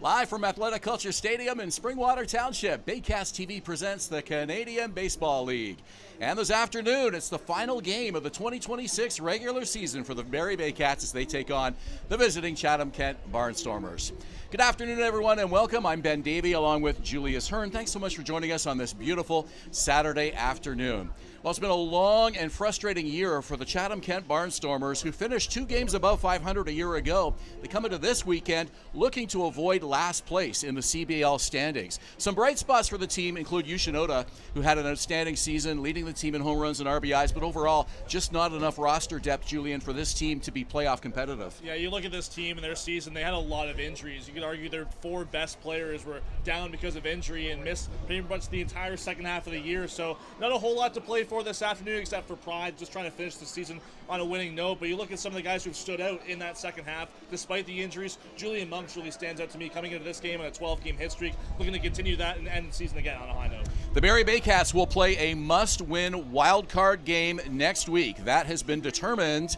Live from Athletic Culture Stadium in Springwater Township, Baycats TV presents the Canadian Baseball League. And this afternoon, it's the final game of the 2026 regular season for the Barrie Baycats as they take on the visiting Chatham-Kent Barnstormers. Good afternoon, everyone, and welcome. I'm Davy along with Julius Hern. Thanks so much for joining us on this beautiful Saturday afternoon. Well, it's been a long and frustrating year for the Chatham-Kent Barnstormers, who finished 2 games above 500 a year ago. They come into this weekend looking to avoid last place in the CBL standings. Some bright spots for the team include Yushinoda, who had an outstanding season, leading the team in home runs and RBIs, but overall, just not enough roster depth, Julian, for this team to be playoff competitive. Yeah, you look at this team and their season, they had a lot of injuries. You could argue their 4 best players were down because of injury and missed pretty much the entire second half of the year, so not a whole lot to play for this afternoon except for pride, just trying to finish the season on a winning note. But you look at some of the guys who've stood out in that second half despite the injuries. Julian Monks really stands out to me coming into this game on a 12-game hit streak, looking to continue that and end the season again on a high note. The Barrie Baycats will play a must-win wild card game next week. That has been determined.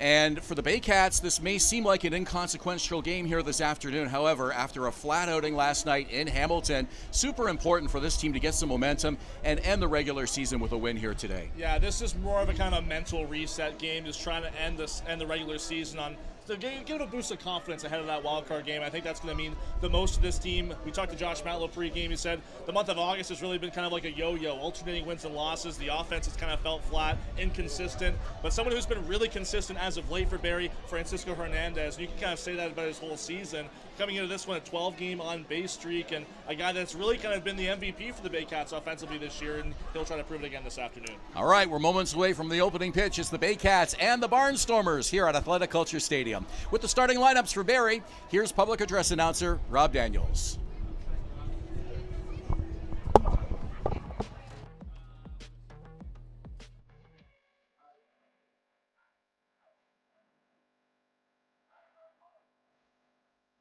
And for the Baycats, this may seem like an inconsequential game here this afternoon. However, after a flat outing last night in Hamilton, super important for this team to get some momentum and end the regular season with a win here today. Yeah, this is more of a kind of a mental reset game, just trying to end the regular season on to give it a boost of confidence ahead of that wild card game. I think that's going to mean the most to this team. We talked to Josh Matlow pre-game. He said the month of August has really been kind of like a yo-yo, alternating wins and losses. The offense has kind of felt flat, inconsistent. But someone who's been really consistent as of late for Barrie, Francisco Hernandez. And you can kind of say that about his whole season. Coming into this one, a 12-game on-base streak, and a guy that's really kind of been the MVP for the Baycats offensively this year, and he'll try to prove it again this afternoon. All right, we're moments away from the opening pitch. It's the Baycats and the Barnstormers here at Athletic Culture Stadium. With the starting lineups for Barrie, here's public address announcer Rob Daniels.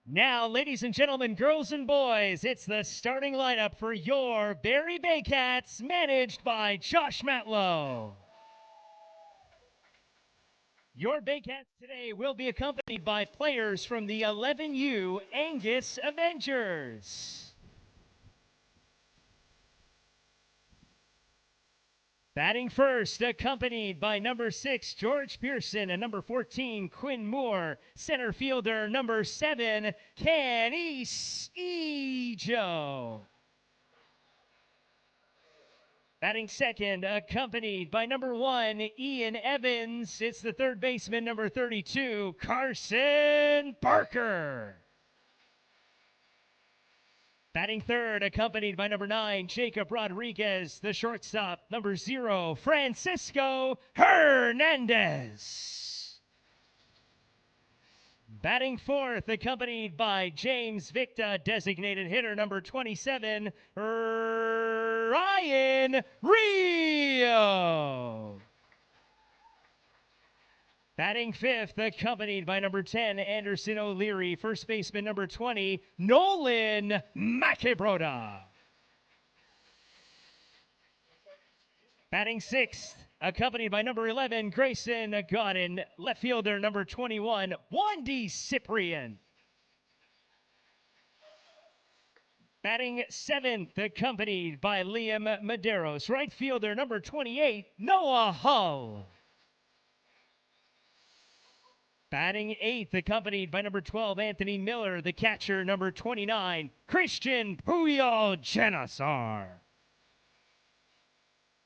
Now, ladies and gentlemen, girls and boys, it's the starting lineup for your Barrie Baycats, managed by Josh Matlow. Your Baycats today will be accompanied by players from the 11U Angus Avengers. Batting first, accompanied by number 6, George Pearson, and number 14, Quinn Moore. Center fielder, number 7, Kenny Ejo. Batting second, accompanied by number 1, Ian Evans. It's the third baseman, number 32, Carson Parker. Batting third, accompanied by number 9, Jacob Rodriguez. The shortstop, number 0, Francisco Hernandez. Batting fourth, accompanied by James Victa, designated hitter, number 27, Ryan Rio. Batting fifth, accompanied by number 10, Anderson O'Leary. First baseman, number 20, Nolan Makebroda. Batting sixth, accompanied by number 11, Grayson Godin. Left fielder, number 21, Wandy Cyprian. Batting seventh, accompanied by Liam Medeiros. Right fielder, number 28, Noah Hull. Batting eighth, accompanied by number 12, Anthony Miller. The catcher, number 29, Christian Puyol Janasar.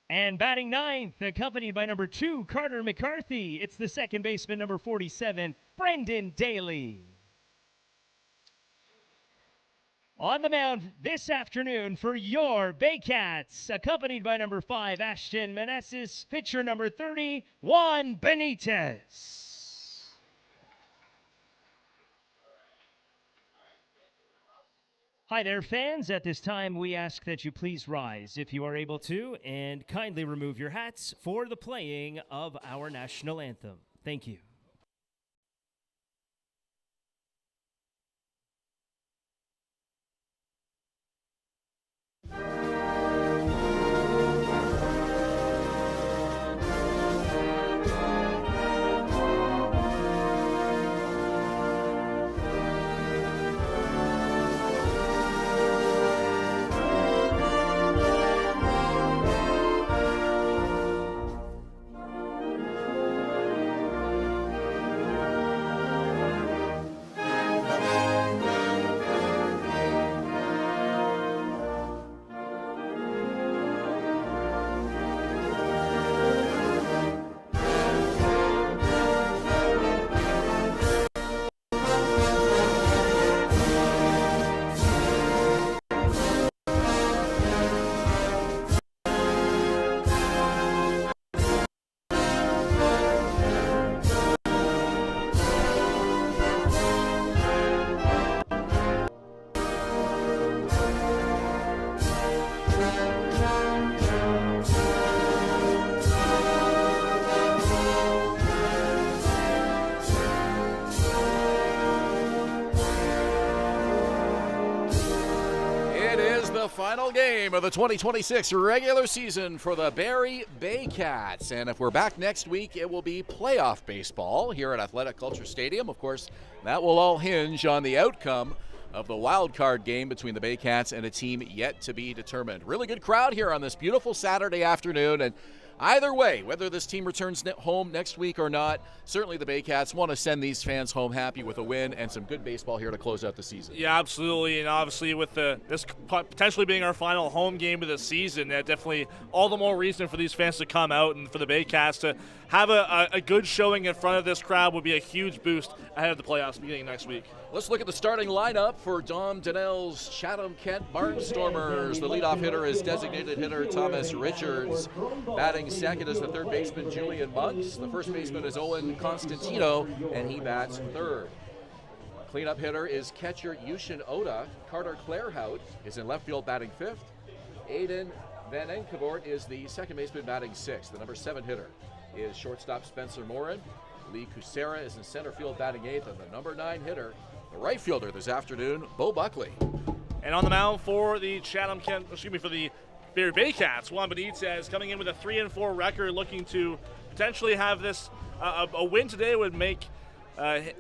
And batting ninth, accompanied by number 2, Carter McCarthy. It's the second baseman, number 47, Brendan Daly. On the mound this afternoon for your Baycats, accompanied by number 5, Ashton Manassas. Pitcher number 30, Juan Benitez. Hi there, fans. At this time, we ask that you please rise, if you are able to, and kindly remove your hats for the playing of our national anthem. Thank you. the final game of the 2026 regular season for the Barrie Baycats. And if we're back next week, it will be playoff baseball here at Athletic Kulture Stadium. Of course, that will all hinge on the outcome of the wild card game between the Baycats and a team yet to be determined. Really good crowd here on this beautiful Saturday afternoon, and either way, whether this team returns home next week or not, certainly the Baycats want to send these fans home happy with a win and some good baseball here to close out the season. Yeah, absolutely, and obviously with this potentially being our final home game of the season, definitely all the more reason for these fans to come out and for the Baycats to have a good showing in front of this crowd would be a huge boost ahead of the playoffs beginning next week. Let's look at the starting lineup for Dom Donnell's Chatham-Kent Barnstormers. The leadoff hitter is designated hitter Thomas Richards. Batting second is the third baseman Julian Monks. The first baseman is Owen Constantino, and he bats third. Cleanup hitter is catcher Yushin Oda. Carter Clairhout is in left field batting fifth. Aiden Van Enkevort is the second baseman batting sixth. The number 7 hitter is shortstop Spencer Morin. Lee Kusera is in center field batting eighth, and the number 9 hitter, the right fielder this afternoon, Bo Buckley. And on the mound for the for the Barrie Baycats, Juan Benitez coming in with a 3-4 record, looking to potentially have this a win today would make a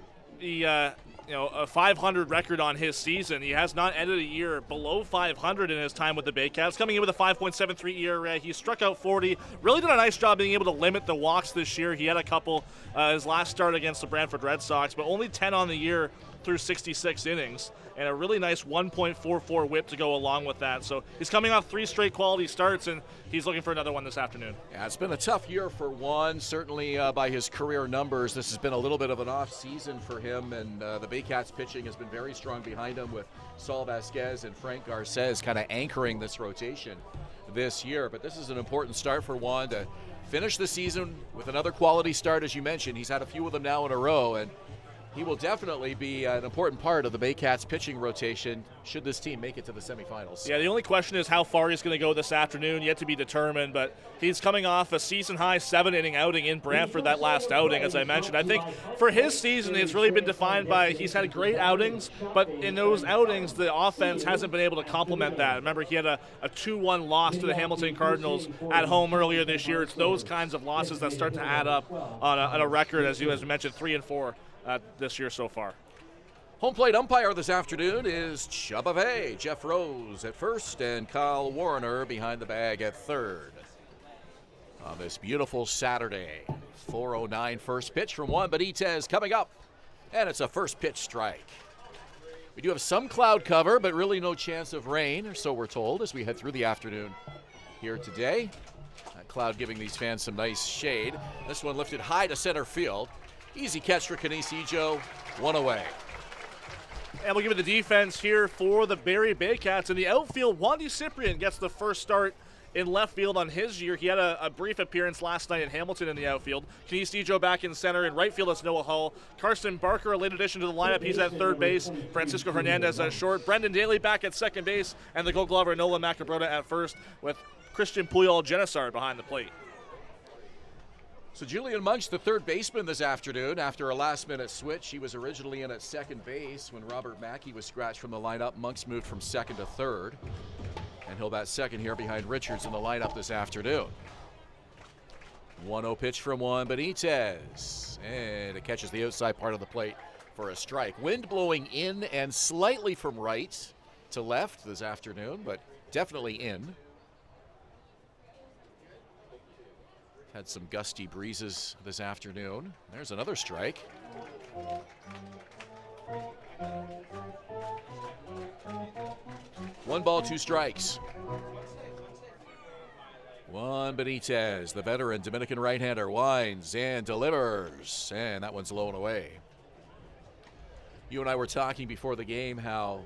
500 record on his season. He has not ended a year below 500 in his time with the Baycats. Coming in with a 5.73 ERA, he struck out 40. Really did a nice job being able to limit the walks this year. He had a couple his last start against the Brantford Red Sox, but only 10 on the year through 66 innings, and a really nice 1.44 whip to go along with that. So he's coming off 3 straight quality starts, and he's looking for another one this afternoon. Yeah, it's been a tough year for Juan, certainly by his career numbers. This has been a little bit of an off season for him, and the Baycats pitching has been very strong behind him with Saul Vasquez and Frank Garces kind of anchoring this rotation this year. But this is an important start for Juan to finish the season with another quality start. As you mentioned, he's had a few of them now in a row, and he will definitely be an important part of the Baycats pitching rotation should this team make it to the semifinals. Yeah, the only question is how far he's going to go this afternoon, yet to be determined, but he's coming off a season-high 7-inning outing in Brantford, that last outing, as I mentioned. I think for his season, it's really been defined by he's had great outings, but in those outings, the offense hasn't been able to complement that. Remember, he had a 2-1 loss to the Hamilton Cardinals at home earlier this year. It's those kinds of losses that start to add up on a record, as you mentioned, 3-4. This year so far. Home plate umpire this afternoon is Chubba Vay. Jeff Rose at first and Kyle Warner behind the bag at third. On this beautiful Saturday, 4:09 first pitch from Juan Benitez coming up, and it's a first pitch strike. We do have some cloud cover, but really no chance of rain, or so we're told, as we head through the afternoon here today. That cloud giving these fans some nice shade. This one lifted high to center field. Easy catch for Canisijo, one away. And we'll give it the defense here for the Barrie Baycats. In the outfield, Wandy Cyprian gets the first start in left field on his year. He had a brief appearance last night in Hamilton in the outfield. Canisijo back in center. In right field, it's Noah Hull. Carson Barker, a late addition to the lineup. He's at third base. Francisco Hernandez at short. Brendan Daly back at second base. And the Gold Glover, Nolan Macabrota at first, with Christian Puyol-Genesar behind the plate. So Julian Monks, the third baseman this afternoon, after a last-minute switch. He was originally in at second base when Robert Mackey was scratched from the lineup. Monks moved from second to third, and he'll bat second here behind Richards in the lineup this afternoon. 1-0 pitch from Juan Benitez, and it catches the outside part of the plate for a strike. Wind blowing in and slightly from right to left this afternoon, but definitely in. Had some gusty breezes this afternoon. There's another strike. 1 ball, 2 strikes. Juan Benitez, the veteran Dominican right-hander, winds and delivers, and that one's low and away. You and I were talking before the game how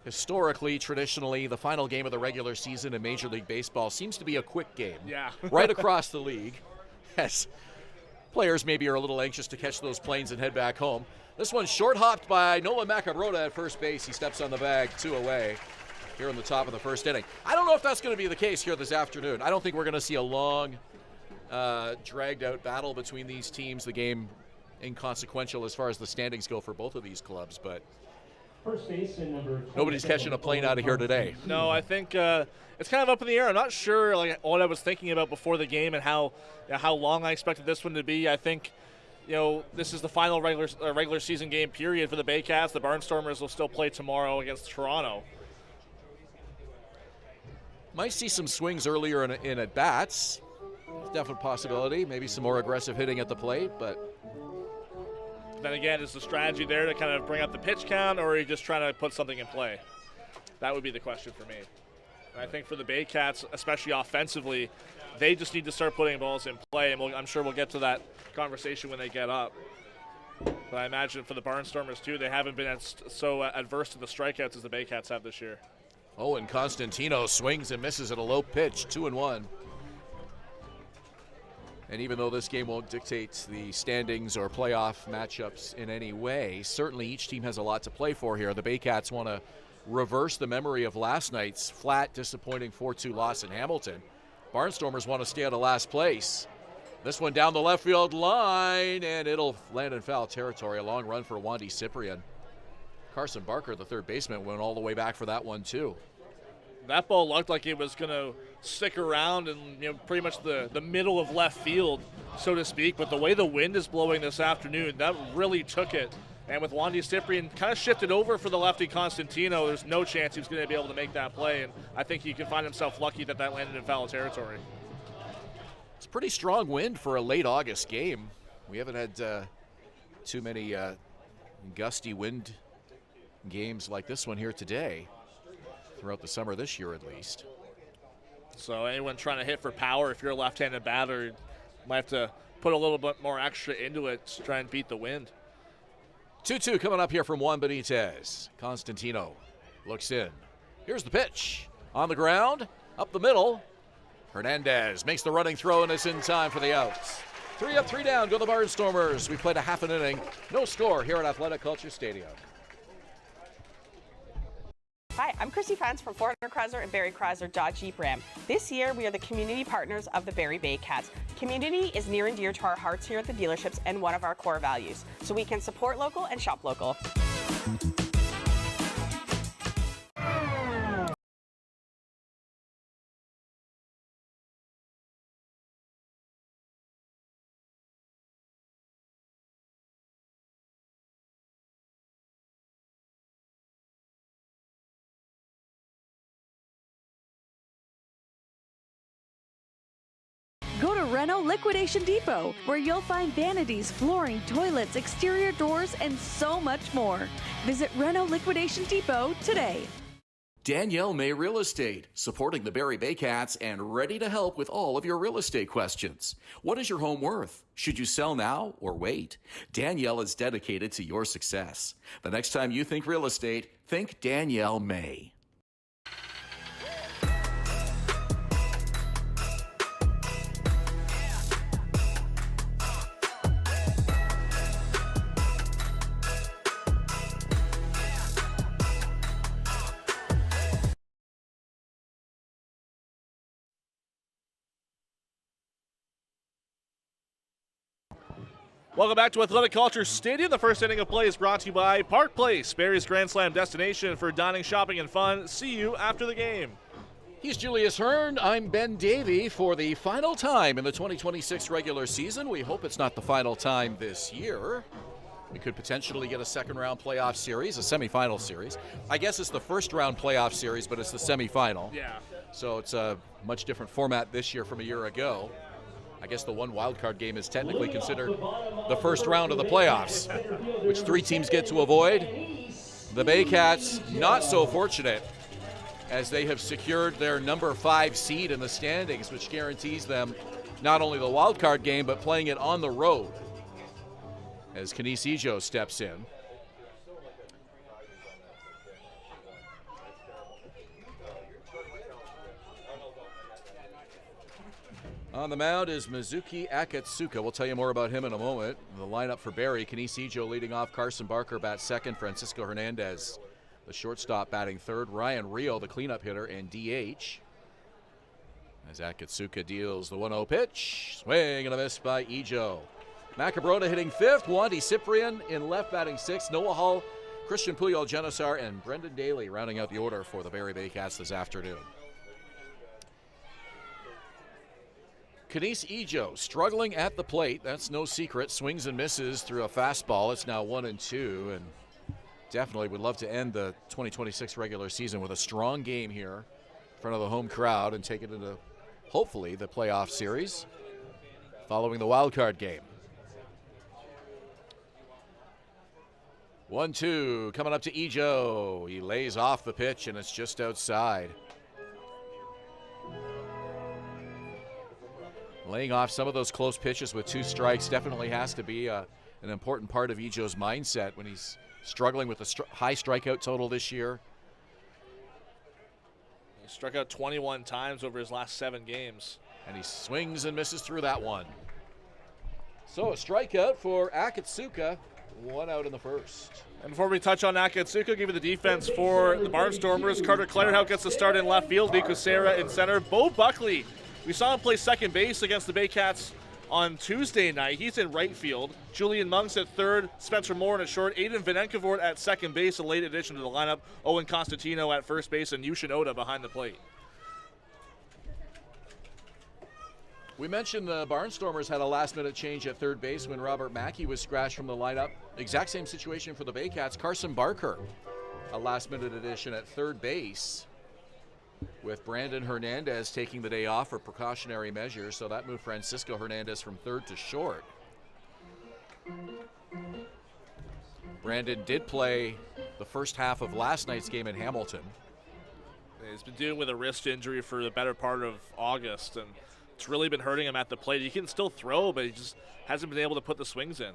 historically, traditionally, the final game of the regular season in Major League Baseball seems to be a quick game. Yeah. Right across the league, as players maybe are a little anxious to catch those planes and head back home. This one's short-hopped by Nolan Macabrota at first base. He steps on the bag, 2 away here in the top of the first inning. I don't know if that's going to be the case here this afternoon. I don't think we're going to see a long, dragged-out battle between these teams. The game inconsequential as far as the standings go for both of these clubs, but First baseman number Nobody's catching a plane out of here today. No, I think it's kind of up in the air. I'm not sure what I was thinking about before the game and how long I expected this one to be. I think this is the final regular season game period for the Baycats. The Barnstormers will still play tomorrow against Toronto. Might see some swings earlier in at bats. Definite possibility. Maybe some more aggressive hitting at the plate, but then again, is the strategy there to kind of bring up the pitch count, or are you just trying to put something in play? That would be the question for me. And I think for the Baycats, especially offensively, they just need to start putting balls in play, and I'm sure we'll get to that conversation when they get up. But I imagine for the Barnstormers, too, they haven't been so adverse to the strikeouts as the Baycats have this year. Oh, and Constantino swings and misses at a low pitch, 2-1. And even though this game won't dictate the standings or playoff matchups in any way, certainly each team has a lot to play for here. The Baycats want to reverse the memory of last night's flat, disappointing 4-2 loss in Hamilton. Barnstormers want to stay out of last place. This one down the left field line, and it'll land in foul territory. A long run for Wandy Cyprian. Carson Barker, the third baseman, went all the way back for that one, too. That ball looked like it was going to stick around in pretty much the middle of left field, so to speak. But the way the wind is blowing this afternoon, that really took it. And with Wandy Cyprian kind of shifted over for the lefty Constantino, there's no chance he was going to be able to make that play. And I think he can find himself lucky that landed in foul territory. It's pretty strong wind for a late August game. We haven't had too many gusty wind games like this one here today. Throughout the summer this year, at least. So anyone trying to hit for power, if you're a left-handed batter, you might have to put a little bit more extra into it to try and beat the wind. 2-2 coming up here from Juan Benitez. Constantino looks in. Here's the pitch. On the ground, up the middle. Hernandez makes the running throw, and it's in time for the outs. 3 up, 3 down, go the Barnstormers. We played a half an inning. No score here at Athletic Kulture Stadium. Hi, I'm Chrissy Fans from Fort Chrysler and Barrie Chrysler Dodge Jeep Ram. This year, we are the community partners of the Barrie Baycats. Community is near and dear to our hearts here at the dealerships and one of our core values, so we can support local and shop local. Go to Reno Liquidation Depot, where you'll find vanities, flooring, toilets, exterior doors, and so much more. Visit Reno Liquidation Depot today. Danielle May Real Estate, supporting the Barrie Baycats and ready to help with all of your real estate questions. What is your home worth? Should you sell now or wait? Danielle is dedicated to your success. The next time you think real estate, think Danielle May. Welcome back to Athletic Culture Stadium. The first inning of play is brought to you by Park Place, Barrie's Grand Slam destination for dining, shopping, and fun. See you after the game. He's Julius Hern. I'm Ben Davy. For the final time in the 2026 regular season, we hope it's not the final time this year. We could potentially get a second-round playoff series, a semifinal series. I guess it's the first-round playoff series, but it's the semifinal. Yeah. So it's a much different format this year from a year ago. I guess the one wild card game is technically considered the first round of the playoffs, which 3 teams get to avoid. The Baycats not so fortunate, as they have secured their number 5 seed in the standings, which guarantees them not only the wild card game, but playing it on the road, as Canisijo steps in. On the mound is Mizuki Akatsuka. We'll tell you more about him in a moment. The lineup for Barrie: Canisijo leading off, Carson Barker bats second, Francisco Hernandez, the shortstop, batting third, Ryan Rio, the cleanup hitter, and DH. As Akatsuka deals the 1-0 pitch, swing and a miss by Ijo. Macabrona hitting fifth, Wandy Cyprian in left batting sixth, Noah Hall Christian Puyol Genosar, and Brendan Daly rounding out the order for the Barrie Baycats this afternoon. Kenise Ejo struggling at the plate. That's no secret. Swings and misses through a fastball. It's now 1-2, and definitely would love to end the 2026 regular season with a strong game here in front of the home crowd and take it into, hopefully, the playoff series following the wild card game. 1-2 coming up to Ejo. He lays off the pitch, and it's just outside. Laying off some of those close pitches with 2 strikes definitely has to be an important part of Ejo's mindset when he's struggling with a high strikeout total this year. He struck out 21 times over his last 7 games. And he swings and misses through that one. So a strikeout for Akatsuka, 1 out in the first. And before we touch on Akatsuka, give you the defense for the Barnstormers. Carter Clutterhouse gets the start in left field. Nico Serra in center. Bo Buckley, we saw him play second base against the Baycats on Tuesday night. He's in right field. Julian Monks at third. Spencer Moore at short. Aiden Vinenkavort at second base, a late addition to the lineup. Owen Constantino at first base, and Yushin Oda behind the plate. We mentioned the Barnstormers had a last-minute change at third base when Robert Mackey was scratched from the lineup. Exact same situation for the Baycats. Carson Barker, a last-minute addition at third base, with Brandon Hernandez taking the day off for precautionary measures, so that moved Francisco Hernandez from third to short. Brandon did play the first half of last night's game in Hamilton. He's been dealing with a wrist injury for the better part of August, and it's really been hurting him at the plate. He can still throw, but he just hasn't been able to put the swings in.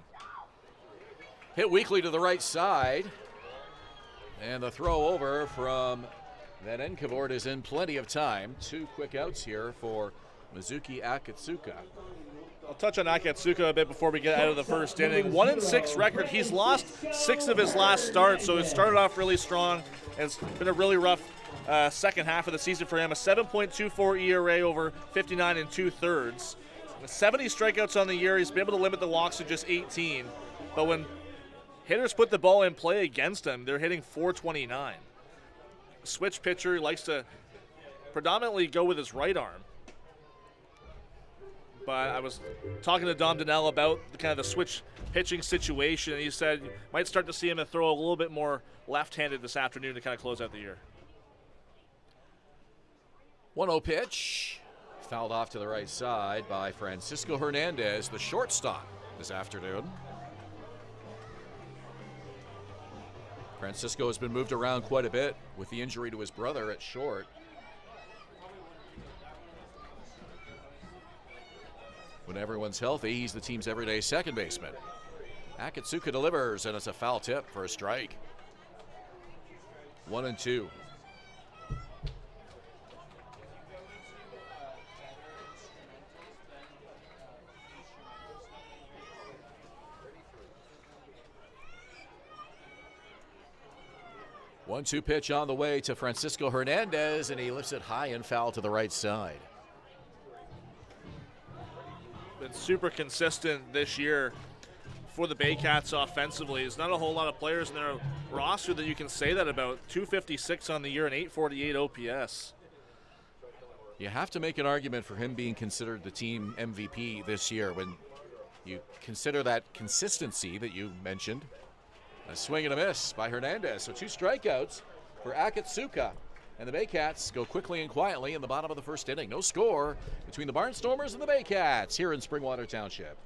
Hit weakly to the right side, and the throw over from Vinenkavort is in plenty of time. 2 quick outs here for Mizuki Akatsuka. I'll touch on Akatsuka a bit before we get out of the first inning. 1-6 record. He's lost 6 of his last starts, so it started off really strong. It's been a really rough second half of the season for him. A 7.24 ERA over 59 2/3. 70 strikeouts on the year. He's been able to limit the walks to just 18. But when hitters put the ball in play against him, they're hitting .429. Switch pitcher. He likes to predominantly go with his right arm. But I was talking to Dom Donnell about the switch pitching situation, and he said you might start to see him throw a little bit more left-handed this afternoon to kind of close out the year. 1-0 pitch. Fouled off to the right side by Francisco Hernandez, the shortstop this afternoon. Francisco has been moved around quite a bit with the injury to his brother at short. When everyone's healthy, he's the team's everyday second baseman. Akatsuka delivers, and it's a foul tip for a strike. 1-2. One-two pitch on the way to Francisco Hernandez, and he lifts it high and foul to the right side. Been super consistent this year for the Baycats offensively. There's not a whole lot of players in their roster that you can say that about. 256 on the year and 848 OPS. You have to make an argument for him being considered the team MVP this year when you consider that consistency that you mentioned. A swing and a miss by Hernandez. So 2 strikeouts for Akatsuka. And the Baycats go quickly and quietly in the bottom of the first inning. No score between the Barnstormers and the Baycats here in Springwater Township.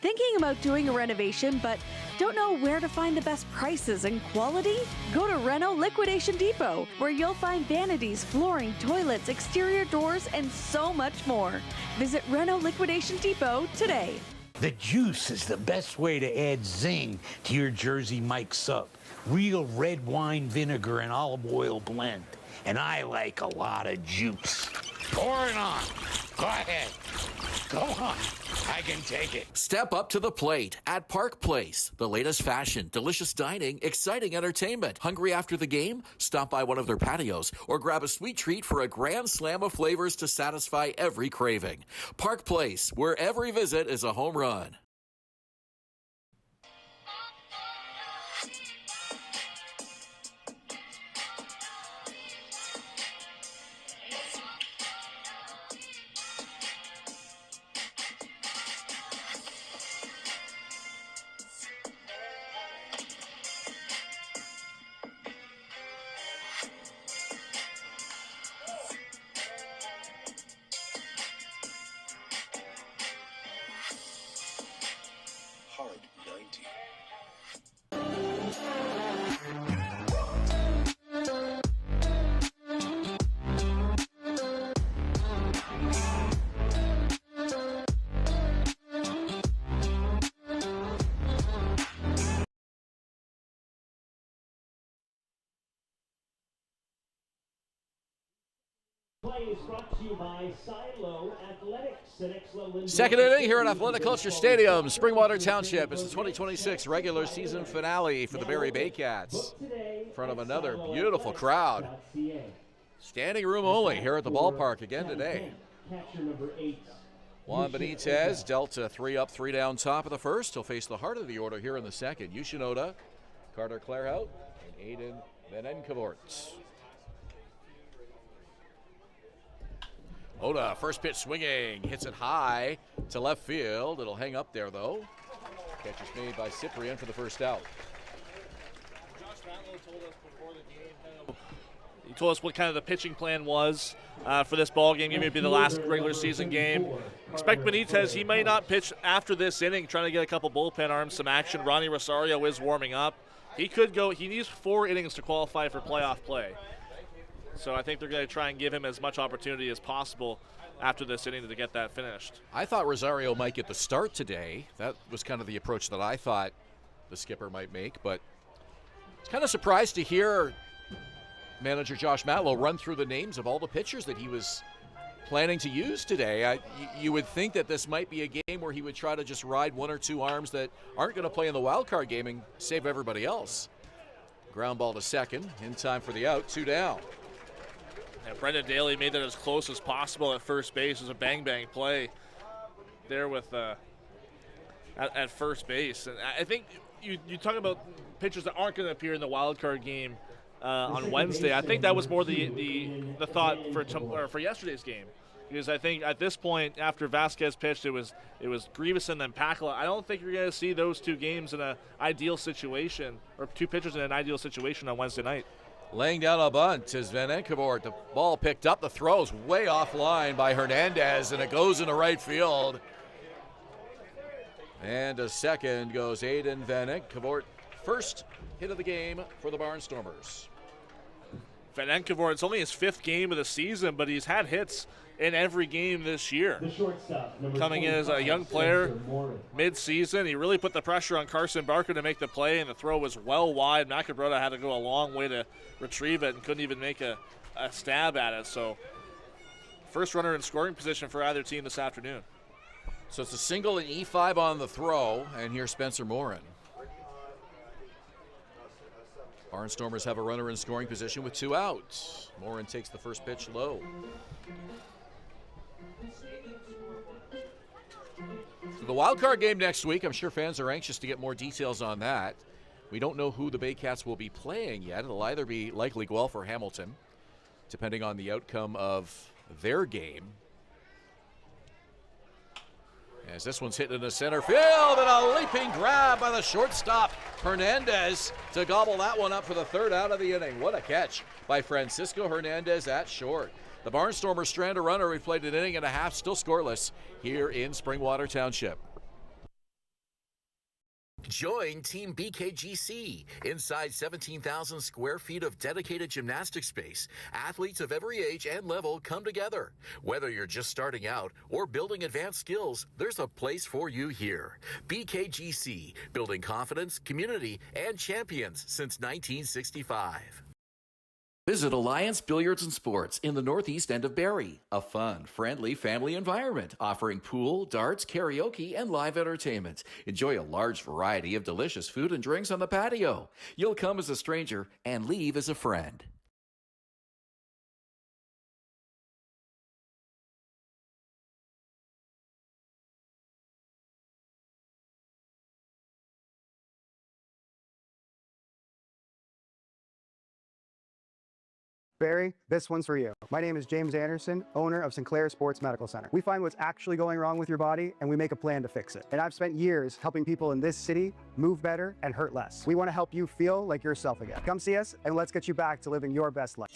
Thinking about doing a renovation but don't know where to find the best prices and quality? Go to Reno Liquidation Depot, where you'll find vanities, flooring, toilets, exterior doors, and so much more. Visit Reno Liquidation Depot today. The juice is the best way to add zing to your Jersey Mike sub. Real red wine vinegar and olive oil blend. And I like a lot of juice. Pour it on. Go ahead. Go on. I can take it. Step up to the plate at Park Place. The latest fashion, delicious dining, exciting entertainment. Hungry after the game? Stop by one of their patios or grab a sweet treat for a grand slam of flavors to satisfy every craving. Park Place, where every visit is a home run. Second inning here at Athletic Culture Stadium, Springwater Township. It's the 2026 regular season finale for the Barrie Baycats in front of another beautiful crowd. Standing room only here at the ballpark again today. Juan Benitez dealt a 3 up, 3 down top of the first. He'll face the heart of the order here in the second. Yushinoda, Carter Clairhout, and Aiden Venenkavort. Oda, first pitch swinging, hits it high to left field. It'll hang up there, though. Catch is made by Cyprian for the first out. Josh Matlow told us before the game, he told us what kind of the pitching plan was for this ball game. Maybe the last regular season game. Expect Benitez, he might not pitch after this inning, trying to get a couple bullpen arms, some action. Ronnie Rosario is warming up. He could go, he needs 4 innings to qualify for playoff play. So I think they're going to try and give him as much opportunity as possible after this inning to get that finished. I thought Rosario might get the start today. That was kind of the approach that I thought the skipper might make, but I was kind of surprised to hear manager Josh Matlow run through the names of all the pitchers that he was planning to use today. You would think that this might be a game where he would try to just ride 1 or 2 arms that aren't going to play in the wild card game and save everybody else. Ground ball to second, in time for the out, 2 down. And Brendan Daly made that as close as possible at first base. It was a bang-bang play there with at first base. And I think you talk about pitchers that aren't going to appear in the wild card game on Wednesday. I think that was more the thought for yesterday's game, because I think at this point, after Vasquez pitched, it was Grievous and then Pakala. I don't think you're going to see those 2 games in an ideal situation, or 2 pitchers in an ideal situation on Wednesday night. Laying down a bunt is Venenkavort. The ball picked up. The throw's way offline by Hernandez, and it goes into right field. And a second goes Aiden Venenkavort. First hit of the game for the Barnstormers. Venenkavort, it's only his 5th game of the season, but he's had hits in every game this year. Coming in as a young player mid-season, he really put the pressure on Carson Barker to make the play, and the throw was well wide. Macabrota had to go a long way to retrieve it and couldn't even make a stab at it. So first runner in scoring position for either team this afternoon. So it's a single and E5 on the throw, and here's Spencer Morin. Barnstormers have a runner in scoring position with 2 outs. Morin takes the first pitch low. So the wild card game next week, I'm sure fans are anxious to get more details on that. We don't know who the Baycats will be playing yet. It'll either be likely Guelph or Hamilton, depending on the outcome of their game. As this one's hit into center field, and a leaping grab by the shortstop, Hernandez, to gobble that one up for the 3rd out of the inning. What a catch by Francisco Hernandez at short. The Barnstormers strand a runner. We've played an inning and a half, still scoreless here in Springwater Township. Join Team BKGC. Inside 17,000 square feet of dedicated gymnastic space, athletes of every age and level come together. Whether you're just starting out or building advanced skills, there's a place for you here. BKGC, building confidence, community, and champions since 1965. Visit Alliance Billiards and Sports in the northeast end of Barrie. A fun, friendly family environment offering pool, darts, karaoke, and live entertainment. Enjoy a large variety of delicious food and drinks on the patio. You'll come as a stranger and leave as a friend. Barry, this one's for you. My name is James Anderson, owner of Sinclair Sports Medical Center. We find what's actually going wrong with your body, and we make a plan to fix it. And I've spent years helping people in this city move better and hurt less. We want to help you feel like yourself again. Come see us, and let's get you back to living your best life.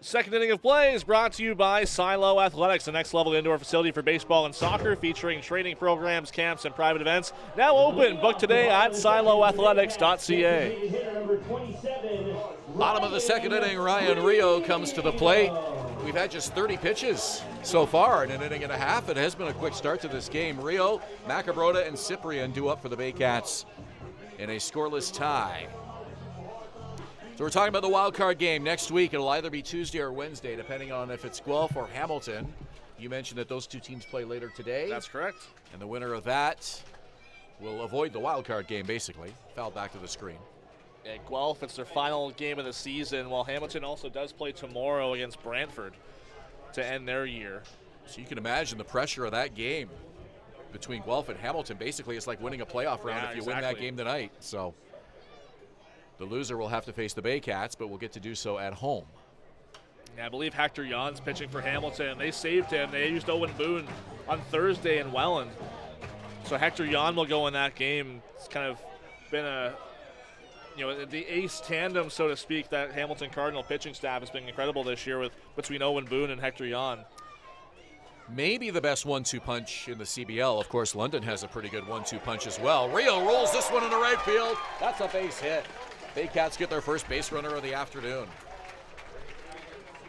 Second inning of play is brought to you by Silo Athletics, the next level indoor facility for baseball and soccer, featuring training programs, camps, and private events. Now open. Book today at siloathletics.ca. Bottom of the second inning, Ryan Rio comes to the plate. We've had just 30 pitches so far in an inning and a half. It has been a quick start to this game. Rio, Macabrota, and Cyprian due up for the Baycats in a scoreless tie. So we're talking about the wild card game next week. It'll either be Tuesday or Wednesday, depending on if it's Guelph or Hamilton. You mentioned that those two teams play later today. That's correct. And the winner of that will avoid the wild card game, basically. Fouled back to the screen. At Guelph, it's their final game of the season, while Hamilton also does play tomorrow against Brantford to end their year. So you can imagine the pressure of that game between Guelph and Hamilton. Basically, it's like winning a playoff round if you win that game tonight. So the loser will have to face the Baycats, but will get to do so at home. Yeah, I believe Hector Jan's pitching for Hamilton. They saved him. They used Owen Boone on Thursday in Welland. So Hector Jan will go in that game. It's kind of been the ace tandem, so to speak, that Hamilton Cardinal pitching staff has been incredible this year between Owen Boone and Hector Jan. Maybe the best 1-2 punch in the CBL. Of course, London has a pretty good 1-2 punch as well. Rio rolls this one in the right field. That's a base hit. Baycats get their first base runner of the afternoon.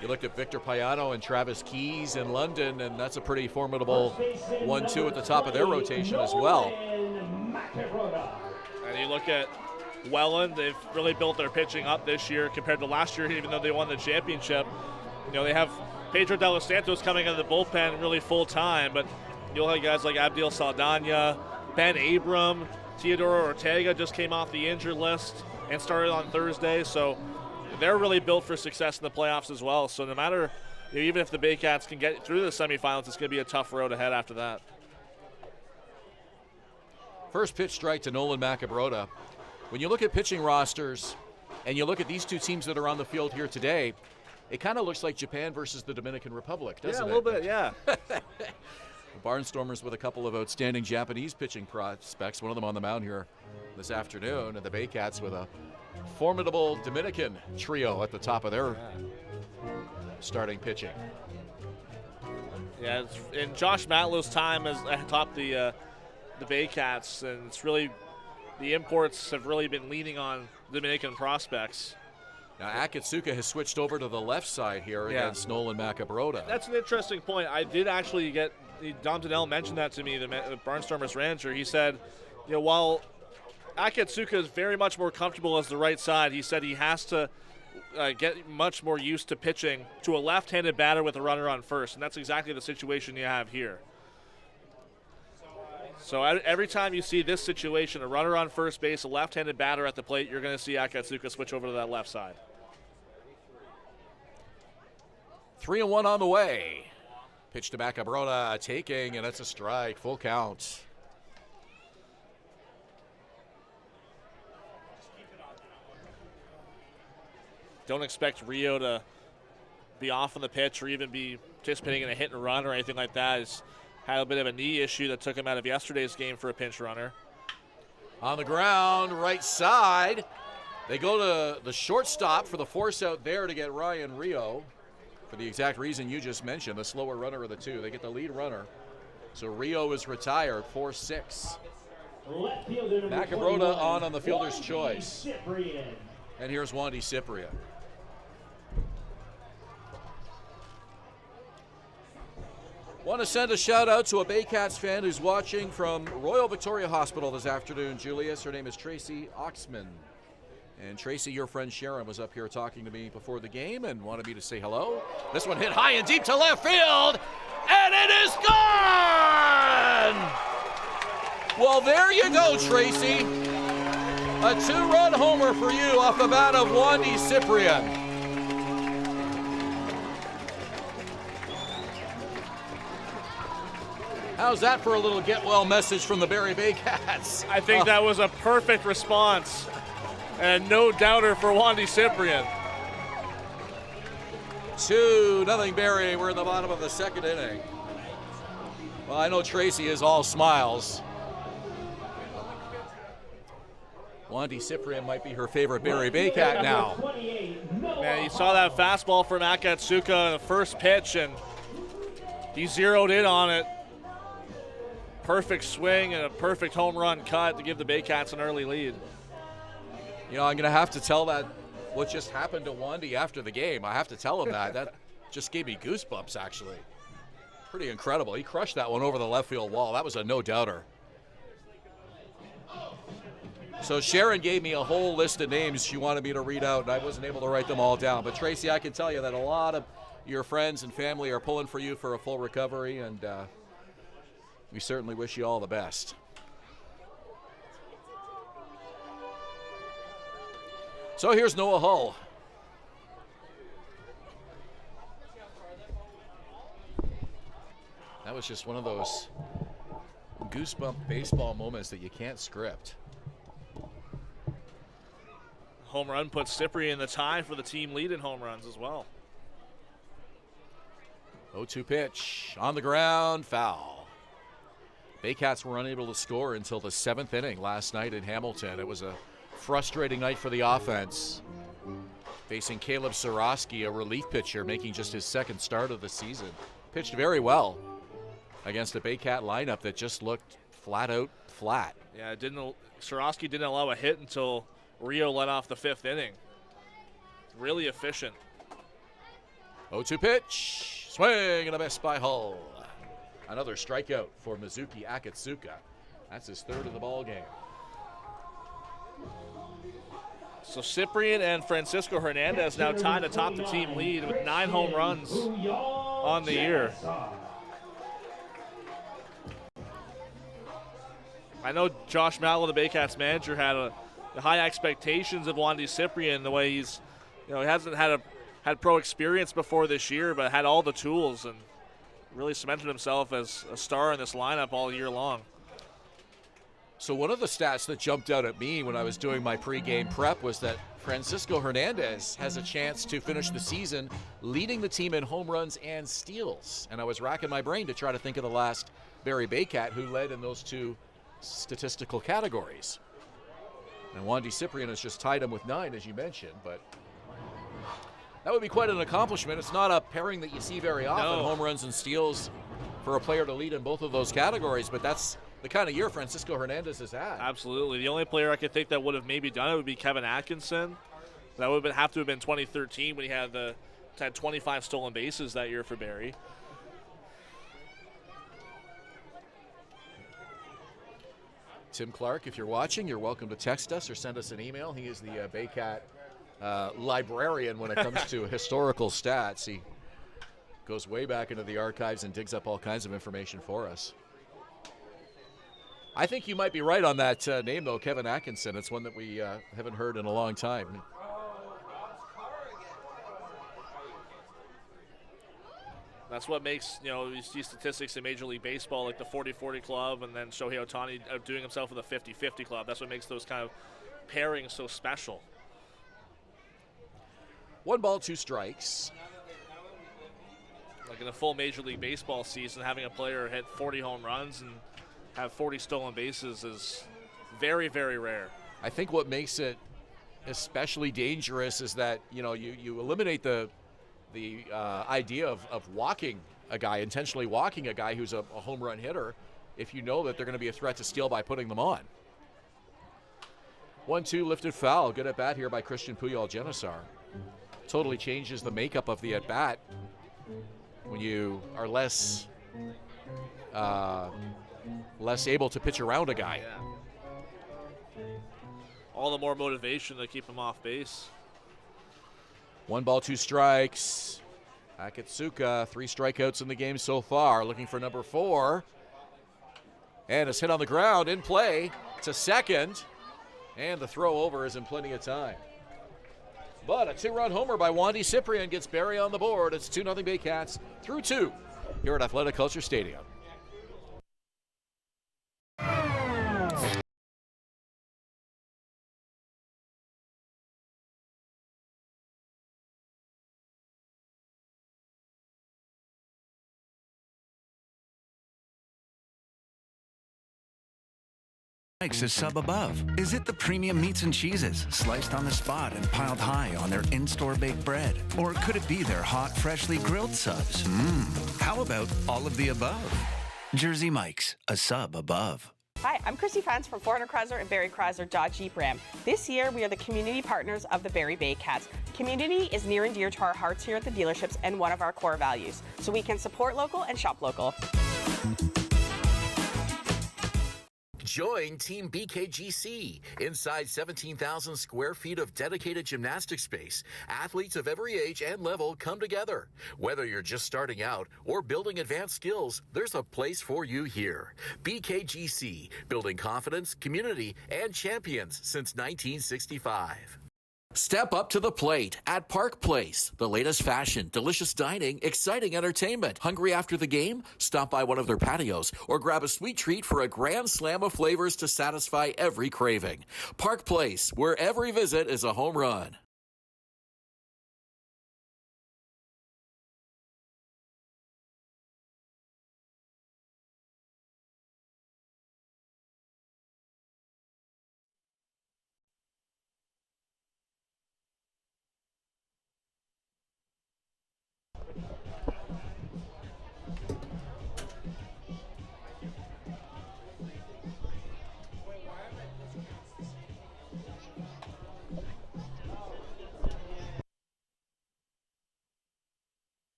You looked at Victor Payano and Travis Keys in London, and that's a pretty formidable 1-2 at the top of their rotation as well. And you look at Welland, they've really built their pitching up this year compared to last year, even though they won the championship. They have Pedro De Los Santos coming out of the bullpen really full time, but you'll have guys like Abdil Saldana, Ben Abram, Teodoro Ortega just came off the injured list and started on Thursday, so they're really built for success in the playoffs as well. So no matter, even if the Baycats can get through the semifinals, it's going to be a tough road ahead after that. First pitch strike to Nolan Macabrota. When you look at pitching rosters and you look at these two teams that are on the field here today, it kind of looks like Japan versus the Dominican Republic, doesn't it? Yeah, a little bit, yeah. The Barnstormers with a couple of outstanding Japanese pitching prospects, one of them on the mound here this afternoon, and the Baycats with a formidable Dominican trio at the top of their starting pitching. Yeah, it's in Josh Matlow's time as atop the Baycats, and it's really the imports have really been leaning on Dominican prospects. Now Akatsuka has switched over to the left side here against Nolan Macabrota. That's an interesting point. I did actually get Dom Donnell mentioned that to me, the Barnstormers rancher. He said, while Akatsuka is very much more comfortable as the right side, he said he has to get much more used to pitching to a left-handed batter with a runner on first, and that's exactly the situation you have here. So every time you see this situation, a runner on first base, a left-handed batter at the plate, you're going to see Akatsuka switch over to that left side. 3-1 on the way. Pitch to Macabrota, taking, and that's a strike, full count. Don't expect Rio to be off on the pitch or even be participating in a hit and run or anything like that. He's had a bit of a knee issue that took him out of yesterday's game for a pinch runner. On the ground, right side. They go to the shortstop for the force out there to get Ryan Rio for the exact reason you just mentioned, the slower runner of the two. They get the lead runner. So Rio is retired, 4-6. Macabrota on the fielder's choice. And here's Wandy Cyprian. Want to send a shout out to a Baycats fan who's watching from Royal Victoria Hospital this afternoon, Julius. Her name is Tracy Oxman. And Tracy, your friend Sharon, was up here talking to me before the game and wanted me to say hello. This one hit high and deep to left field, and it is gone! Well, there you go, Tracy. A two-run homer for you off the bat of Wandy Cyprian. How's that for a little get-well message from the Barrie Baycats? I think that was a perfect response. And no doubter for Wandy Cyprian. 2-0 Barrie. We're in the bottom of the second inning. Well, I know Tracy is all smiles. Wandy Cyprian might be her favorite Barrie Baycat now. Man, you saw that fastball from Akatsuka in the first pitch, and he zeroed in on it. Perfect swing and a perfect home run cut to give the Baycats an early lead. You know, I'm going to have to tell that what just happened to Wandy after the game. I have to tell him that. That just gave me goosebumps, actually. Pretty incredible. He crushed that one over the left field wall. That was a no-doubter. So Sharon gave me a whole list of names she wanted me to read out, and I wasn't able to write them all down. But Tracy, I can tell you that a lot of your friends and family are pulling for you for a full recovery, and we certainly wish you all the best. So here's Noah Hull. That was just one of those goosebump baseball moments that you can't script. Home run puts Cyprian in the tie for the team lead in home runs as well. 0-2 pitch on the ground, foul. Baycats were unable to score until the 7th inning last night in Hamilton. It was a frustrating night for the offense, facing Caleb Sorosky, a relief pitcher, making just his 2nd start of the season. Pitched very well against a Baycat lineup that just looked flat out flat. Yeah, Sorosky didn't allow a hit until Rio let off the 5th inning. Really efficient. 0-2 pitch, swing and a miss by Hull. Another strikeout for Mizuki Akatsuka. That's his 3rd of the ball game. So Cyprian and Francisco Hernandez now tied atop the team lead with 9 home runs on the year. I know Josh Mallow, the Baycats manager, had high expectations of Wandy Cyprian, the way he's, he hasn't had pro experience before this year, but had all the tools and really cemented himself as a star in this lineup all year long. So one of the stats that jumped out at me when I was doing my pregame prep was that Francisco Hernandez has a chance to finish the season leading the team in home runs and steals. And I was racking my brain to try to think of the last Barrie Baycat who led in those 2 statistical categories. And Wandy Cyprian has just tied him with 9, as you mentioned, but that would be quite an accomplishment. It's not a pairing that you see very often, home runs and steals, for a player to lead in both of those categories, but that's the kind of year Francisco Hernandez has had. Absolutely. The only player I could think that would have maybe done it would be Kevin Atkinson. That would have to have been 2013 when he had 25 stolen bases that year for Barrie. Tim Clark, if you're watching, you're welcome to text us or send us an email. He is the Baycat librarian when it comes to historical stats. He goes way back into the archives and digs up all kinds of information for us. I think you might be right on that name, though, Kevin Atkinson. It's one that we haven't heard in a long time. That's what makes, you see statistics in Major League Baseball, like the 40-40 club, and then Shohei Ohtani outdoing himself with a 50-50 club. That's what makes those kind of pairings so special. 1 ball, 2 strikes. Like in a full Major League Baseball season, having a player hit 40 home runs and have 40 stolen bases is very, very rare. I think what makes it especially dangerous is that, you eliminate the idea of walking a guy, intentionally walking a guy who's a home run hitter, if you know that they're going to be a threat to steal by putting them on. 1-2 lifted foul. Good at bat here by Christian Puyol-Genesar. Totally changes the makeup of the at bat when you are less able to pitch around a guy. Yeah. All the more motivation to keep him off base. 1 ball, 2 strikes. Akatsuka, 3 strikeouts in the game so far, looking for number 4. And it's hit on the ground, in play to second. And the throw over is in plenty of time. But a 2-run homer by Wandy Cyprian gets Barrie on the board. It's 2-0 Baycats through 2 here at Athletic Culture Stadium. Mike's a sub above? Is it the premium meats and cheeses sliced on the spot and piled high on their in-store baked bread? Or could it be their hot, freshly grilled subs? How about all of the above? Jersey Mike's, a sub above. Hi, I'm Chrissy Franz from 400 Chrysler and Barrie Chrysler Dodge Jeep Ram. This year, we are the community partners of the Barrie Baycats. Community is near and dear to our hearts here at the dealerships and one of our core values, so we can support local and shop local. Join Team BKGC. Inside 17,000 square feet of dedicated gymnastic space, athletes of every age and level come together. Whether you're just starting out or building advanced skills, there's a place for you here. BKGC, building confidence, community, and champions since 1965. Step up to the plate at Park Place. The latest fashion, delicious dining, exciting entertainment. Hungry after the game? Stop by one of their patios or grab a sweet treat for a grand slam of flavors to satisfy every craving. Park Place, where every visit is a home run.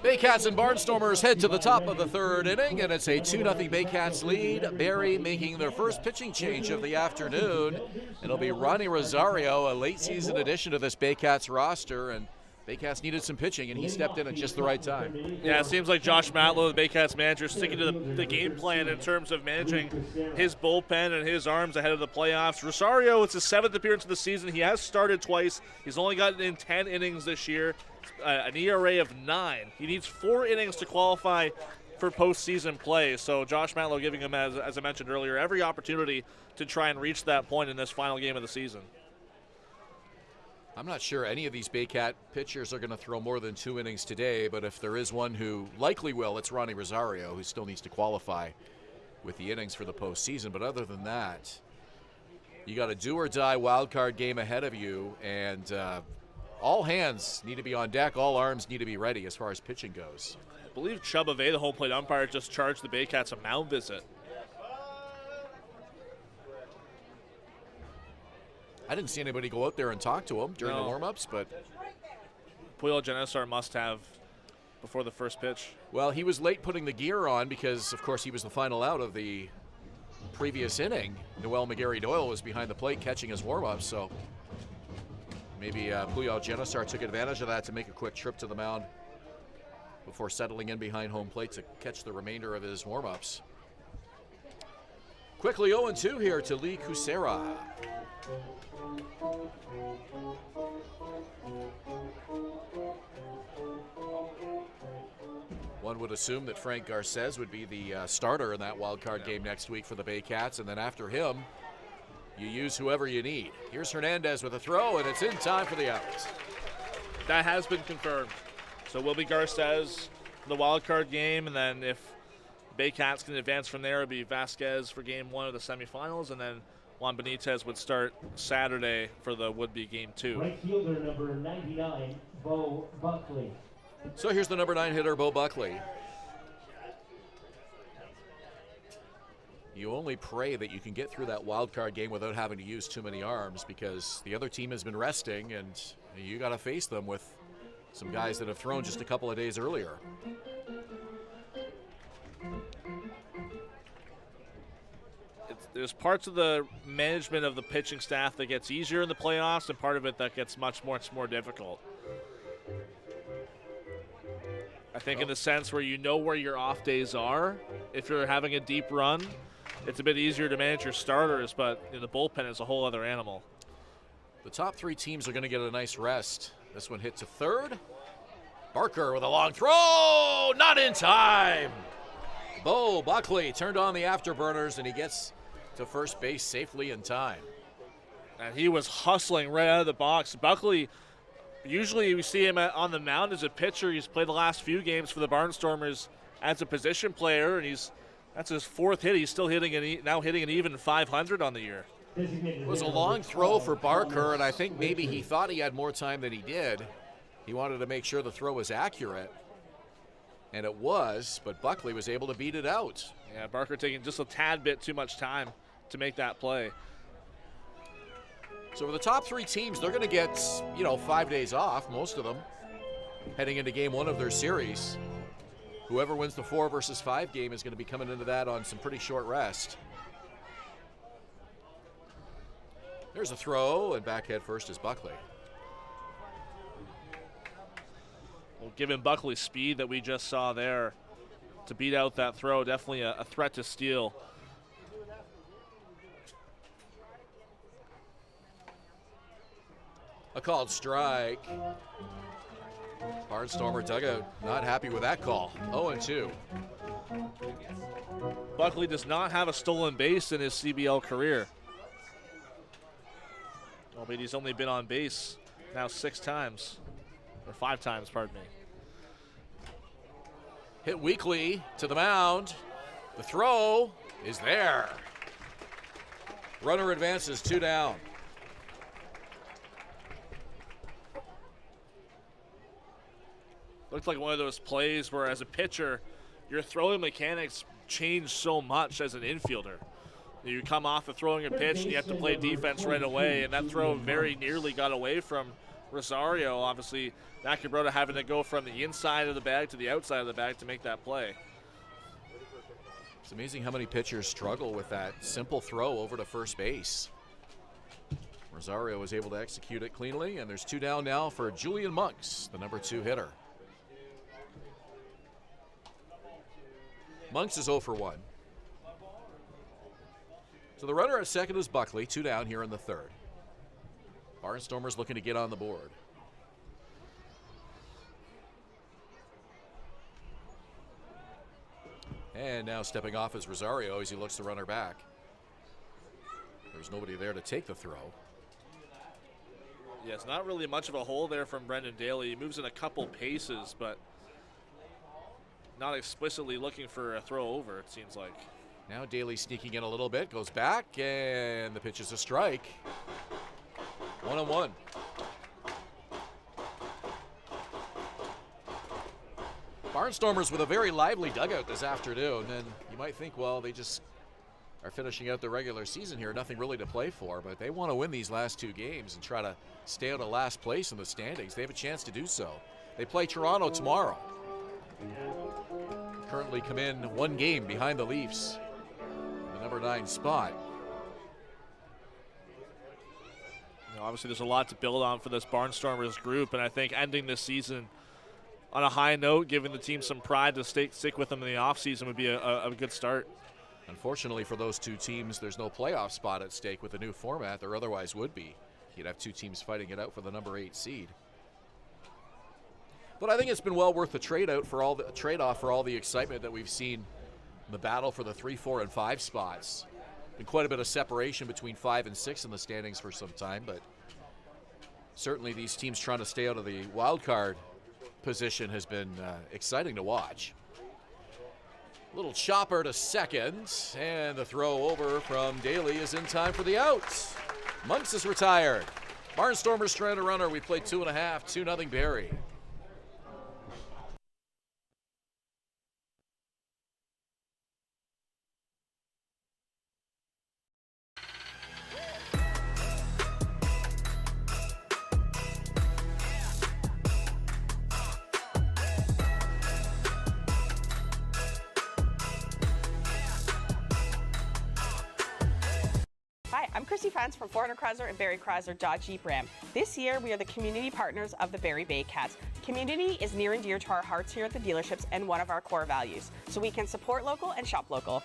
Baycats and Barnstormers head to the top of the third inning, and it's a 2-0 Baycats lead. Barrie making their first pitching change of the afternoon. It'll be Ronnie Rosario, a late season addition to this Baycats roster, and Baycats needed some pitching, and he stepped in at just the right time. Yeah, it seems like Josh Matlow, the Baycats manager, sticking to the game plan in terms of managing his bullpen and his arms ahead of the playoffs. Rosario, it's his 7th appearance of the season. He has started twice. He's only gotten in 10 innings this year, an ERA of 9. He needs 4 innings to qualify for postseason play. So Josh Matlow giving him, as I mentioned earlier, every opportunity to try and reach that point in this final game of the season. I'm not sure any of these Baycat pitchers are going to throw more than 2 innings today, but if there is one who likely will, it's Ronnie Rosario, who still needs to qualify with the innings for the postseason. But other than that, you got a do-or-die wild card game ahead of you, and all hands need to be on deck. All arms need to be ready as far as pitching goes. I believe Chubb Ave, the home plate umpire, just charged the Baycats a mound visit. I didn't see anybody go out there and talk to him during the warm-ups, but Puyol Genesar must have before the first pitch. Well, he was late putting the gear on because, of course, he was the final out of the previous inning. Noel McGarry-Doyle was behind the plate catching his warm-up, so maybe Puyol Genesar took advantage of that to make a quick trip to the mound before settling in behind home plate to catch the remainder of his warm-ups. Quickly 0-2 here to Lee Kucera. One would assume that Frank Garces would be the starter in that wild card game next week for the Baycats, and then after him, you use whoever you need. Here's Hernandez with a throw, and it's in time for the out. That has been confirmed. So will be Garces for the wild card game, and then if Baycats can advance from there, it'll be Vasquez for game 1 of the semifinals, and then Juan Benitez would start Saturday for the would-be game 2. Right fielder number 99, Bo Buckley. So here's the number 9 hitter, Bo Buckley. You only pray that you can get through that wild card game without having to use too many arms, because the other team has been resting, and you got to face them with some guys that have thrown just a couple of days earlier. There's parts of the management of the pitching staff that gets easier in the playoffs, and part of it that gets much more difficult. I think in the sense where you know where your off days are. If you're having a deep run, it's a bit easier to manage your starters, but the bullpen is a whole other animal. The top 3 teams are going to get a nice rest This one hit to third. Barker with a long throw, not in time. Bo Buckley turned on the afterburners, and he gets to first base safely in time. And he was hustling right out of the box. Buckley, usually we see him on the mound as a pitcher. He's played the last few games for the Barnstormers as a position player, and that's his fourth hit. He's still now hitting an even 500 on the year. It was a long throw for Barker, and I think maybe he thought he had more time than he did. He wanted to make sure the throw was accurate, and it was, but Buckley was able to beat it out. Yeah, Barker taking just a tad bit too much time to make that play. So for the top three teams, they're going to get, 5 days off, most of them, heading into game one of their series. Whoever wins the 4 versus 5 game is going to be coming into that on some pretty short rest. There's a throw, and back head first is Buckley. Well, given Buckley's speed that we just saw there to beat out that throw, definitely a threat to steal. A called strike. Barnstormer dugout not happy with that call. 0-2. Buckley does not have a stolen base in his CBL career. But he's only been on base now 6 times. Or 5 times, pardon me. Hit weakly to the mound. The throw is there. Runner advances 2 down. Looked like one of those plays where, as a pitcher, your throwing mechanics change so much as an infielder. You come off of throwing a pitch and you have to play defense right away, and that throw very nearly got away from Rosario. Obviously, Nacabrota having to go from the inside of the bag to the outside of the bag to make that play. It's amazing how many pitchers struggle with that simple throw over to first base. Rosario was able to execute it cleanly, and there's 2 down now for Julian Monks, the number 2 hitter. Monks is 0 for 1. So the runner at second is Buckley, 2 down here in the 3rd. Barnstormers looking to get on the board. And now stepping off is Rosario as he looks the runner back. There's nobody there to take the throw. Yeah, it's not really much of a hole there from Brendan Daly. He moves in a couple paces, but not explicitly looking for a throw over, it seems like. Now Daly sneaking in a little bit, goes back, and the pitch is a strike. 1-1. Barnstormers with a very lively dugout this afternoon, and you might think, well, they just are finishing out the regular season here, nothing really to play for, but they want to win these last 2 games and try to stay out of last place in the standings. They have a chance to do so. They play Toronto tomorrow. Currently come in 1 game behind the Leafs, the number 9 spot. Obviously, there's a lot to build on for this Barnstormers group, and I think ending this season on a high note, giving the team some pride to stick with them in the offseason would be a good start. Unfortunately for those 2 teams, there's no playoff spot at stake with the new format. There otherwise would be. You'd have 2 teams fighting it out for the number 8 seed. But I think it's been well worth the trade-off for all the excitement that we've seen in the battle for the 3, 4, and 5 spots. Been quite a bit of separation between 5 and 6 in the standings for some time, but certainly these teams trying to stay out of the wild card position has been exciting to watch. Little chopper to second, and the throw over from Daly is in time for the out. Monks is retired. Barnstormers trying to runner. We played 2.5, 2-0 Barrie. Hi, I'm Chrissy Fans from 400 Chrysler and Barrie Chrysler Dodge Jeep Ram. This year, we are the community partners of the Barrie Baycats. Community is near and dear to our hearts here at the dealerships and one of our core values, so we can support local and shop local.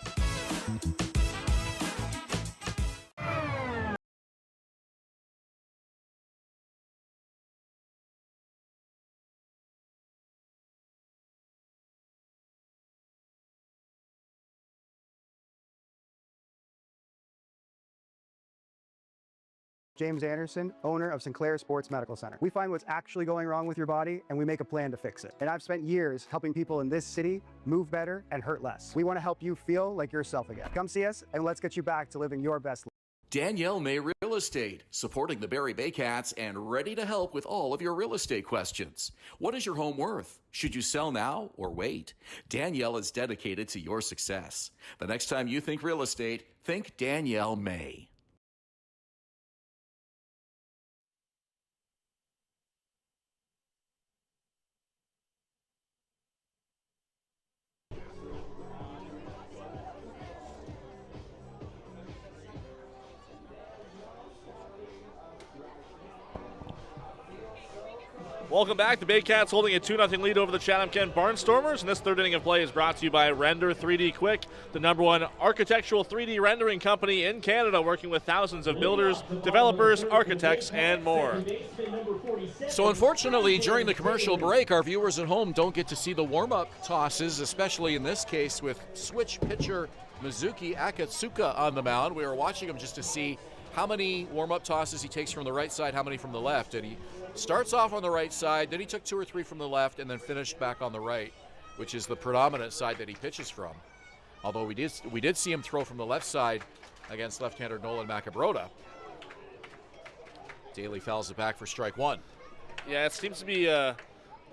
James Anderson, owner of Sinclair Sports Medical Center. We find what's actually going wrong with your body and we make a plan to fix it. And I've spent years helping people in this city move better and hurt less. We want to help you feel like yourself again. Come see us and let's get you back to living your best life. Danielle May Real Estate, supporting the Barrie Baycats and ready to help with all of your real estate questions. What is your home worth? Should you sell now or wait? Danielle is dedicated to your success. The next time you think real estate, think Danielle May. Welcome back. The Baycats holding a 2-0 lead over the Chatham-Kent Barnstormers, and this third inning of play is brought to you by Render 3D Quick, the #1 architectural 3D rendering company in Canada, working with thousands of builders, developers, architects, and more. So unfortunately, during the commercial break, our viewers at home don't get to see the warm-up tosses, especially in this case with switch pitcher Mizuki Akatsuka on the mound. We were watching him just to see how many warm-up tosses he takes from the right side, how many from the left, and he starts off on the right side, then he took 2 or 3 from the left, and then finished back on the right, which is the predominant side that he pitches from. Although we did see him throw from the left side against left-hander Nolan Macabrota. Daly fouls it back for strike 1. Yeah, it seems to be,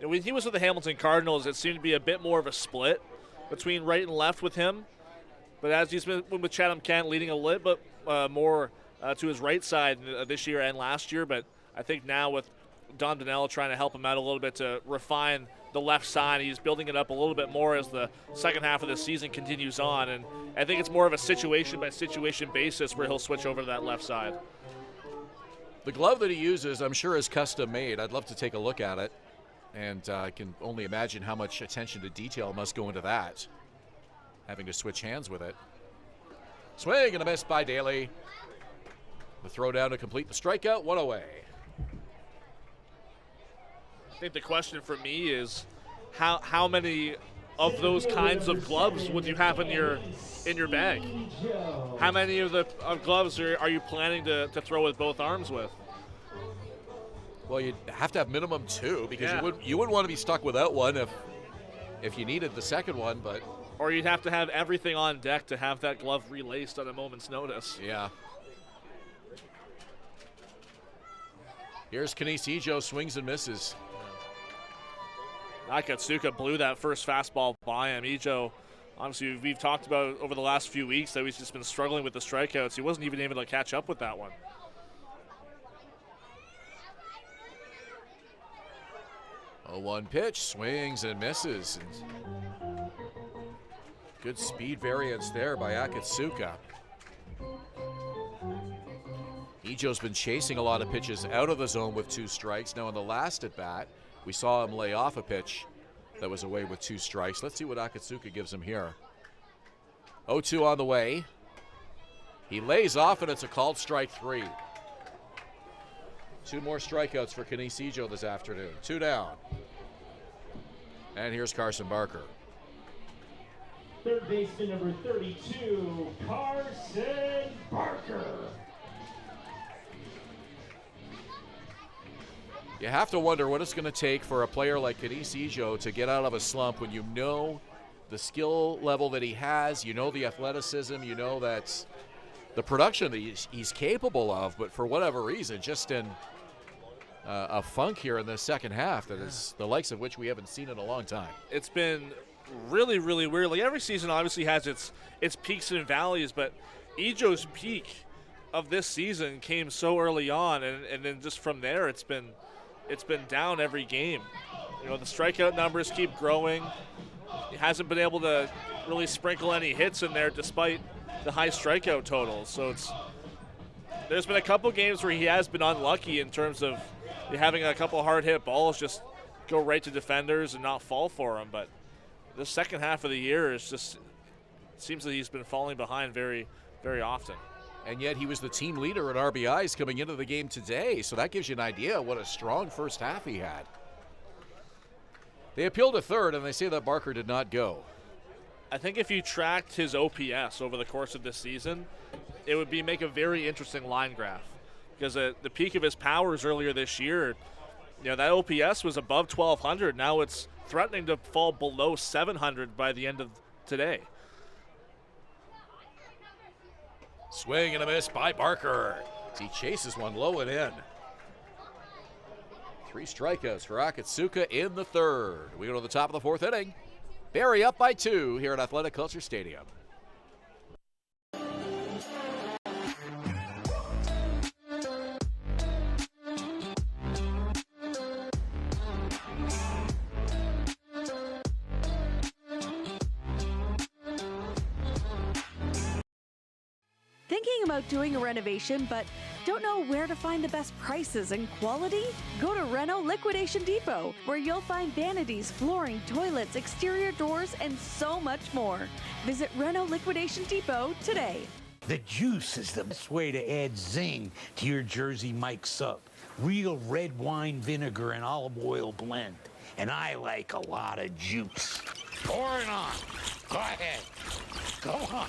when he was with the Hamilton Cardinals, it seemed to be a bit more of a split between right and left with him. But as he's been with Chatham-Kent, leading a little bit more to his right side this year and last year. But I think now with Don Donnell trying to help him out a little bit to refine the left side, he's building it up a little bit more as the second half of the season continues on. And I think it's more of a situation-by-situation basis where he'll switch over to that left side. The glove that he uses, I'm sure, is custom-made. I'd love to take a look at it. And I can only imagine how much attention to detail must go into that, having to switch hands with it. Swing and a miss by Daly. The throw down to complete the strikeout, 1 away. I think the question for me is how many of those kinds of gloves would you have in your bag? How many of the gloves are you planning to throw with both arms with? Well, you'd have to have minimum 2 because you wouldn't want to be stuck without one if you needed the second one, but or you'd have to have everything on deck to have that glove relaced on a moment's notice. Yeah. Here's Kanisijo, swings and misses. Akatsuka blew that first fastball by him. Ijo, obviously, we've talked about over the last few weeks that he's just been struggling with the strikeouts. He wasn't even able to catch up with that one. A 1 pitch, swings and misses. Good speed variance there by Akatsuka. Ijo's been chasing a lot of pitches out of the zone with 2 strikes. Now in the last at bat, we saw him lay off a pitch that was away with 2 strikes. Let's see what Akatsuka gives him here. 0-2 on the way. He lays off and it's a called strike 3. 2 more strikeouts for Kanisijo this afternoon. 2 down. And here's Carson Barker. Third baseman number 32, Carson Barker. You have to wonder what it's going to take for a player like Kanisijo to get out of a slump when you know the skill level that he has, you know the athleticism, you know that's the production that he's capable of, but for whatever reason, just in a funk here in the second half that is the likes of which we haven't seen in a long time. It's been really, really weird. Like every season obviously has its peaks and valleys, but Ijo's peak of this season came so early on, and then just from there it's been down every game. You know, the strikeout numbers keep growing. He hasn't been able to really sprinkle any hits in there despite the high strikeout totals. So there's been a couple games where he has been unlucky in terms of having a couple hard hit balls just go right to defenders and not fall for him. But the second half of the year is just, it seems that he's been falling behind very, very often. And yet he was the team leader in RBIs coming into the game today, so that gives you an idea what a strong first half he had. They appealed to third, and they say that Barker did not go. I think if you tracked his OPS over the course of this season, it would make a very interesting line graph. because at the peak of his powers earlier this year, that OPS was above 1,200. Now it's threatening to fall below 700 by the end of today. Swing and a miss by Barker as he chases one low and in. 3 strikeouts for Akatsuka in the third. We go to the top of the 4th inning. Barrie up by 2 here at Athletic Culture Stadium. Thinking about doing a renovation but don't know where to find the best prices and quality? Go to Reno Liquidation Depot, where you'll find vanities, flooring, toilets, exterior doors, and so much more. Visit Reno Liquidation Depot today. The juice is the best way to add zing to your Jersey Mike sub. Real red wine vinegar and olive oil blend. And I like a lot of juice. Pour it on. Go ahead. Go on.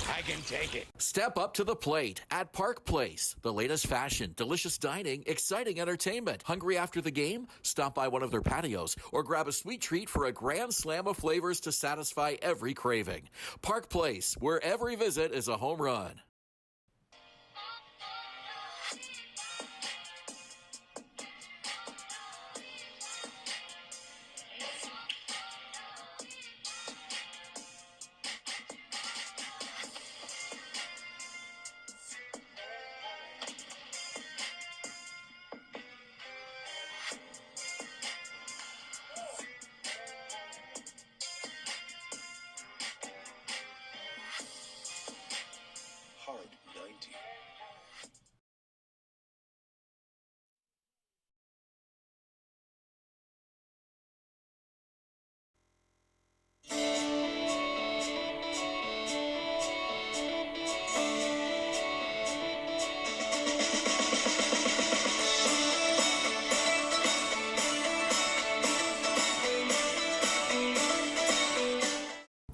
I can take it. Step up to the plate at Park Place. The latest fashion, delicious dining, exciting entertainment. Hungry after the game? Stop by one of their patios or grab a sweet treat for a grand slam of flavors to satisfy every craving. Park Place, where every visit is a home run.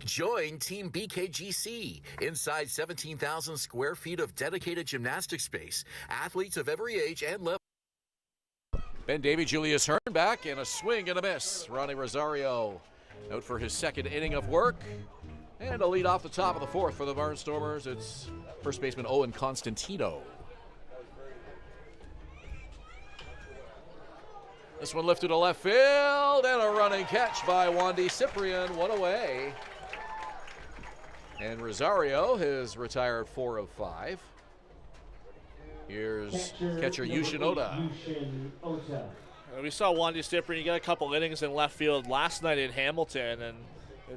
Join Team BKGC. Inside 17,000 square feet of dedicated gymnastic space. Athletes of every age and level. Ben Davy, Julius Hern back, and a swing and a miss. Ronnie Rosario out for his 2nd inning of work. And a lead off the top of the 4th for the Barnstormers. It's first baseman Owen Constantino. This one lifted to left field, and a running catch by Wandy Cyprian, one away. And Rosario has retired 4 of 5. Here's catcher Yushin Oda. We saw Wandy Cyprian get a couple innings in left field last night in Hamilton, and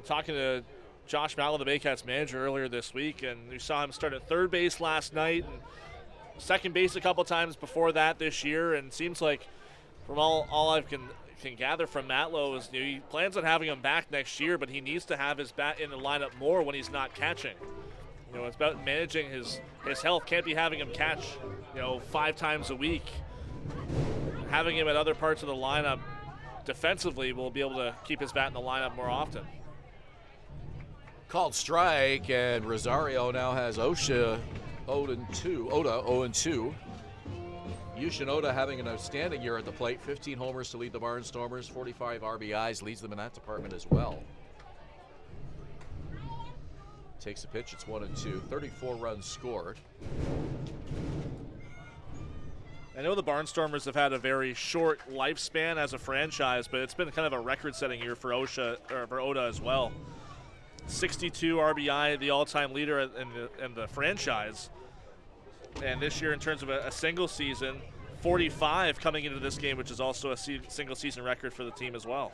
talking to Josh Matlow, the Baycats manager, earlier this week, and we saw him start at third base last night and second base a couple times before that this year, and seems like from all I can gather from Matlow is he plans on having him back next year, but he needs to have his bat in the lineup more when he's not catching. It's about managing his health. Can't be having him catch 5 times a week. Having him at other parts of the lineup defensively will be able to keep his bat in the lineup more often. Called strike, and Rosario now has Oda 0-2. Yushin Oda having an outstanding year at the plate. 15 homers to lead the Barnstormers. 45 RBIs, leads them in that department as well. Takes a pitch, it's 1-2. 34 runs scored. I know the Barnstormers have had a very short lifespan as a franchise, but it's been kind of a record-setting year for Oda as well. 62 RBI, the all-time leader in the franchise. And this year, in terms of a single season, 45 coming into this game, which is also a single season record for the team as well.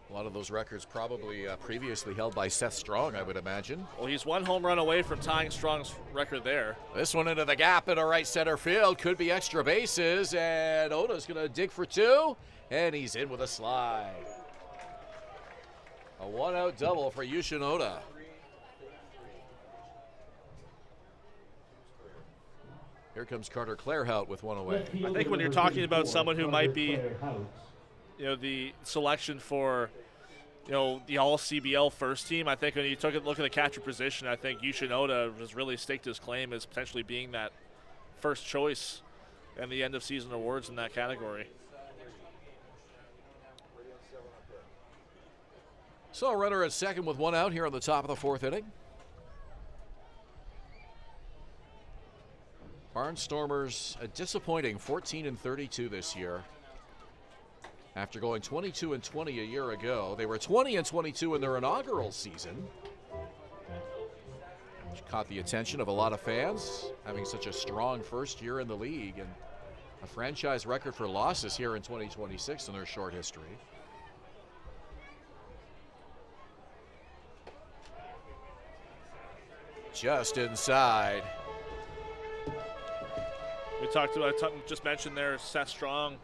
A lot of those records probably previously held by Seth Strong, I would imagine. Well, he's 1 home run away from tying Strong's record there. This one into the gap into right center field. Could be extra bases, and Oda's going to dig for 2, and he's in with a slide. A 1-out double for Yushin Oda. Here comes Carter Clairhout with 1 away. I think when you're talking about someone who might be, the selection for the all CBL first team. I think when you took a look at the catcher position, I think Yushin Oda has really staked his claim as potentially being that first choice and the end of season awards in that category. So a runner at second with one out here on the top of the fourth inning. Barnstormers a disappointing 14-32 this year. After going 22-20 a year ago, they were 20-22 in their inaugural season, which caught the attention of a lot of fans, having such a strong first year in the league and a franchise record for losses here in 2026 in their short history. Just inside. I just mentioned there Seth Strong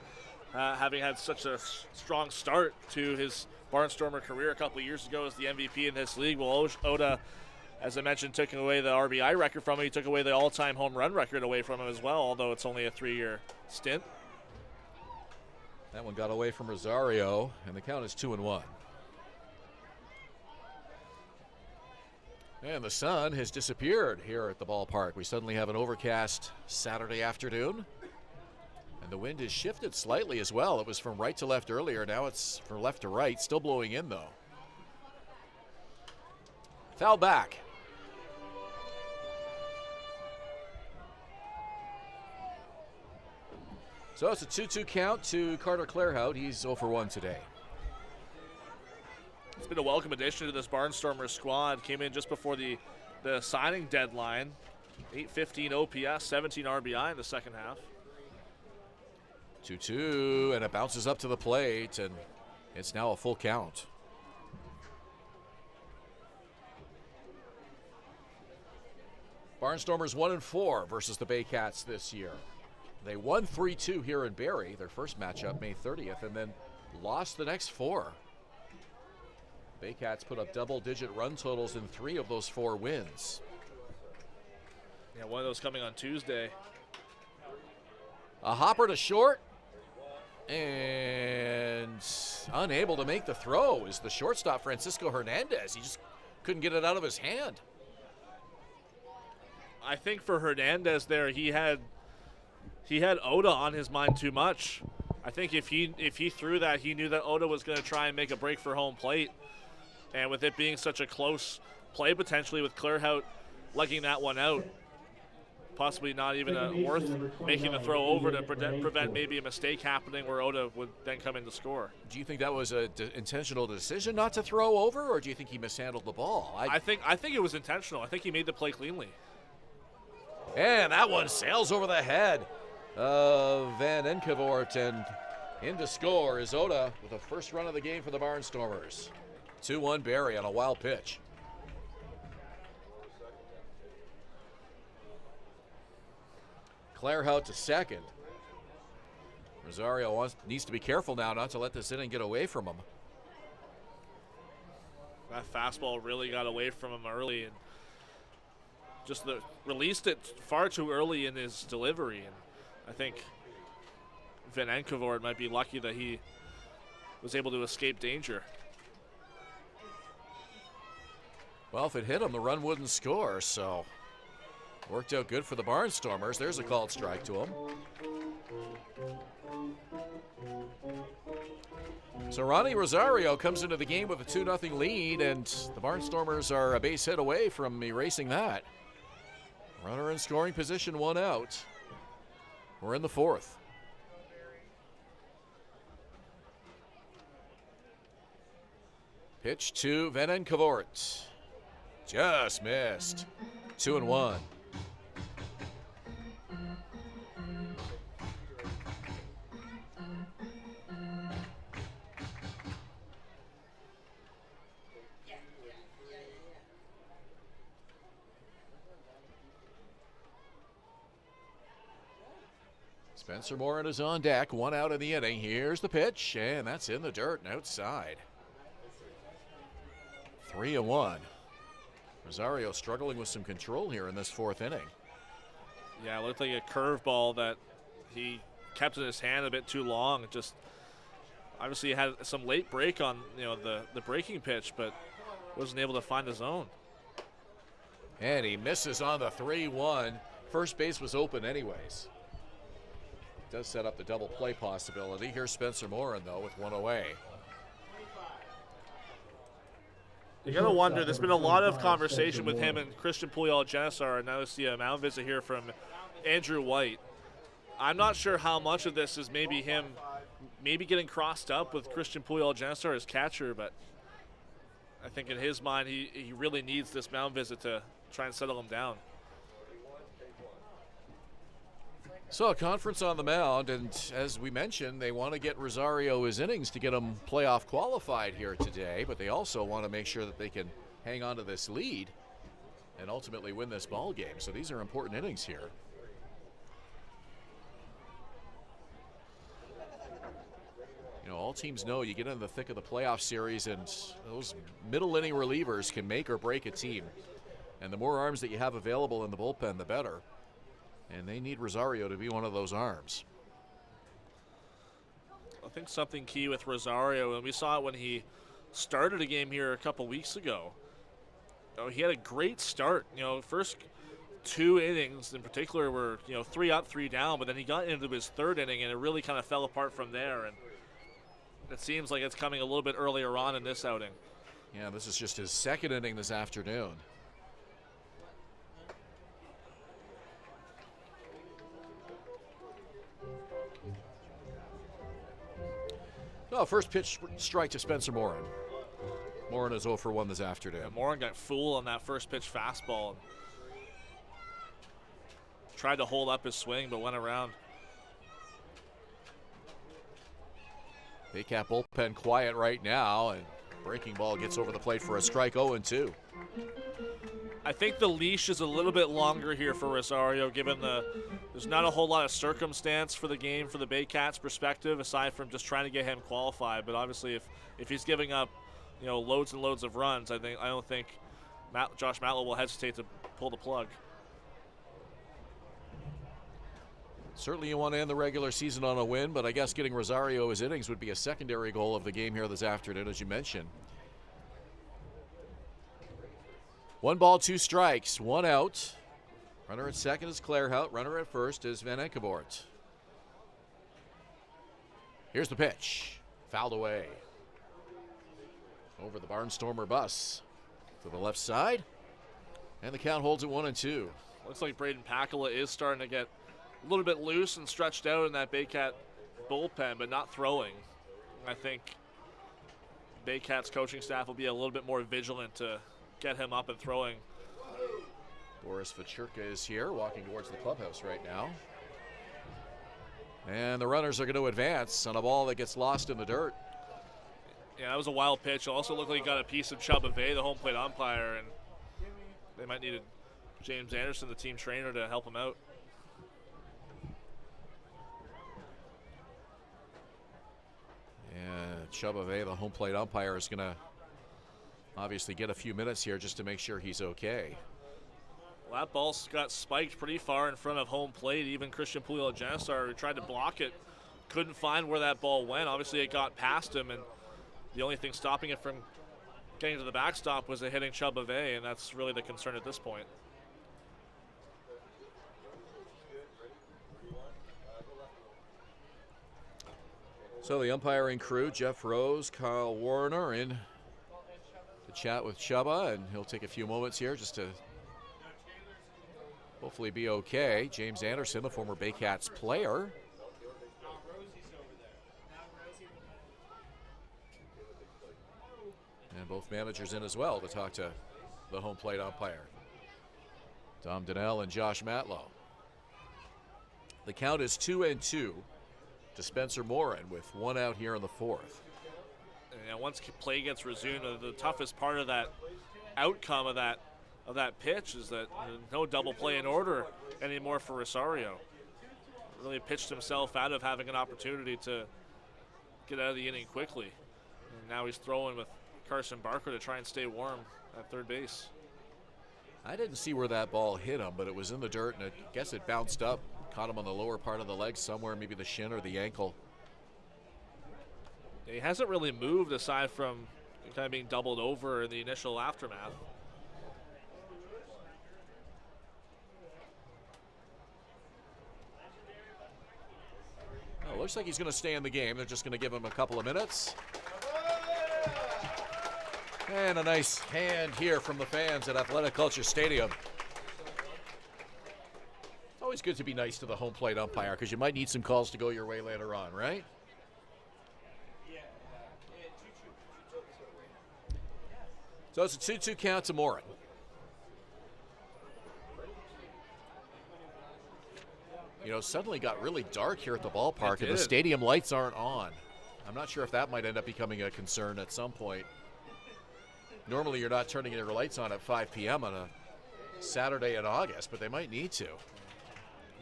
having had such a strong start to his Barnstormer career a couple of years ago as the MVP in this league. Well, Oda, as I mentioned, took away the RBI record from him. He took away the all-time home run record away from him as well, although it's only a 3-year stint. That one got away from Rosario, and the count is 2-1. And the sun has disappeared here at the ballpark. We suddenly have an overcast Saturday afternoon. And the wind has shifted slightly as well. It was from right to left earlier. Now it's from left to right. Still blowing in, though. Foul back. So it's a 2-2 count to Carter Clairhout. He's 0 for 1 today. It's been a welcome addition to this Barnstormers squad. Came in just before the signing deadline. 815 OPS, 17 RBI in the second half. 2-2, and it bounces up to the plate, and it's now a full count. Barnstormers 1-4 versus the Baycats this year. They won 3-2 here in Barrie, their first matchup May 30th, and then lost the next 4. Baycats put up double-digit run totals in 3 of those 4 wins. Yeah, one of those coming on Tuesday. A hopper to short, and unable to make the throw is the shortstop Francisco Hernandez. He just couldn't get it out of his hand. I think for Hernandez there, he had Oda on his mind too much. I think if he threw that, he knew that Oda was going to try and make a break for home plate. And with it being such a close play potentially with Clairhout legging that one out, possibly not even worth making the throw over to prevent maybe a mistake happening where Oda would then come in to score. Do you think that was an intentional decision not to throw over, or do you think he mishandled the ball? I think it was intentional. I think he made the play cleanly. And that one sails over the head of Van Enkevoort, and in to score is Oda with the first run of the game for the Barnstormers. 2-1 Barrie on a wild pitch. Clairhout to second. Rosario needs to be careful now not to let this inning get away from him. That fastball really got away from him early and just released it far too early in his delivery. And I think Van Enkevoort might be lucky that he was able to escape danger. Well, if it hit him, the run wouldn't score, so worked out good for the Barnstormers. There's a called strike to him. So Ronnie Rosario comes into the game with a 2-0 lead, and the Barnstormers are a base hit away from erasing that. Runner in scoring position, 1 out. We're in the 4th. Pitch to Van Enkevoort. Just missed. 2-1. Spencer Morin is on deck, 1 out in the inning. Here's the pitch, and that's in the dirt and outside. 3-1. Rosario struggling with some control here in this 4th inning. Yeah, it looked like a curveball that he kept in his hand a bit too long. Just Obviously, he had some late break on the breaking pitch, but wasn't able to find the zone. And he misses on the 3-1. First base was open anyways. Does set up the double play possibility. Here's Spencer Morin, though, with one away. You gotta wonder, there's been a lot of conversation with him and Christian Puyallup-Genesar, and now we see a mound visit here from Andrew White. I'm not sure how much of this is maybe him getting crossed up with Christian Puyallup-Genesar as catcher, but I think in his mind he really needs this mound visit to try and settle him down. So a conference on the mound, and as we mentioned, they want to get Rosario his innings to get him playoff qualified here today, but they also want to make sure that they can hang on to this lead and ultimately win this ball game. So these are important innings here. You know, all teams know you get in the thick of the playoff series, and those middle inning relievers can make or break a team. And the more arms that you have available in the bullpen, the better. And they need Rosario to be one of those arms. I think something key with Rosario, and we saw it when he started a game here a couple weeks ago. He had a great start. First 2 innings in particular were 3 up, 3 down, but then he got into his 3rd inning, and it really kind of fell apart from there. And it seems like it's coming a little bit earlier on in this outing. Yeah, this is just his 2nd inning this afternoon. Oh, first pitch strike to Spencer Morin. Morin is 0 for 1 this afternoon. Yeah, Morin got fooled on that first pitch fastball. Tried to hold up his swing, but went around. Baycat bullpen quiet right now, and breaking ball gets over the plate for a strike. 0-2. I think the leash is a little bit longer here for Rosario, given there's not a whole lot of circumstance for the game for the Baycats' perspective, aside from just trying to get him qualified. But obviously, if he's giving up, loads and loads of runs, I don't think Josh Matlow will hesitate to pull the plug. Certainly you want to end the regular season on a win, but I guess getting Rosario his innings would be a secondary goal of the game here this afternoon, as you mentioned. 1 ball, 2 strikes, 1 out. Runner at second is Claerhout. Runner at first is Van Enkenbort. Here's the pitch. Fouled away. Over the Barnstormer bus to the left side. And the count holds at 1-2. Looks like Braden Pakula is starting to get a little bit loose and stretched out in that Baycat bullpen, but not throwing. I think Baycat's coaching staff will be a little bit more vigilant to get him up and throwing. Boris Vachurka is here, walking towards the clubhouse right now. And the runners are going to advance on a ball that gets lost in the dirt. Yeah, that was a wild pitch. Also looked like he got a piece of Chuba Bay, the home plate umpire, and they might need James Anderson, the team trainer, to help him out. And Chuba Bay, the home plate umpire, is going to obviously get a few minutes here just to make sure he's okay. Well, that ball got spiked pretty far in front of home plate. Even Christian Puyallup-Genesar, who tried to block it, couldn't find where that ball went. Obviously, it got past him, and the only thing stopping it from getting to the backstop was it hitting Chuba Bay, and that's really the concern at this point. So the umpiring crew, Jeff Rose, Kyle Warner, in to chat with Chuba, and he'll take a few moments here just to hopefully be okay. James Anderson, the former Baycats player. And both managers in as well to talk to the home plate umpire, Tom Donnell and Josh Matlow. The count is 2-2 to Spencer Morin with 1 out here in the 4th. And once play gets resumed, the toughest part of that outcome of that pitch is that no double play in order anymore for Rosario. Really pitched himself out of having an opportunity to get out of the inning quickly. And now he's throwing with Carson Barker to try and stay warm at third base. I didn't see where that ball hit him, but it was in the dirt, and I guess it bounced up, caught him on the lower part of the leg somewhere, maybe the shin or the ankle. He hasn't really moved aside from kind of being doubled over in the initial aftermath. Well, looks like he's going to stay in the game. They're just going to give him a couple of minutes. And a nice hand here from the fans at Athletic Culture Stadium. It's always good to be nice to the home plate umpire because you might need some calls to go your way later on, right? So it's a 2-2 count to Morin. You know, suddenly got really dark here at the ballpark, and the stadium lights aren't on. I'm not sure if that might end up becoming a concern at some point. Normally you're not turning your lights on at 5 p.m. on a Saturday in August, but they might need to.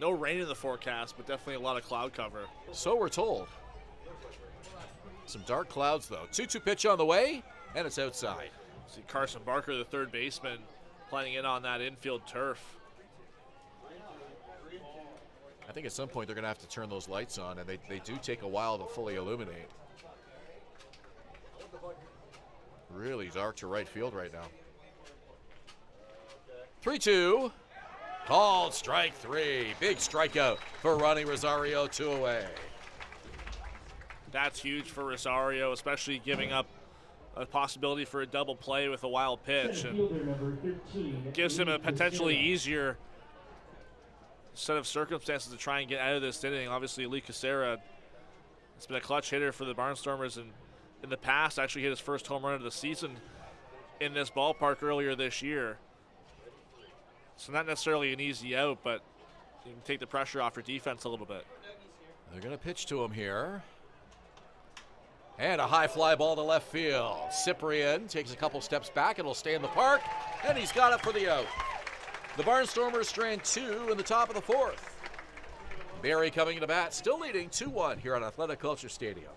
No rain in the forecast, but definitely a lot of cloud cover. So we're told. Some dark clouds, though. 2-2 pitch on the way, and it's outside. See Carson Barker, the third baseman, playing in on that infield turf. I think at some point they're going to have to turn those lights on, and they do take a while to fully illuminate. Really dark to right field right now. 3-2. Called strike three. Big strikeout for Ronnie Rosario, 2 away. That's huge for Rosario, especially giving up a possibility for a double play with a wild pitch, and gives him a potentially easier set of circumstances to try and get out of this inning. Obviously, Lee Casera has been a clutch hitter for the Barnstormers, and in the past actually hit his first home run of the season in this ballpark earlier this year. So not necessarily an easy out, but you can take the pressure off your defense a little bit. They're going to pitch to him here. And a high fly ball to left field. Cyprian takes a couple steps back. It'll stay in the park, and he's got it for the out. The Barnstormers strand 2 in the top of the 4th. Barrie coming to bat, still leading 2-1 here at Athletic Culture Stadium.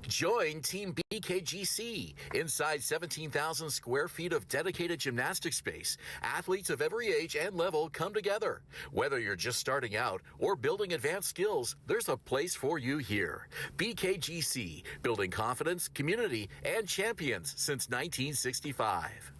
Join Team BKGC. Inside 17,000 square feet of dedicated gymnastic space, athletes of every age and level come together. Whether you're just starting out or building advanced skills, there's a place for you here. BKGC, building confidence, community, and champions since 1965.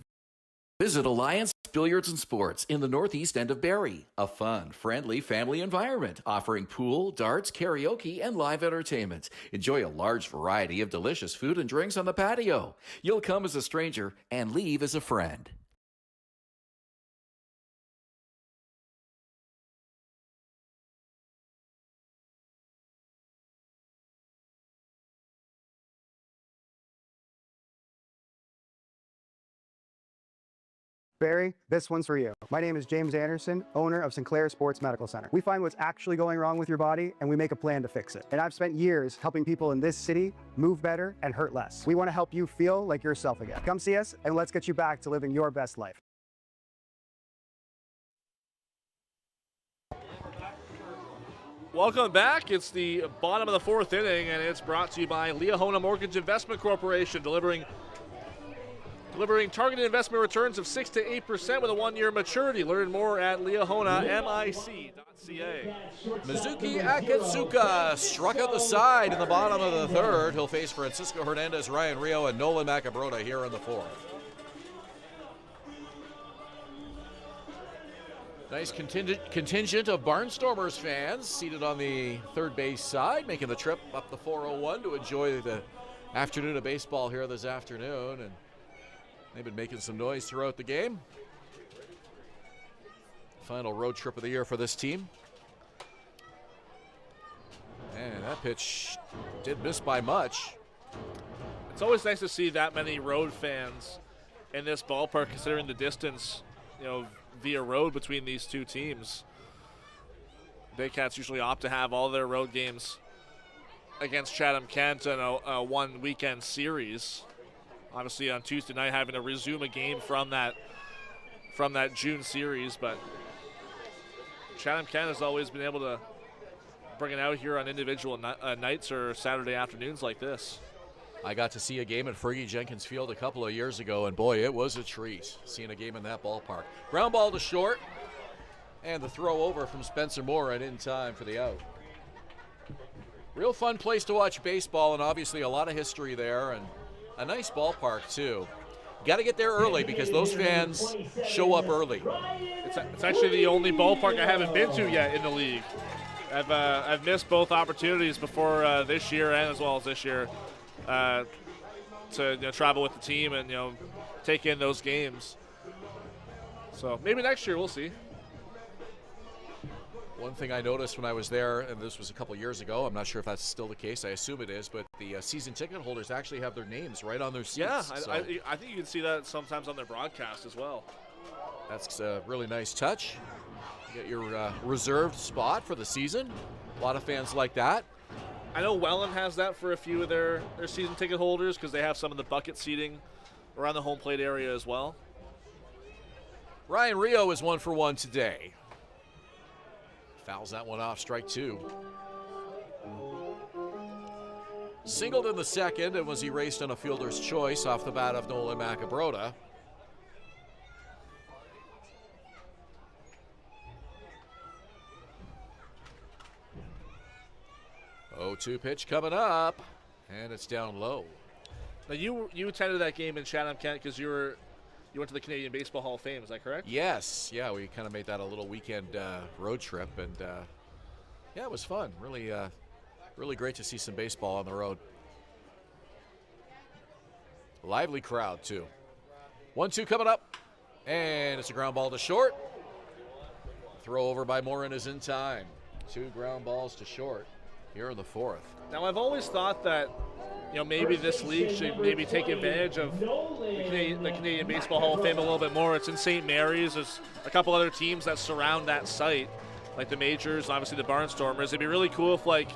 Visit Alliance Billiards and Sports in the northeast end of Barrie. A fun, friendly family environment offering pool, darts, karaoke, and live entertainment. Enjoy a large variety of delicious food and drinks on the patio. You'll come as a stranger and leave as a friend. Barrie, this one's for you. My name is James Anderson, owner of Sinclair Sports Medical Center. We find what's actually going wrong with your body, and we make a plan to fix it. And I've spent years helping people in this city move better and hurt less. We want to help you feel like yourself again. Come see us, and let's get you back to living your best life. Welcome back. It's the bottom of the 4th inning, and it's brought to you by Leahona Mortgage Investment Corporation, delivering targeted investment returns of 6 to 8% with a 1-year maturity. Learn more at leahonamic.ca. Mizuki Akatsuka struck out the side in the bottom of the 3rd. He'll face Francisco Hernandez, Ryan Rio, and Nolan Macabrota here in the 4th. Nice contingent of Barnstormers fans seated on the 3rd base side, making the trip up the 401 to enjoy the afternoon of baseball here this afternoon. And they've been making some noise throughout the game. Final road trip of the year for this team. And that pitch did miss by much. It's always nice to see that many road fans in this ballpark, considering the distance, via road between these two teams. Baycats usually opt to have all their road games against Chatham-Kent in a one weekend series. Obviously on Tuesday night having to resume a game from that June series, but Chatham-Kent has always been able to bring it out here on individual nights or Saturday afternoons like this. I got to see a game at Fergie Jenkins Field a couple of years ago, and boy, it was a treat seeing a game in that ballpark. Ground ball to short, and the throw over from Spencer Moore and in time for the out. Real fun place to watch baseball, and obviously a lot of history there, and a nice ballpark too. Got to get there early because those fans show up early. It's actually the only ballpark I haven't been to yet in the league. I've missed both opportunities before this year and as well as this year to travel with the team and take in those games. So maybe next year we'll see. One thing I noticed when I was there, and this was a couple years ago, I'm not sure if that's still the case, I assume it is, but the season ticket holders actually have their names right on their seats. Yeah, so I think you can see that sometimes on their broadcast as well. That's a really nice touch. You get your reserved spot for the season. A lot of fans like that. I know Welland has that for a few of their season ticket holders because they have some of the bucket seating around the home plate area as well. Ryan Rio is 1 for 1 today. Fouls that one off, strike 2. Singled in the second and was erased on a fielder's choice off the bat of Nolan Macabrota. Oh, 2 pitch coming up, and it's down low. Now you attended that game in Chatham-Kent because you went to the Canadian Baseball Hall of Fame, is that correct? Yes, yeah, we kind of made that a little weekend road trip, and yeah, it was fun. Really, really great to see some baseball on the road. Lively crowd too. 1-2 coming up, and it's a ground ball to short. Throw over by Morin is in time. 2 ground balls to short here in the 4th. Now I've always thought that maybe this league should maybe take advantage of the Canadian Baseball Hall of Fame a little bit more. It's in St. Mary's. There's a couple other teams that surround that site, like the Majors, obviously the Barnstormers. It'd be really cool if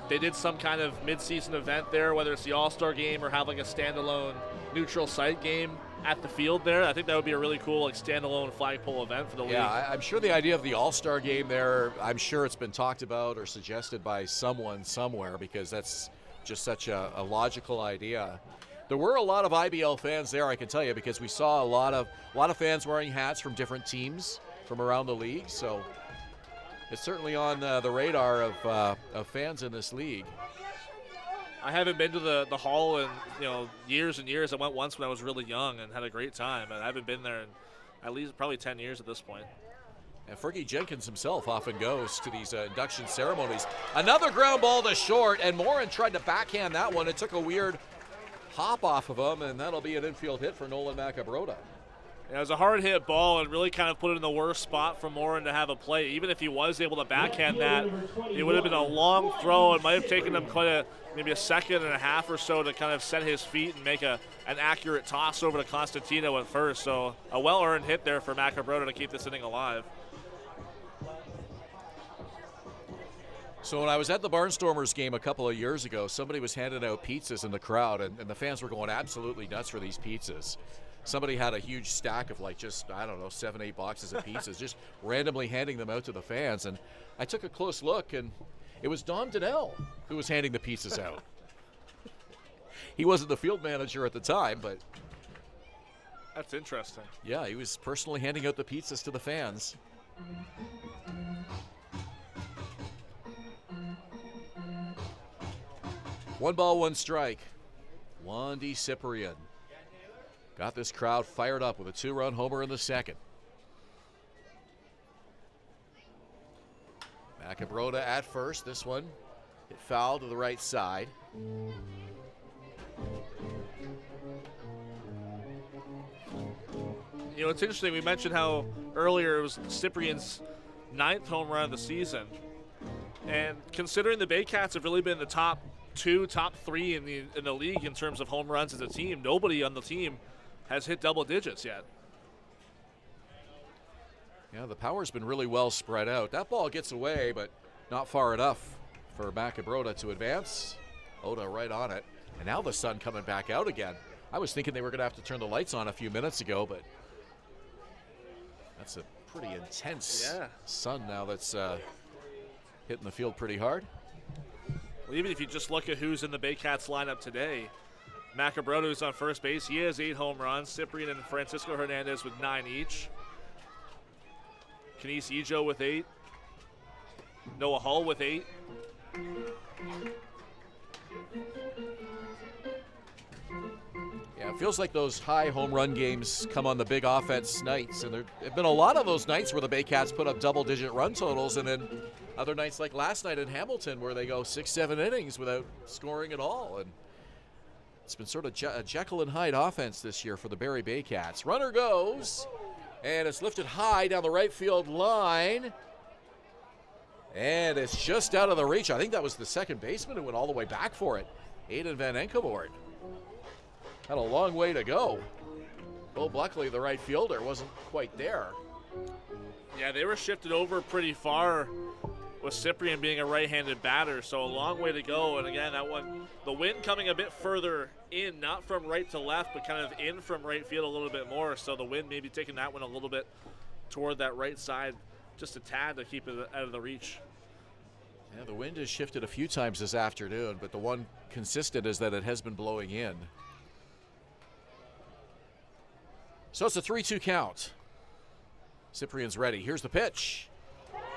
they did some kind of mid-season event there, whether it's the All-Star game or have a standalone neutral site game at the field there. I think that would be a really cool standalone flagpole event for the league. Yeah, I'm sure the idea of the All-Star game there, I'm sure it's been talked about or suggested by someone somewhere because that's just such a logical idea. There were a lot of IBL fans there, I can tell you, because we saw a lot of fans wearing hats from different teams from around the league. So it's certainly on the radar of fans in this league. I haven't been to the hall in years and years. I went once when I was really young and had a great time, and I haven't been there in at least probably 10 years at this point. And Fergie Jenkins himself often goes to these induction ceremonies. Another ground ball to short, and Morin tried to backhand that one. It took a weird hop off of him, and that'll be an infield hit for Nolan Macabrota. It was a hard hit ball and really kind of put it in the worst spot for Morin to have a play. Even if he was able to backhand that, it would have been a long throw. It might have taken him maybe a second and a half or so to kind of set his feet and make an accurate toss over to Constantino at first. So a well-earned hit there for Macabrota to keep this inning alive. So when I was at the Barnstormers game a couple of years ago, somebody was handing out pizzas in the crowd, and the fans were going absolutely nuts for these pizzas. Somebody had a huge stack of 7-8 boxes of pizzas, just randomly handing them out to the fans. And I took a close look, and it was Dom Donnell who was handing the pizzas out. He wasn't the field manager at the time, but that's interesting. Yeah, he was personally handing out the pizzas to the fans. One ball, one strike. Wandy Cyprian got this crowd fired up with a 2-run homer in the second. Macabrota at first. This one hit foul to the right side. It's interesting. We mentioned how earlier it was Cyprian's 9th home run of the season. And considering the Baycats have really been the top 2, top 3 in the league in terms of home runs as a team, nobody on the team has hit double digits yet. Yeah, the power's been really well spread out. That ball gets away, but not far enough for Macabrota to advance. Oda right on it. And now the sun coming back out again. I was thinking they were going to have to turn the lights on a few minutes ago, but that's a pretty intense sun now that's hitting the field pretty hard. Well, even if you just look at who's in the Baycats lineup today, Macabrodo is on first base. He has 8 home runs. Cyprian and Francisco Hernandez with 9 each. Kenise Ejo with 8. Noah Hull with 8. Yeah, it feels like those high home run games come on the big offense nights, and there have been a lot of those nights where the Baycats put up double-digit run totals, and then other nights like last night in Hamilton where they go 6-7 innings without scoring at all. And it's been sort of a Jekyll and Hyde offense this year for the Barrie Baycats. Runner goes, and it's lifted high down the right field line, and it's just out of the reach. I think that was the second baseman who went all the way back for it, Aiden Van Enkevoort. Had a long way to go. Bo Buckley, the right fielder, wasn't quite there. Yeah, they were shifted over pretty far with Cyprian being a right-handed batter, so a long way to go. And again, that one, the wind coming a bit further in, not from right to left, but kind of in from right field a little bit more. So the wind maybe taking that one a little bit toward that right side, just a tad to keep it out of the reach. Yeah, the wind has shifted a few times this afternoon, but the one consistent is that it has been blowing in. So it's a 3-2 count. Cyprian's ready. Here's the pitch.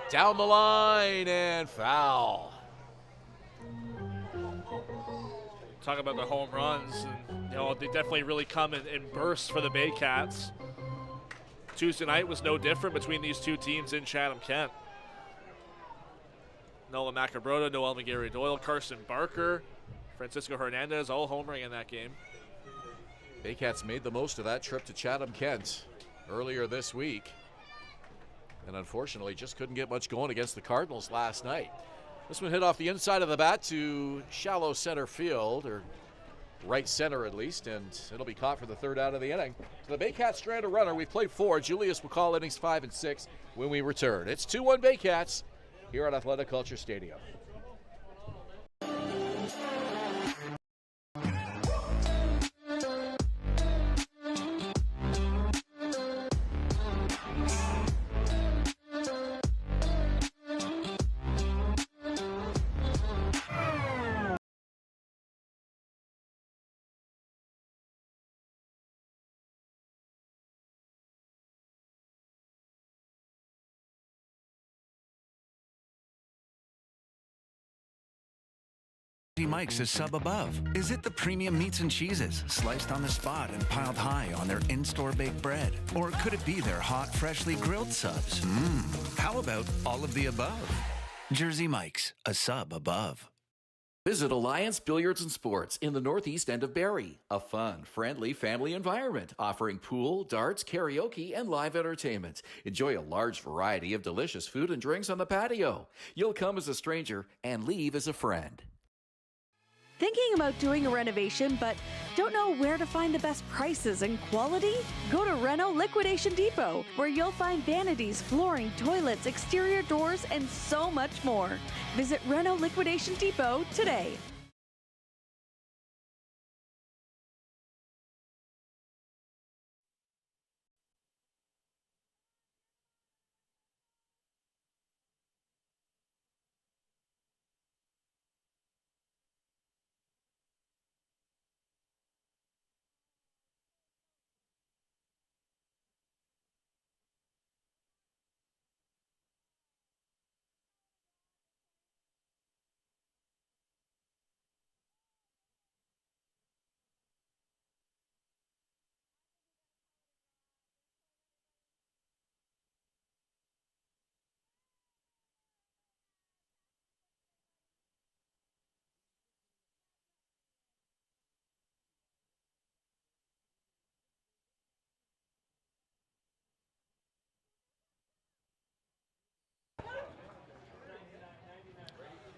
Down the line and foul. Talk about the home runs, and they definitely really come in bursts for the Baycats. Tuesday night was no different between these two teams in Chatham-Kent. Noah Macabroda, Noel McGarry-Doyle, Carson Barker, Francisco Hernandez, all homering in that game. Baycats made the most of that trip to Chatham-Kent earlier this week, and unfortunately just couldn't get much going against the Cardinals last night. This one hit off the inside of the bat to shallow center field, or right center at least, and it'll be caught for the third out of the inning. So the Baycats strand a runner. We've played 4. Julius will call innings 5 and 6 when we return. It's 2-1 Baycats here at Athletic Kulture Stadium. Mike's is sub above. Is it the premium meats and cheeses sliced on the spot and piled high on their in-store baked bread? Or could it be their hot, freshly grilled subs? How about all of the above? Jersey Mike's, a sub above. Visit Alliance Billiards and Sports in the northeast end of Barrie. A fun, friendly family environment offering pool, darts, karaoke, and live entertainment. Enjoy a large variety of delicious food and drinks on the patio. You'll come as a stranger and leave as a friend. Thinking about doing a renovation but don't know where to find the best prices and quality? Go to Reno Liquidation Depot, where you'll find vanities, flooring, toilets, exterior doors, and so much more. Visit Reno Liquidation Depot today.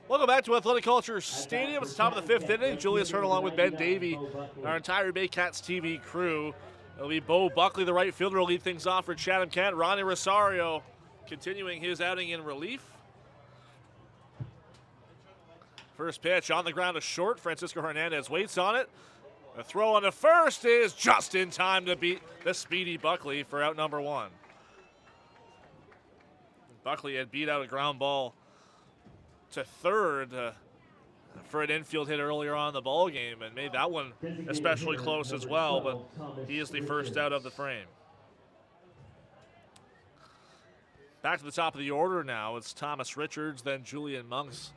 Welcome back to Athletic Culture Stadium. It's the top of the 5th inning. Julius Hern along with Ben Davy, our entire Baycats TV crew. It'll be Bo Buckley, the right fielder, will lead things off for Chatham-Kent. Ronnie Rosario continuing his outing in relief. First pitch on the ground to short. Francisco Hernandez waits on it. A throw on the first is just in time to beat the speedy Buckley for out number 1. Buckley had beat out a ground ball to third for an infield hit earlier on in the ball game and made that one especially close as well, but he is the first out of the frame. Back to the top of the order now. It's Thomas Richards, then Julian Monks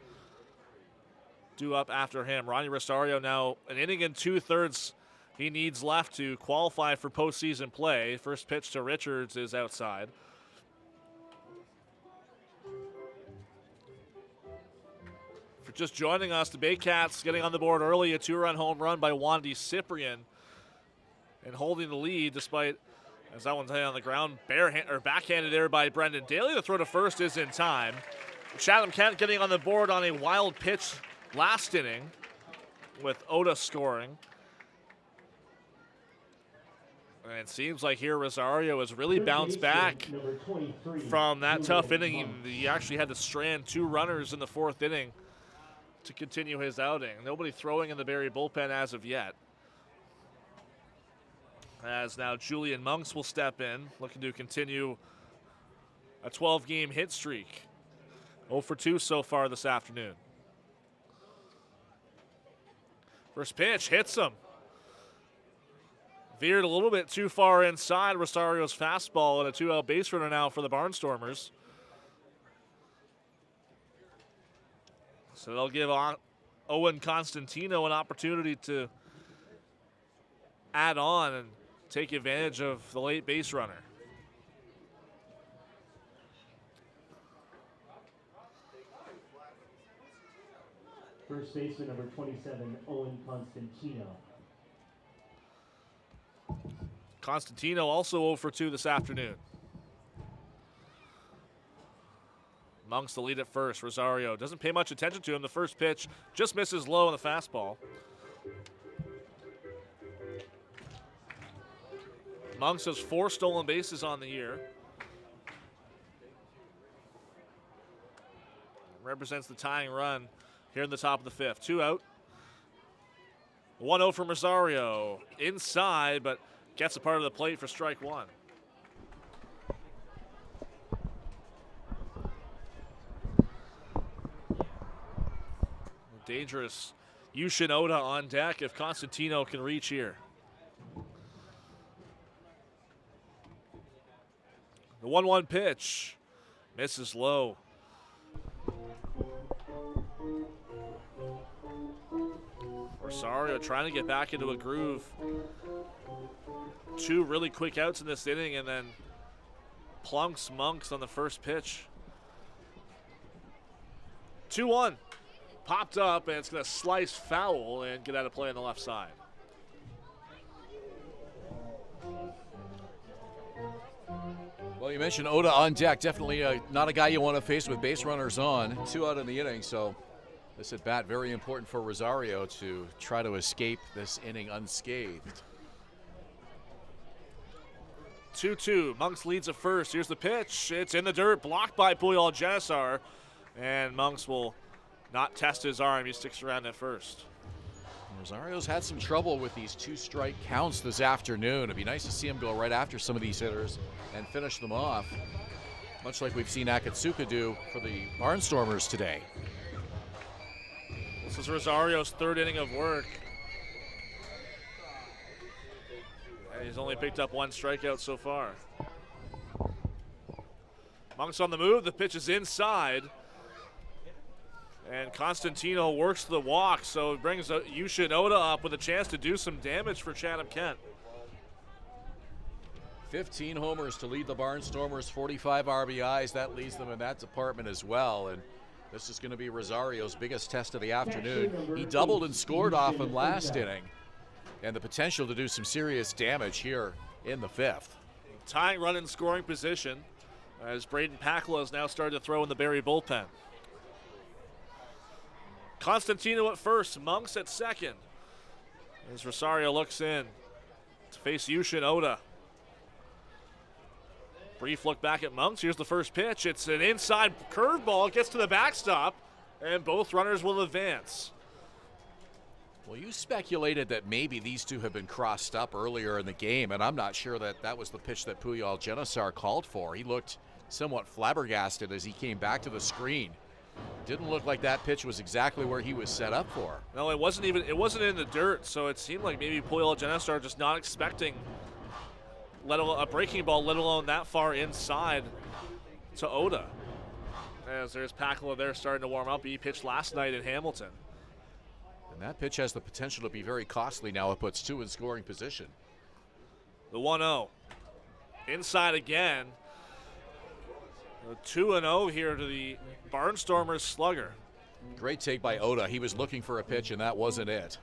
due up after him. Ronnie Rosario now an inning and 2/3 he needs left to qualify for postseason play. First pitch to Richards is outside. For just joining us, the Baycats getting on the board early, a 2-run home run by Wandy Cyprian and holding the lead despite, as that one's hit on the ground, backhanded there by Brendan Daly. The throw to first is in time. Chatham-Kent getting on the board on a wild pitch last inning with Oda scoring. And it seems like here Rosario has really bounced back from that tough inning. He actually had to strand 2 runners in the 4th inning to continue his outing. Nobody throwing in the Barrie bullpen as of yet. As now Julian Monks will step in, looking to continue a 12-game hit streak. 0 for 2 so far this afternoon. First pitch hits him. Veered a little bit too far inside Rosario's fastball, and a 2-out base runner now for the Barnstormers. So they'll give Owen Constantino an opportunity to add on and take advantage of the late base runner. First baseman number 27, Owen Constantino. Constantino also 0 for 2 this afternoon. Monks the lead at first. Rosario doesn't pay much attention to him. The first pitch just misses low on the fastball. Monks has 4 stolen bases on the year. Represents the tying run here in the top of the 5th. 2 out. 1-0 from Rosario. Inside, but gets a part of the plate for strike 1. Dangerous Yushin Oda on deck if Constantino can reach here. The 1-1 pitch misses low. Rosario trying to get back into a groove. 2 really quick outs in this inning and then plunks Monks on the first pitch. 2-1. Popped up, and it's going to slice foul and get out of play on the left side. Well, you mentioned Oda on deck. Definitely not a guy you want to face with base runners on. 2 out in the inning, so this at bat very important for Rosario to try to escape this inning unscathed. 2-2. Monks leads at first. Here's the pitch. It's in the dirt, blocked by Puyol Genesar, and Monks will not test his arm. He sticks around at first. Rosario's had some trouble with these 2-strike counts this afternoon. It'd be nice to see him go right after some of these hitters and finish them off, much like we've seen Akatsuka do for the Barnstormers today. This is Rosario's 3rd inning of work. And he's only picked up 1 strikeout so far. Monks on the move. The pitch is inside. And Constantino works the walk, so it brings Yushin Oda up with a chance to do some damage for Chatham-Kent. 15 homers to lead the Barnstormers, 45 RBIs. That leads them in that department as well. And this is going to be Rosario's biggest test of the afternoon. He doubled and scored off him last inning, and the potential to do some serious damage here in the 5th. Tying run in scoring position as Braden Pakla has now started to throw in the Barrie bullpen. Constantino at first, Monks at second. As Rosario looks in to face Yushin Oda. Brief look back at Monks. Here's the first pitch. It's an inside curveball. It gets to the backstop, and both runners will advance. Well, you speculated that maybe these two have been crossed up earlier in the game, and I'm not sure that that was the pitch that Puyol Genesar called for. He looked somewhat flabbergasted as he came back to the screen. Didn't look like that pitch was exactly where he was set up for. No, it wasn't in the dirt, so it seemed like maybe Poyle Genestar just not expecting a breaking ball, let alone that far inside to Oda. As there's Pakala there starting to warm up. He pitched last night in Hamilton. And that pitch has the potential to be very costly now. It puts 2 in scoring position. The 1-0. Inside again. 2-0 here to the Barnstormers slugger. Great take by Oda. He was looking for a pitch, and that wasn't it.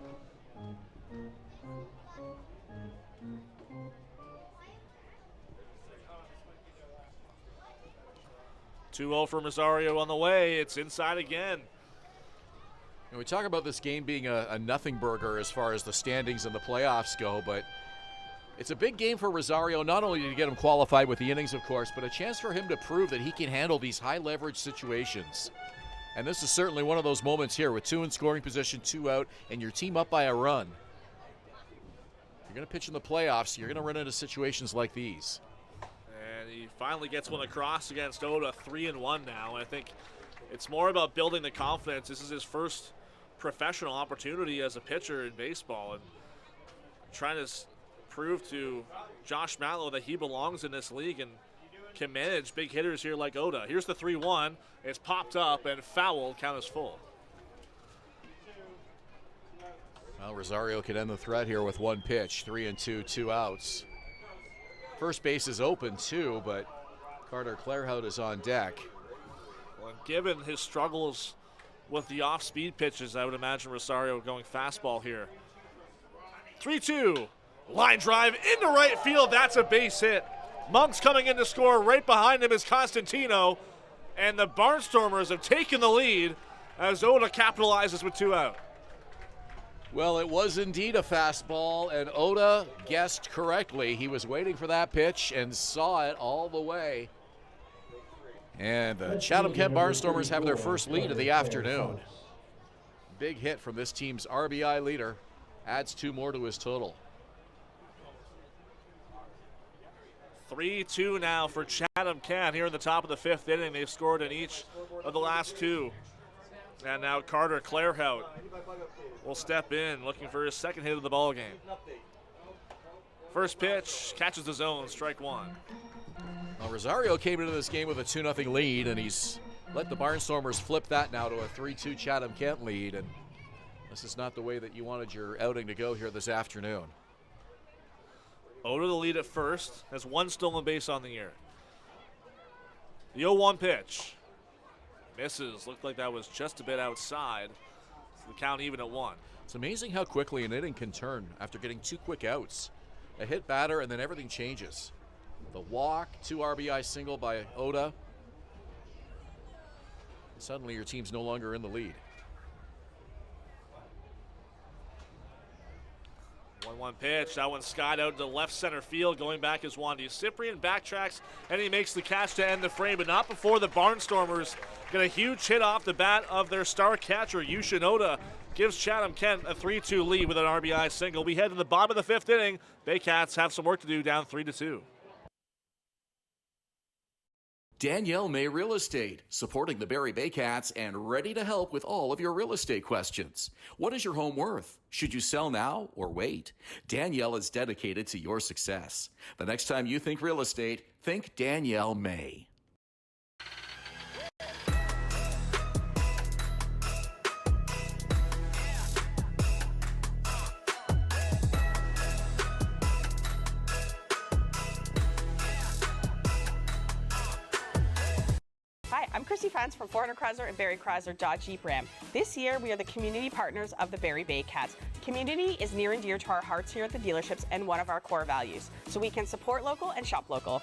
2-0 from Rosario on the way. It's inside again. And we talk about this game being a nothing burger as far as the standings and the playoffs go, but it's a big game for Rosario, not only to get him qualified with the innings, of course, but a chance for him to prove that he can handle these high-leverage situations. And this is certainly one of those moments here with 2 in scoring position, 2 out, and your team up by a run. If you're going to pitch in the playoffs, you're going to run into situations like these. And he finally gets one across against Oda, 3-1 now. I think it's more about building the confidence. This is his first professional opportunity as a pitcher in baseball, and trying to prove to Josh Matlow that he belongs in this league and can manage big hitters here like Oda. Here's the 3-1. It's popped up and fouled. Count is full. Well, Rosario could end the threat here with 1 pitch, 3-2, 2 outs. First base is open too, but Carter Clairhout is on deck. Well, given his struggles with the off-speed pitches, I would imagine Rosario going fastball here. 3-2. Line drive into right field. That's a base hit. Monk's coming in to score. Right behind him is Constantino. And the Barnstormers have taken the lead as Oda capitalizes with 2 out. Well, it was indeed a fastball, and Oda guessed correctly. He was waiting for that pitch and saw it all the way. And the Chatham-Kent Barnstormers have their first lead of the afternoon. Big hit from this team's RBI leader. Adds 2 more to his total. 3-2 now for Chatham-Kent here in the top of the 5th inning. They've scored in each of the last 2. And now Carter Clairhout will step in, looking for his second hit of the ball game. First pitch, catches the zone, strike 1. Well, Rosario came into this game with a 2-0 lead, and he's let the Barnstormers flip that now to a 3-2 Chatham-Kent lead, and this is not the way that you wanted your outing to go here this afternoon. Oda the lead at first, has 1 stolen base on the year. The 0-1 pitch. Misses, looked like that was just a bit outside. So the count even at 1. It's amazing how quickly an inning can turn after getting 2 quick outs. A hit batter, and then everything changes. The walk, 2 RBI single by Oda. Suddenly your team's no longer in the lead. 1-1 pitch. That one skied out to left center field. Going back is Wandy Cyprian. Backtracks, and he makes the catch to end the frame, but not before the Barnstormers get a huge hit off the bat of their star catcher, Yushin Oda. Gives Chatham-Kent a 3-2 lead with an RBI single. We head to the bottom of the 5th inning. Baycats have some work to do, down 3-2. Danielle May Real Estate, supporting the Barrie Baycats and ready to help with all of your real estate questions. What is your home worth? Should you sell now or wait? Danielle is dedicated to your success. The next time you think real estate, think Danielle May. Hi, I'm Chrissy Fans from 400 Chrysler and Barrie Chrysler Dodge Jeep Ram. This year, we are the community partners of the Barrie Baycats. Community is near and dear to our hearts here at the dealerships and one of our core values, so we can support local and shop local.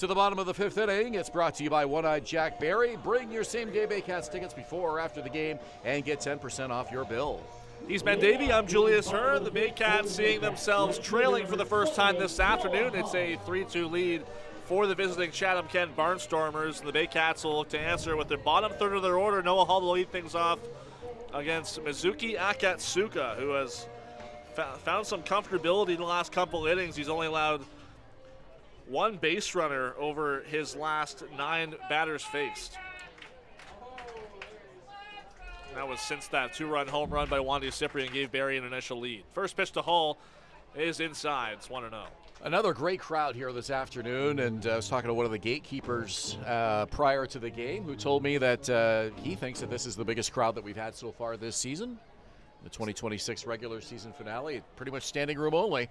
To the bottom of the 5th inning, it's brought to you by One-Eyed Jack Barrie. Bring your same-day Baycats tickets before or after the game and get 10% off your bill. He's been Davy. I'm Julius Hern. The Baycats seeing themselves trailing for the first time this afternoon. It's a 3-2 lead for the visiting Chatham-Kent Barnstormers. The Baycats will look to answer with their bottom third of their order. Noah Hall will lead things off against Mizuki Akatsuka, who has found some comfortability in the last couple innings. He's only allowed one base runner over his last 9 batters faced. That was since that 2-run home run by Wandy Cyprian gave Barrie an initial lead. First pitch to Hall is inside. It's 1-0. Another great crowd here this afternoon, and I was talking to one of the gatekeepers prior to the game who told me that he thinks that this is the biggest crowd that we've had so far this season. The 2026 regular season finale, pretty much standing room only.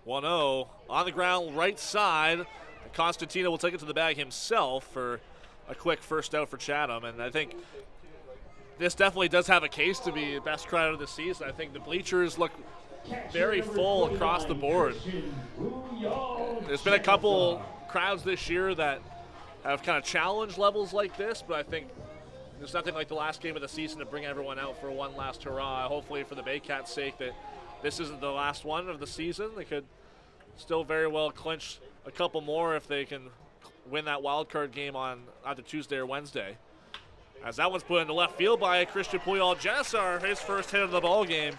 1-0 on the ground, right side. Constantino will take it to the bag himself for a quick first out for Chatham, and I think this definitely does have a case to be the best crowd of the season. I think the bleachers look very full across the board. There's been a couple crowds this year that have kind of challenged levels like this, but I think there's nothing like the last game of the season to bring everyone out for one last hurrah. Hopefully for the Baycats' sake that this isn't the last one of the season. They could still very well clinch a couple more if they can win that wild card game on either Tuesday or Wednesday. As that one's put into left field by Christian Puyol-Janissar, his first hit of the ball game.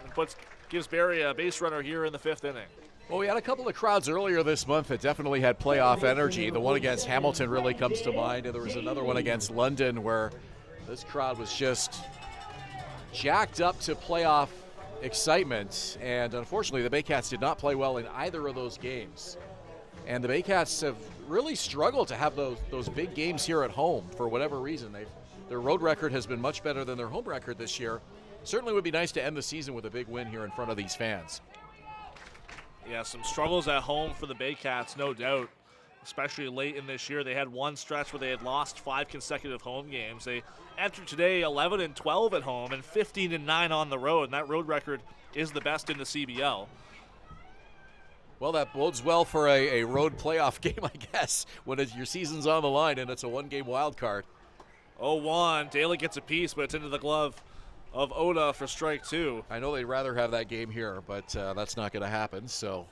And gives Barrie a base runner here in the 5th inning. Well, we had a couple of crowds earlier this month that definitely had playoff energy. The one against Hamilton really comes to mind, and there was another one against London where this crowd was just jacked up to playoff excitement, and unfortunately the Baycats did not play well in either of those games. And the Baycats have really struggled to have those big games here at home for whatever reason. Their road record has been much better than their home record this year. Certainly would be nice to end the season with a big win here in front of these fans. Yeah, some struggles at home for the Baycats, no doubt, especially late in this year. They had one stretch where they had lost 5 consecutive home games. They entered today 11-12 at home and 15-9 on the road, and that road record is the best in the CBL. Well, that bodes well for a road playoff game, I guess, when your season's on the line and it's a one-game wild card. 0-1, Daly gets a piece, but it's into the glove of Oda for strike 2. I know they'd rather have that game here, but that's not going to happen, so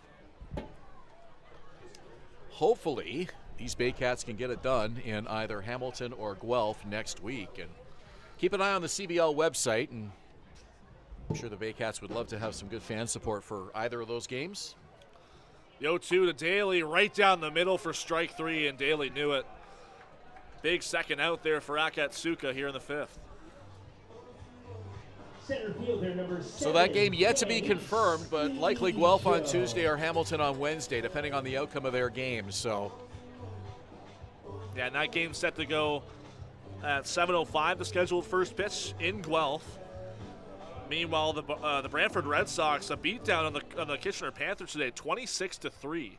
hopefully these Baycats can get it done in either Hamilton or Guelph next week. And keep an eye on the CBL website, and I'm sure the Baycats would love to have some good fan support for either of those games. The 0-2 to Daly, right down the middle for strike 3, and Daly knew it. Big second out there for Akatsuka here in the 5th. Center fielder number 7. So that game yet to be confirmed, but likely Guelph on Tuesday or Hamilton on Wednesday, depending on the outcome of their games. So, yeah, and that game's set to go at 7:05, the scheduled first pitch in Guelph. Meanwhile, the Brantford Red Sox a beatdown on the Kitchener Panthers today, 26-3.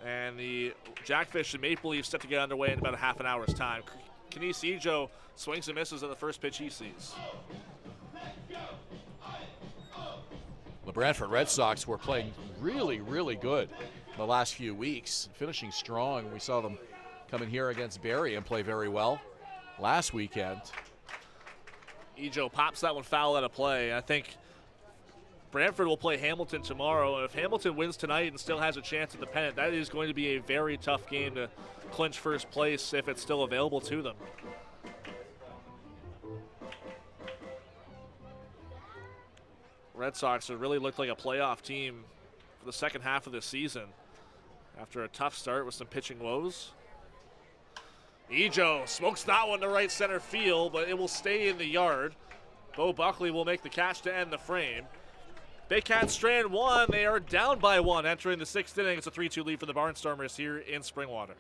And the Jackfish and Maple Leafs set to get underway in about a half an hour's time. Kenise Ijo swings and misses at the first pitch he sees. The Brantford Red Sox were playing really, really good the last few weeks, finishing strong. We saw them come in here against Barrie and play very well last weekend. Ijo pops that one foul out of play. I think Brantford will play Hamilton tomorrow. If Hamilton wins tonight and still has a chance at the pennant, that is going to be a very tough game to clinch first place if it's still available to them. Red Sox have really looked like a playoff team for the second half of the season after a tough start with some pitching woes. Ijo smokes that one to right center field, but it will stay in the yard. Bo Buckley will make the catch to end the frame. Baycats strand 1. They are down by 1 entering the 6th inning. It's a 3-2 lead for the Barnstormers here in Springwater.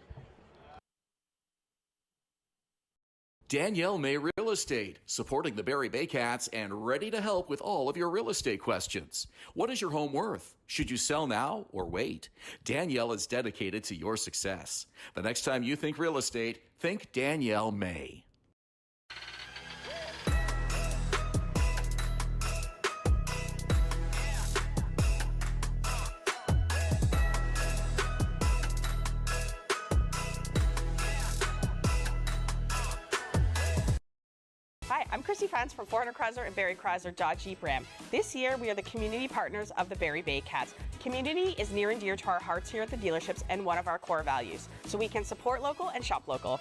Danielle May Real Estate, supporting the Barrie Baycats and ready to help with all of your real estate questions. What is your home worth? Should you sell now or wait? Danielle is dedicated to your success. The next time you think real estate, think Danielle May. I'm Chrissy Franz from 400 Chrysler and Barrie Chrysler Dodge Jeep Ram. This year, we are the community partners of the Barrie Baycats. Community is near and dear to our hearts here at the dealerships and one of our core values, so we can support local and shop local.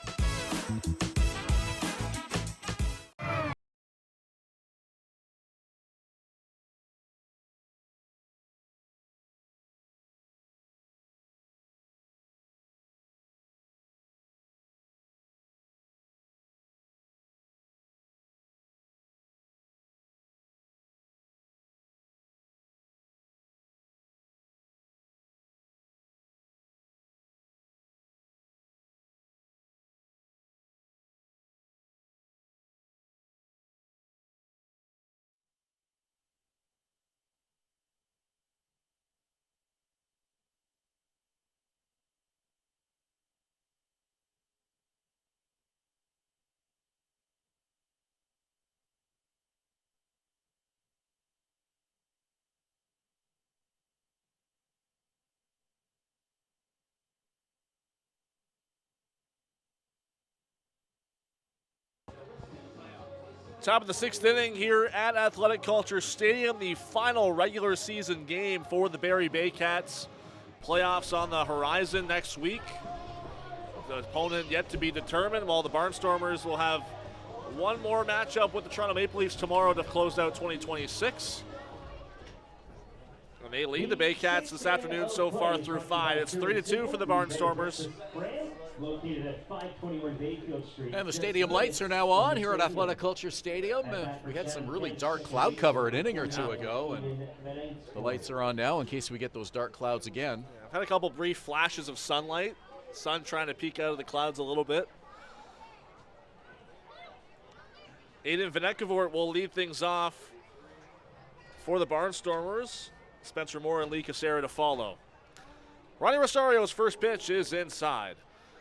Top of the 6th inning here at Athletic Culture Stadium, the final regular season game for the Barrie Baycats. Playoffs on the horizon next week. The opponent yet to be determined, while the Barnstormers will have one more matchup with the Toronto Maple Leafs tomorrow to close out 2026. And they lead the Baycats this afternoon so far through 5. It's 3-2 for the Barnstormers. Located at 521 Bayfield Street. And the stadium lights are now on here at Athletic Culture Stadium. We had some really dark cloud cover an inning or two ago, and the lights are on now in case we get those dark clouds again. I've had a couple brief flashes of sunlight. Sun trying to peek out of the clouds a little bit. Aiden Venekavort will lead things off for the Barnstormers. Spencer Moore and Lee Casera to follow. Ronnie Rosario's first pitch is inside.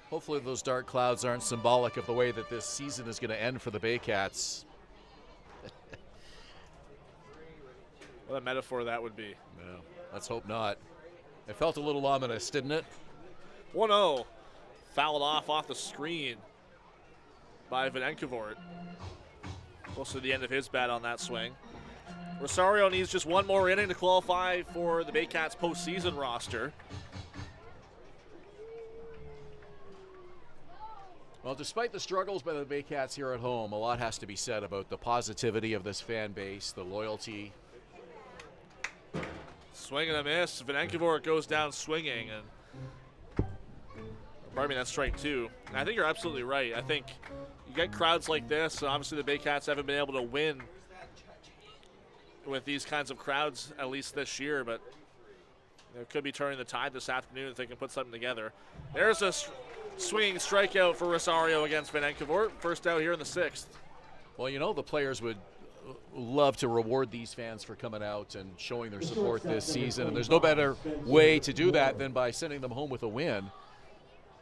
Hopefully those dark clouds aren't symbolic of the way that this season is going to end for the Baycats. What a metaphor that would be. No, let's hope not. It felt a little ominous, didn't it? 1-0. Fouled off the screen by Venekavort. Close to the end of his bat on that swing. Rosario needs just one more inning to qualify for the Baycats postseason roster. Well, despite the struggles by the Baycats here at home, a lot has to be said about the positivity of this fan base, the loyalty. Swing and a miss. Venekavort goes down swinging, and pardon me, that's strike 2. And I think you're absolutely right. I think you get crowds like this, and obviously the Baycats haven't been able to win with these kinds of crowds, at least this year, but it could be turning the tide this afternoon if they can put something together. There's a swinging strikeout for Rosario against Venekavort. First out here in the 6th. Well, you know, the players would love to reward these fans for coming out and showing their support this season, and there's no better way to do that than by sending them home with a win.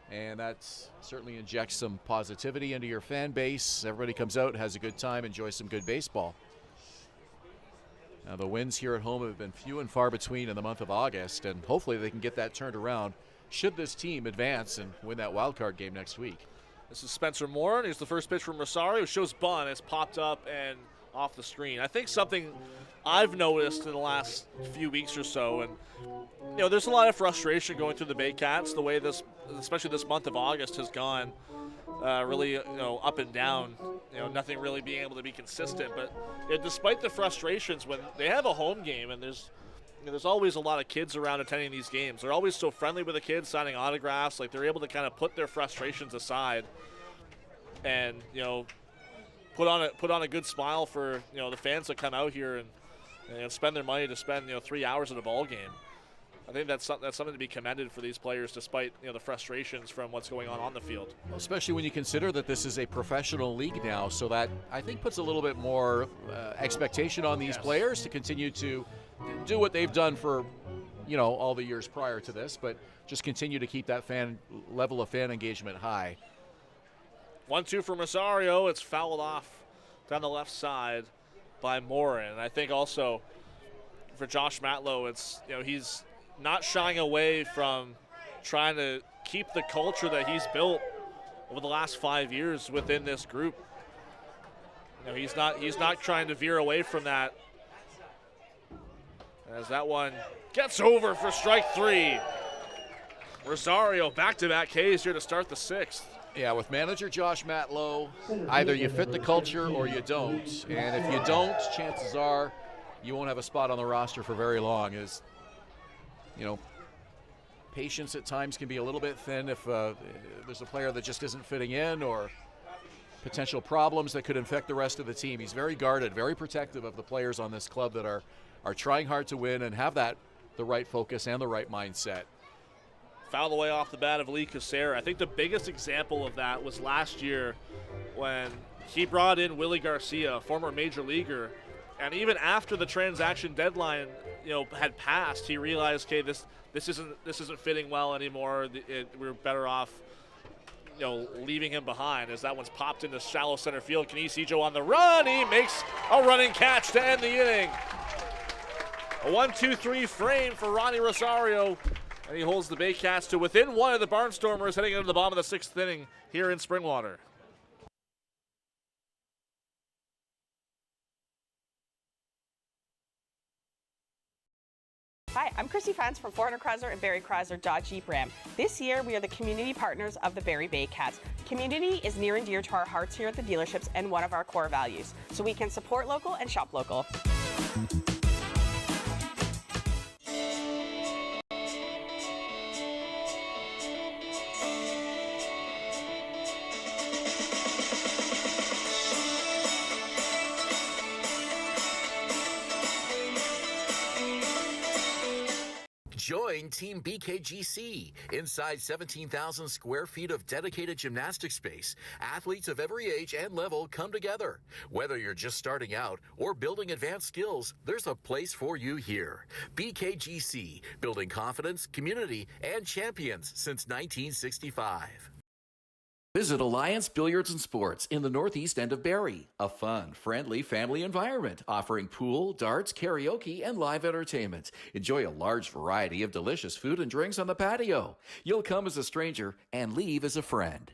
And that certainly injects some positivity into your fan base. Everybody comes out, has a good time, enjoys some good baseball. Now, the wins here at home have been few and far between in the month of August, and hopefully they can get that turned around should this team advance and win that wild card game next week. This is Spencer Moore, and here's the first pitch from Rosario. Shows bunt. It's popped up and off the screen. I think something I've noticed in the last few weeks or so, and you know, there's a lot of frustration going through the Baycats, the way this, especially this month of August, has gone really, you know, up and down. You know, nothing really being able to be consistent. But you know, despite the frustrations, when they have a home game and there's always a lot of kids around attending these games. They're always so friendly with the kids, signing autographs. Like, they're able to kind of put their frustrations aside and, you know, put on a good smile for, you know, the fans that come out here and spend their money to spend, you know, 3 hours at a ball game. I think that's something to be commended for these players, despite, you know, the frustrations from what's going on the field. Well, especially when you consider that this is a professional league now, so that I think puts a little bit more expectation on these players to continue to do what they've done for, you know, all the years prior to this, but just continue to keep that level of fan engagement high. 1-2 from Rosario. It's fouled off down the left side by Morin. I think also for Josh Matlow, it's, you know, he's not shying away from trying to keep the culture that he's built over the last 5 years within this group. No, he's not trying to veer away from that. As that one gets over for strike 3. Rosario back-to-back Ks here to start the 6th. Yeah, with manager Josh Matlow, either you fit the culture or you don't. And if you don't, chances are you won't have a spot on the roster for very long. As you know, patience at times can be a little bit thin if there's a player that just isn't fitting in, or potential problems that could infect the rest of the team. He's very guarded, very protective of the players on this club that are trying hard to win and have the right focus and the right mindset. Fouled away off the bat of Lee Cassera. I think the biggest example of that was last year when he brought in Willie Garcia, a former major leaguer, and even after the transaction deadline, had passed, he realized, okay, this isn't fitting well anymore. We're better off, leaving him behind. As that one's popped into shallow center field. Canisijo on the run. He makes a running catch to end the inning. A 1-2-3 frame for Ronnie Rosario. And he holds the Baycats to within 1 of the Barnstormers heading into the bottom of the 6th inning here in Springwater. Hi, I'm Chrissy Franz from 400 Chrysler and Barrie Dodge Jeep Ram. This year, we are the community partners of the Barrie Baycats. Community is near and dear to our hearts here at the dealerships and one of our core values, so we can support local and shop local. Join Team BKGC. Inside 17,000 square feet of dedicated gymnastic space, athletes of every age and level come together. Whether you're just starting out or building advanced skills, there's a place for you here. BKGC, building confidence, community, and champions since 1965. Visit Alliance Billiards and Sports in the northeast end of Barrie. A fun, friendly family environment offering pool, darts, karaoke, and live entertainment. Enjoy a large variety of delicious food and drinks on the patio. You'll come as a stranger and leave as a friend.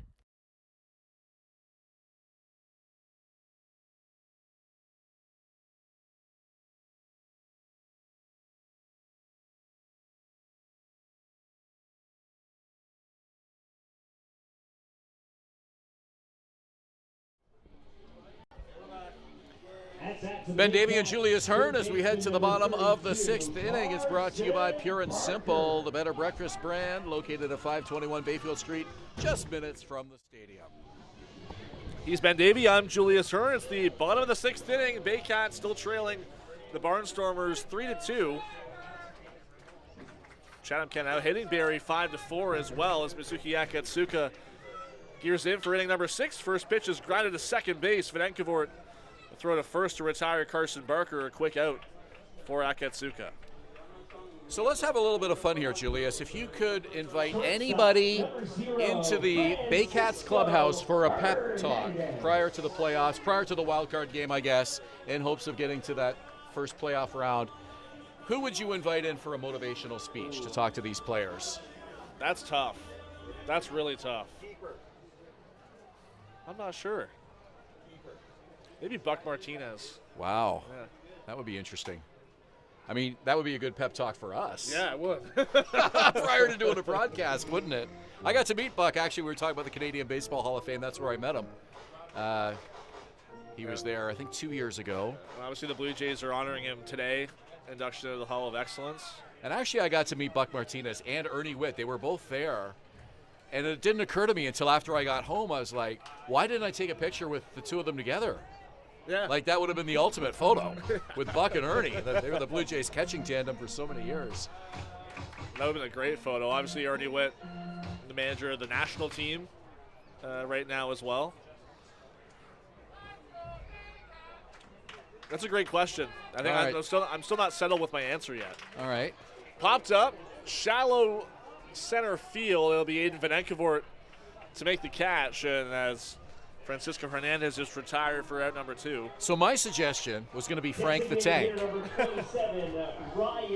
Ben Davy and Julius Hern as we head to the bottom of the 6th inning. It's brought to you by Pure and Simple, the better breakfast brand, located at 521 Bayfield Street, just minutes from the stadium. He's Ben Davy. I'm Julius Hern. It's the bottom of the 6th inning. Baycats still trailing the Barnstormers 3-2. Chatham-Kent now hitting Barrie 5-4 as well as Mizuki Akatsuka gears in for inning number 6. First pitch is grounded to second base. Vanenkavort throw to first to retire Carson Barker. A quick out for Akatsuka. So let's have a little bit of fun here, Julius. If you could invite anybody into the Baycats clubhouse for a pep talk prior to the playoffs, prior to the wild card game, I guess, in hopes of getting to that first playoff round, who would you invite in for a motivational speech to talk to these players? That's tough. That's really tough. I'm not sure. Maybe Buck Martinez. Wow. Yeah. That would be interesting. I mean, that would be a good pep talk for us. Yeah, it would. Prior to doing a broadcast, wouldn't it? I got to meet Buck. Actually, we were talking about the Canadian Baseball Hall of Fame. That's where I met him. He was there, I think, 2 years ago. Well, obviously, the Blue Jays are honoring him today. Induction to the Hall of Excellence. And actually, I got to meet Buck Martinez and Ernie Witt. They were both there. And it didn't occur to me until after I got home. I was like, why didn't I take a picture with the two of them together? Yeah. Like, that would have been the ultimate photo with Buck and Ernie. They were the Blue Jays catching tandem for so many years. That would have been a great photo. Obviously, Ernie Witt, the manager of the national team right now as well. That's a great question. I think I'm still not settled with my answer yet. All right. Popped up, shallow center field. It'll be Aiden Vanenkavort to make the catch, and as Francisco Hernandez just retired for out number 2. So my suggestion was going to be Frank the Tank.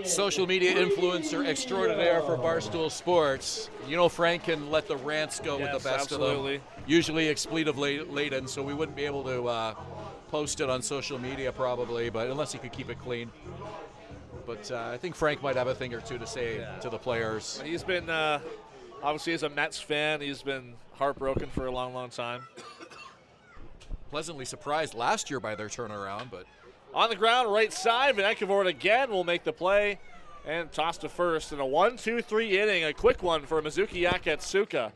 Social media influencer extraordinaire for Barstool Sports. You know, Frank can let the rants go with the best of them. Usually expletive laden, so we wouldn't be able to post it on social media probably, but unless he could keep it clean. But I think Frank might have a thing or two to say to the players. He's been, obviously as a Mets fan, he's been heartbroken for a long, long time. Pleasantly surprised last year by their turnaround, but on the ground, right side, Vancouver again will make the play and toss to first in a 1-2-3 inning, a quick one for Mizuki Akatsuka.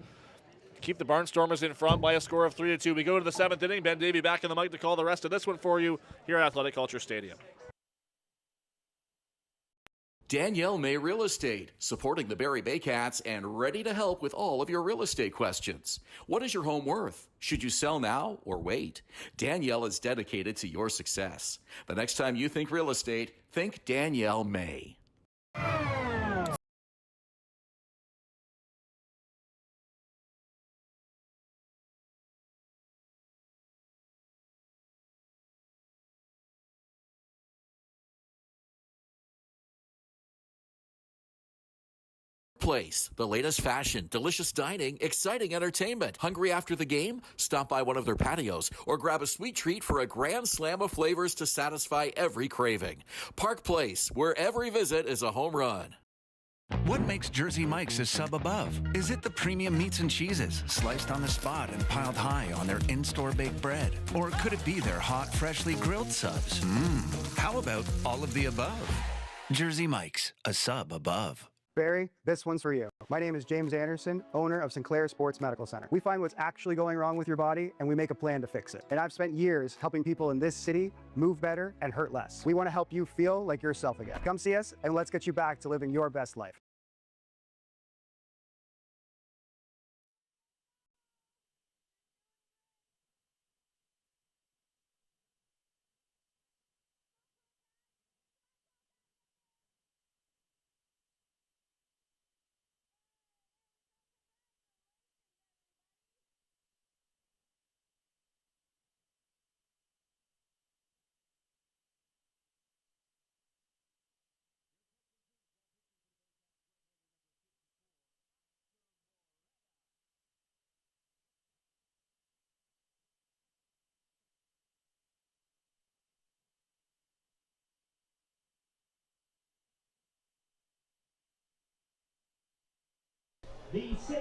Keep the Barnstormers in front by a score of 3-2. We go to the 7th inning. Ben Davy back in the mic to call the rest of this one for you here at Athletic Culture Stadium. Danielle May Real Estate, supporting the Barrie Baycats and ready to help with all of your real estate questions. What is your home worth? Should you sell now or wait? Danielle is dedicated to your success. The next time you think real estate, think Danielle May. Place, the latest fashion, delicious dining, exciting entertainment. Hungry after the game? Stop by one of their patios or grab a sweet treat for a grand slam of flavors to satisfy every craving. Park Place, where every visit is a home run. What makes Jersey Mike's a sub above? Is it the premium meats and cheeses, sliced on the spot and piled high on their in-store baked bread? Or could it be their hot, freshly grilled subs? How about all of the above? Jersey Mike's, a sub above. Barry, this one's for you. My name is James Anderson, owner of Sinclair Sports Medical Center. We find what's actually going wrong with your body and we make a plan to fix it. And I've spent years helping people in this city move better and hurt less. We want to help you feel like yourself again. Come see us and let's get you back to living your best life.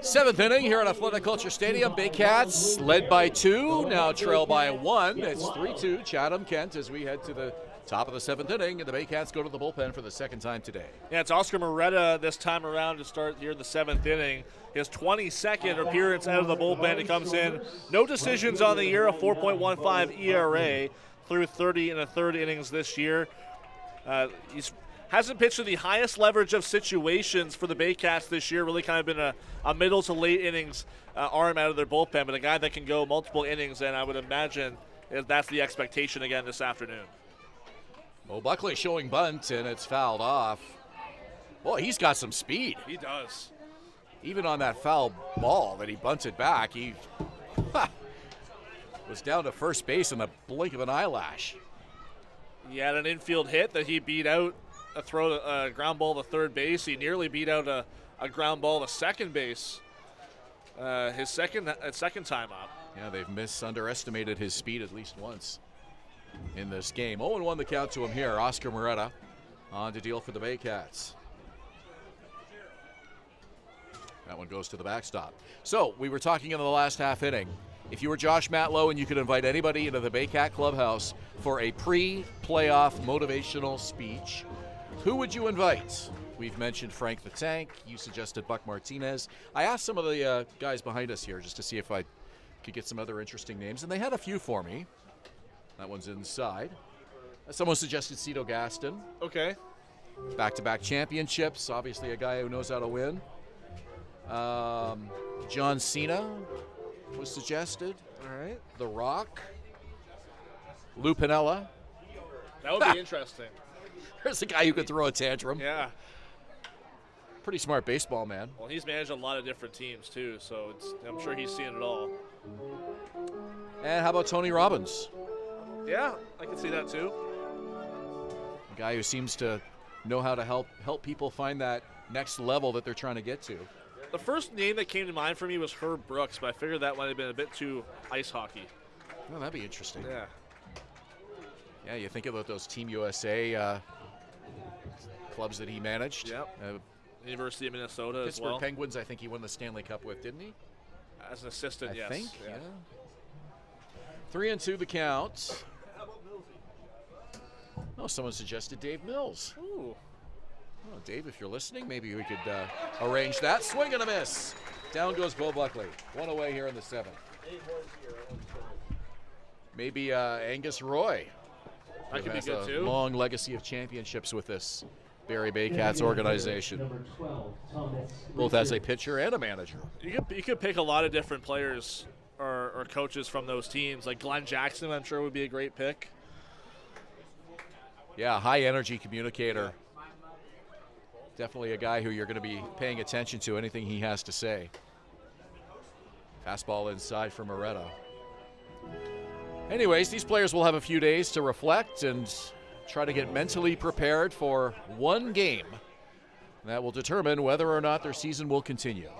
Seventh inning here at Athletic Culture Stadium. Baycats led by 2, now trail by 1. It's 3-2 Chatham-Kent as we head to the top of the 7th inning, and the Baycats go to the bullpen for the second time today. Yeah, it's Oscar Moretta this time around to start here in the 7th inning. His 22nd appearance out of the bullpen. He comes in, no decisions on the year, a 4.15 ERA through 30 and a third innings this year. He's hasn't pitched in the highest leverage of situations for the Baycats this year. Really kind of been a middle to late innings arm out of their bullpen, but a guy that can go multiple innings, and I would imagine that's the expectation again this afternoon. Well, Buckley showing bunt, and it's fouled off. Boy, he's got some speed. He does. Even on that foul ball that he bunted back, he was down to first base in the blink of an eyelash. He had an infield hit that he beat out. A ground ball to third base. He nearly beat out a ground ball to second base. His second time up. Yeah, they've underestimated his speed at least once in this game. 0-1 the count to him here. Oscar Moretta on to deal for the Baycats. That one goes to the backstop. So we were talking in the last half inning. If you were Josh Matlow and you could invite anybody into the Baycat clubhouse for a pre-playoff motivational speech, who would you invite? We've mentioned Frank the Tank. You suggested Buck Martinez. I asked some of the guys behind us here just to see if I could get some other interesting names, and they had a few for me. That one's inside. Someone suggested Cito Gaston. Okay. Back-to-back championships. Obviously a guy who knows how to win. John Cena was suggested. All right. The Rock. Lou Piniella. That would be interesting. There's a guy who could throw a tantrum. Yeah. Pretty smart baseball man. Well, he's managed a lot of different teams, too, so I'm sure he's seen it all. And how about Tony Robbins? Yeah, I can see that, too. A guy who seems to know how to help people find that next level that they're trying to get to. The first name that came to mind for me was Herb Brooks, but I figured that might have been a bit too ice hockey. Oh, that'd be interesting. Yeah. Yeah, you think about those Team USA clubs that he managed. Yep. University of Minnesota as Pittsburgh well. Penguins, I think he won the Stanley Cup with, didn't he? As an assistant, yes. I think, yeah. 3-2 the count. Oh, someone suggested Dave Mills. Ooh. Oh, Dave, if you're listening, maybe we could arrange that. Swing and a miss. Down goes Bo Buckley. One away here in the 7th. Maybe Angus Roy. That could be has good a too. long legacy of championships with this Barrie Baycats organization, both as a pitcher and a manager. You could pick a lot of different players or coaches from those teams. Like Glenn Jackson, I'm sure would be a great pick. Yeah, high energy communicator. Definitely a guy who you're going to be paying attention to, anything he has to say. Fastball inside for Moretta. Anyways, these players will have a few days to reflect and try to get mentally prepared for one game. That will determine whether or not their season will continue.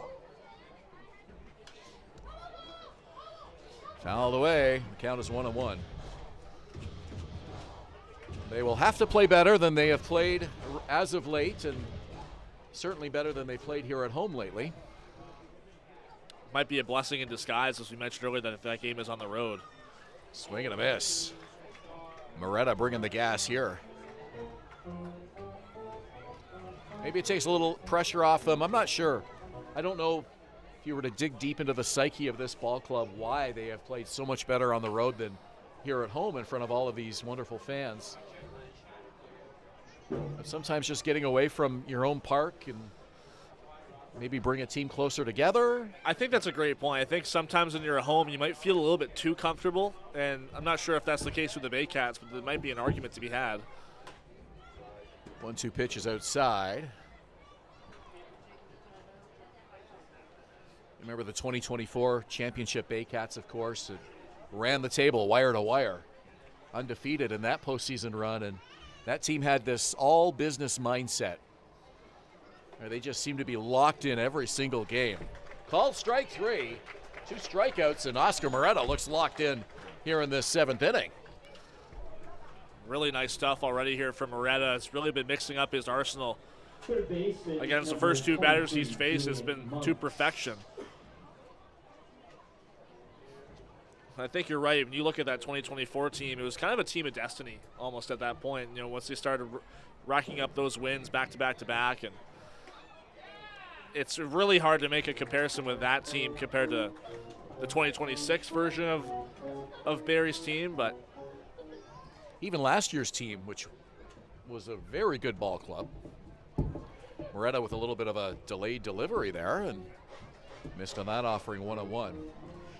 Foul away. The count is 1-1. They will have to play better than they have played as of late, and certainly better than they played here at home lately. Might be a blessing in disguise, as we mentioned earlier, that if that game is on the road. Swing and a miss. Moretta bringing the gas here. Maybe it takes a little pressure off them. I'm not sure. I don't know if you were to dig deep into the psyche of this ball club, why they have played so much better on the road than here at home in front of all of these wonderful fans. But sometimes just getting away from your own park and maybe bring a team closer together. I think that's a great point. I think sometimes when you're at home, you might feel a little bit too comfortable, and I'm not sure if that's the case with the Baycats, but there might be an argument to be had. 1-2 pitch is outside. Remember the 2024 championship Baycats, of course, that ran the table wire to wire, undefeated in that postseason run, and that team had this all business mindset. They just seem to be locked in every single game. Called strike 3, 2 strikeouts, and Oscar Moretta looks locked in here in this 7th inning. Really nice stuff already here from Moretta. It's really been mixing up his arsenal. Against the first 2 batters he's faced, it's been to perfection. I think you're right. When you look at that 2024 team, it was kind of a team of destiny almost at that point. You know, once they started racking up those wins back to back to back, and it's really hard to make a comparison with that team compared to the 2026 version of Barrie's team, but even last year's team, which was a very good ball club. Moretta with a little bit of a delayed delivery there and missed on that, offering 1-1.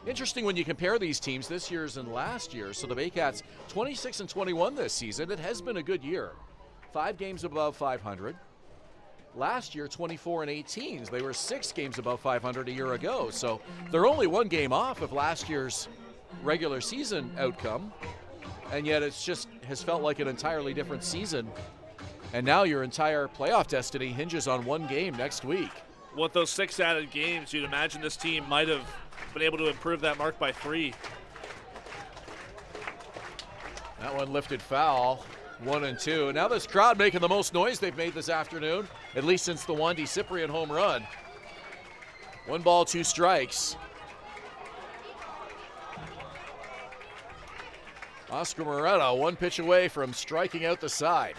Interesting when you compare these teams, this year's and last year's. So the Baycats 26-21 this season. It has been a good year. 5 games above 500. Last year, 24-18. They were 6 games above 500 a year ago. So they're only 1 game off of last year's regular season outcome. And yet it's just has felt like an entirely different season. And now your entire playoff destiny hinges on 1 game next week. With those 6 added games, you'd imagine this team might have been able to improve that mark by 3. That one lifted foul. 1-2. Now this crowd making the most noise they've made this afternoon, at least since the Wandy Cyprian home run. 1 ball, 2 strikes. Oscar Moretta 1 pitch away from striking out the side.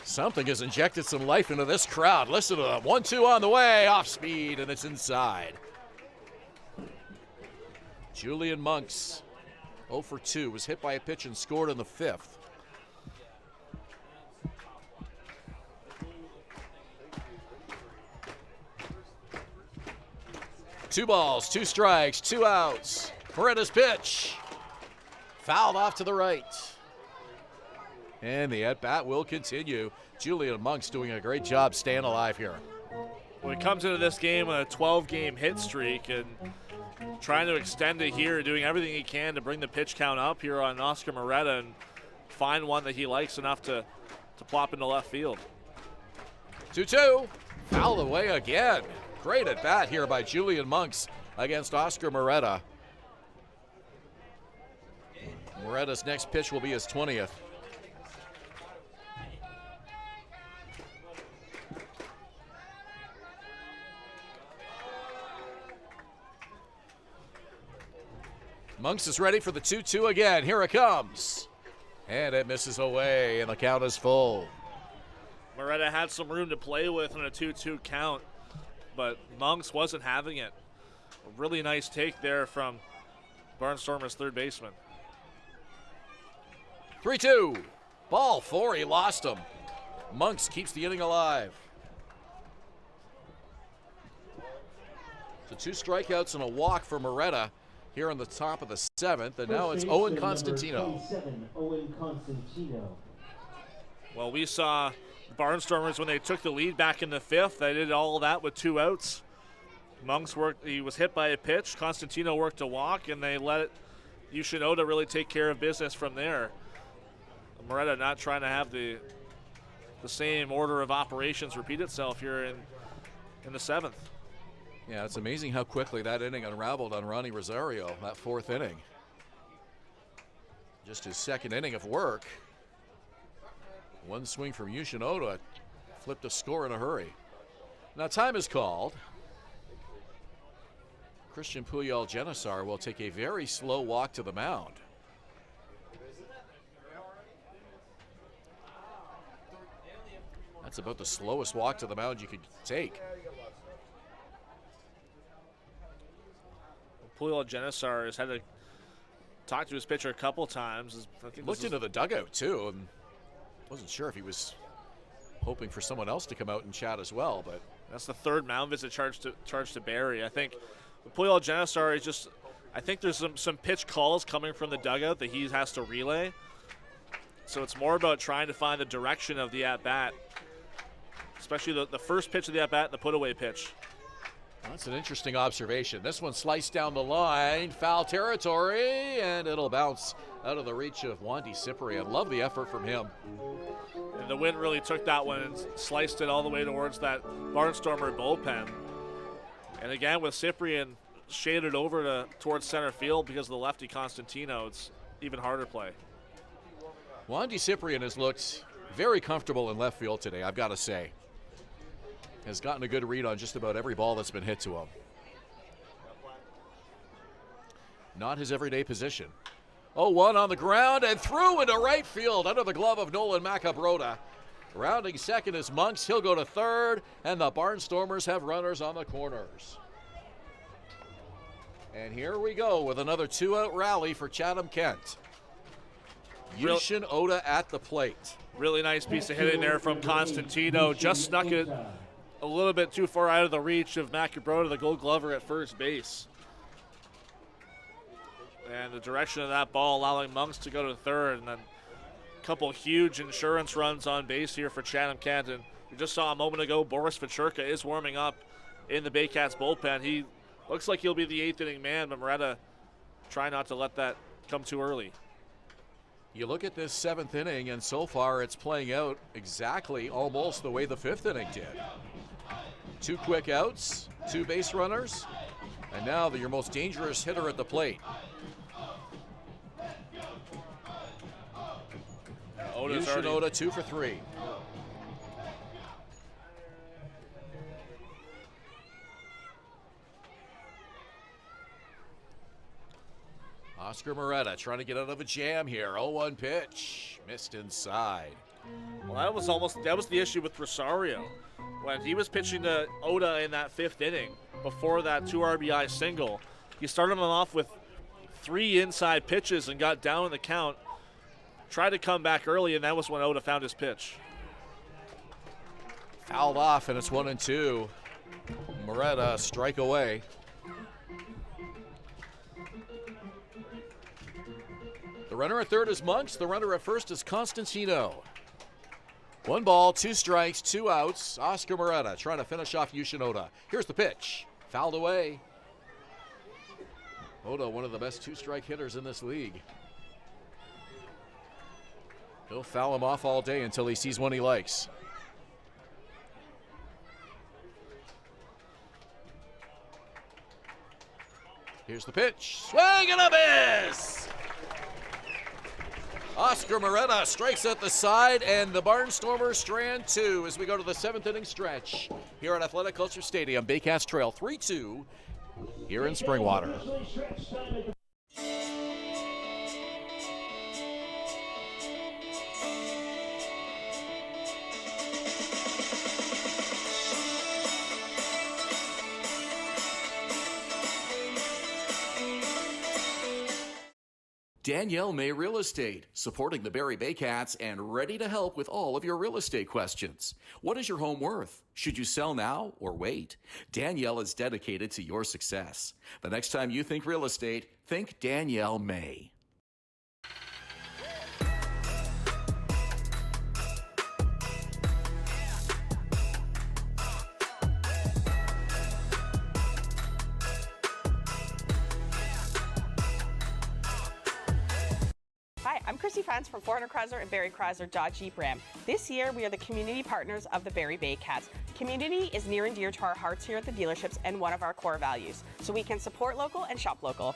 Something has injected some life into this crowd. Listen to them. 1-2 on the way, off speed, and it's inside. Julian Monks, 0 for 2, was hit by a pitch and scored in the 5th. Two balls, 2 strikes, 2 outs. Moretta's pitch. Fouled off to the right. And the at-bat will continue. Julian Monks doing a great job staying alive here. When it comes into this game, a 12-game hit streak, and trying to extend it here, doing everything he can to bring the pitch count up here on Oscar Moretta and find one that he likes enough to plop into left field. 2-2. Fouled away again. Great at-bat here by Julian Monks against Oscar Moretta. Moretta's next pitch will be his 20th. Monks is ready for the 2-2 again. Here it comes. And it misses away, and the count is full. Moretta had some room to play with on a 2-2 count, but Monks wasn't having it. A really nice take there from Barnstormers' third baseman. 3-2. Ball 4, he lost him. Monks keeps the inning alive. So 2 strikeouts and a walk for Moretta here on the top of the 7th, and now it's Owen Constantino. Well, we saw Barnstormers when they took the lead back in the 5th. They did all of that with 2 outs. Monks worked, he was hit by a pitch. Constantino worked a walk, and they let Yoshinoda really take care of business from there. Moretta not trying to have the same order of operations repeat itself here in the 7th. Yeah, it's amazing how quickly that inning unraveled on Ronnie Rosario, that 4th inning. Just his 2nd inning of work. One swing from Yoshinoda flipped a score in a hurry. Now time is called. Christian Puyol Genisar will take a very slow walk to the mound. That's about the slowest walk to the mound you could take. Puyol Genisar has had to talk to his pitcher a couple times. He looked into the dugout too, and wasn't sure if he was hoping for someone else to come out and chat as well. But that's the 3rd mound visit charged to Barrie. I think Puyol Genisar is just. I think there's some pitch calls coming from the dugout that he has to relay. So it's more about trying to find the direction of the at bat, especially the first pitch of the at bat and the put away pitch. That's an interesting observation. This one sliced down the line, foul territory, and it'll bounce out of the reach of Wandy Cyprian. Love the effort from him. And the wind really took that one and sliced it all the way towards that Barnstormer bullpen. And again, with Cyprian shaded over towards center field because of the lefty Constantino, it's even harder play. Wandy Cyprian has looked very comfortable in left field today, I've got to say. Has gotten a good read on just about every ball that's been hit to him. Not his everyday position. 0-1 on the ground and through into right field under the glove of Nolan Macabrota. Rounding second is Monks. He'll go to 3rd, and the Barnstormers have runners on the corners. And here we go with another 2-out rally for Chatham-Kent. Yushin Oda at the plate. Really nice piece of hitting there from Constantino. Just snuck it a little bit too far out of the reach of Macabrota, the Gold Glover at first base. And the direction of that ball allowing Monks to go to 3rd, and then a couple huge insurance runs on base here for Chatham-Kent. And we just saw a moment ago Boris Vachurka is warming up in the Baycats bullpen. He looks like he'll be the 8th inning man, but Moretta try not to let that come too early. You look at this 7th inning, and so far it's playing out exactly almost the way the 5th inning did. 2 quick outs, 2 base runners, and now your most dangerous hitter at the plate. Yoshinoda 2 for 3. Oscar Moretta trying to get out of a jam here. 0-1 pitch, missed inside. Well, that was the issue with Rosario. When he was pitching to Oda in that 5th inning before that 2 RBI single, he started him off with 3 inside pitches and got down in the count. Tried to come back early, and that was when Oda found his pitch. Fouled off, and it's 1-2. Moretta strike away. The runner at 3rd is Monks. The runner at 1st is Constantino. 1 ball, 2 strikes, 2 outs. Oscar Moretta trying to finish off Yoshinoda. Here's the pitch. Fouled away. Oda, one of the best 2-strike hitters in this league. He'll foul him off all day until he sees one he likes. Here's the pitch. Swing and a miss! Oscar Moretta strikes at the side, and the Barnstormers strand 2 as we go to the 7th inning stretch here at Athletic Culture Stadium. Baycats trail 3-2 here in Springwater. Danielle May Real Estate, supporting the Barrie Baycats and ready to help with all of your real estate questions. What is your home worth? Should you sell now or wait? Danielle is dedicated to your success. The next time you think real estate, think Danielle May. Hi, I'm Chrissy Franz from 400 Chrysler and Barrie Chrysler Dodge Jeep Ram. This year, we are the community partners of the Barrie Baycats. Community is near and dear to our hearts here at the dealerships and one of our core values, so we can support local and shop local.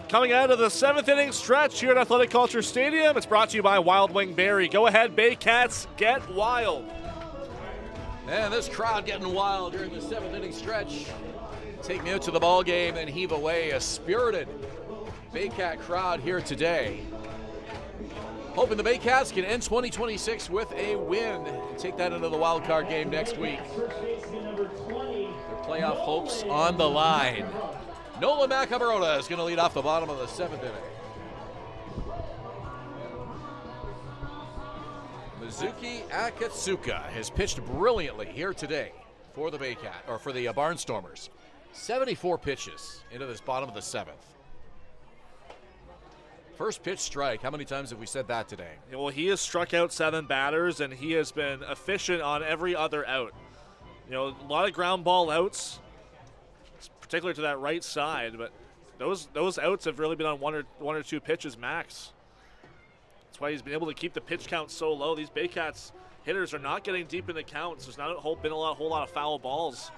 Coming out of the 7th inning stretch here at Athletic Culture Stadium, it's brought to you by Wild Wing Barrie. Go ahead, Baycats, get wild. And this crowd getting wild during the 7th inning stretch. Take me out to the ball game and heave away. A spirited Baycat crowd here today. Hoping the Baycats can end 2026 with a win and take that into the wild card game next week. Their playoff hopes on the line. Nolan Macabarota is going to lead off the bottom of the 7th inning. Mizuki Akatsuka has pitched brilliantly here today for the Barnstormers. 74 pitches into this bottom of the 7th. First pitch strike. How many times have we said that today? Yeah, well, he has struck out 7 batters, and he has been efficient on every other out. You know, a lot of ground ball outs, particularly to that right side, but those outs have really been on one or two pitches max. That's why he's been able to keep the pitch count so low. These Baycats hitters are not getting deep in the counts. There's not been a whole lot of foul balls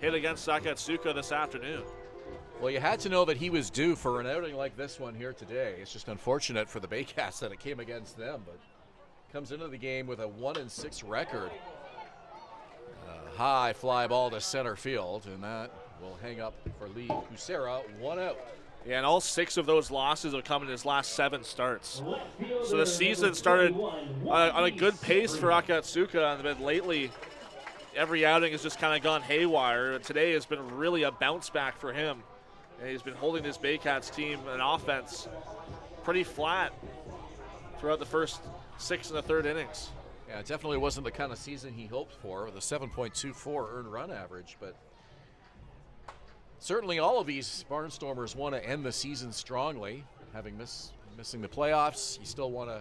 hit against Akatsuka this afternoon. Well, you had to know that he was due for an outing like this one here today. It's just unfortunate for the Baycats that it came against them, but comes into the game with a 1-6 record. High fly ball to center field, and that will hang up for Lee Kucera, 1 out. Yeah, and all 6 of those losses have come in his last 7 starts. So the season started on a good pace for Akatsuka, but lately every outing has just kind of gone haywire. And today has been really a bounce back for him. And he's been holding this Baycats team and offense pretty flat throughout the first 6 and the 3rd innings. Yeah, it definitely wasn't the kind of season he hoped for with a 7.24 earned run average, but certainly all of these Barnstormers want to end the season strongly. Having missing the playoffs, you still want to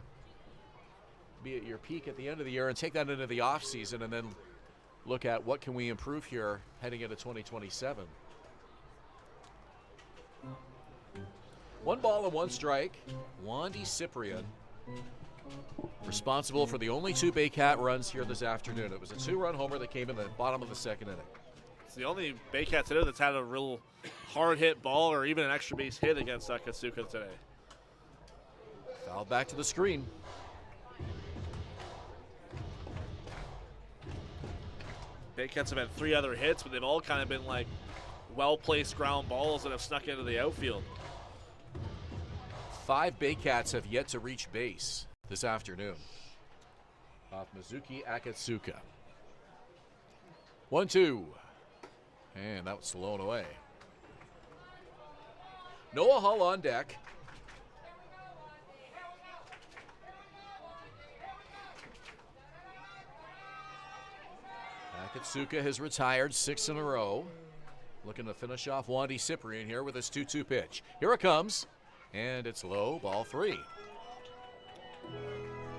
be at your peak at the end of the year and take that into the offseason and then look at what can we improve here heading into 2027. 1 ball and 1 strike. Wandy Cyprian, responsible for the only 2 Baycat runs here this afternoon. It was a 2-run homer that came in the bottom of the 2nd inning. It's the only Baycats hitter that's had a real hard hit ball or even an extra base hit against Akatsuka today. Fouled back to the screen. Baycats have had 3 other hits, but they've all kind of been like well-placed ground balls that have snuck into the outfield. 5 Baycats have yet to reach base this afternoon. Off Mizuki Akatsuka. 1-2. And that was blown away. Noah Hull on deck. Akatsuka has retired 6 in a row. Looking to finish off Wandy Cyprian here with his 2-2 pitch. Here it comes. And it's low, ball 3.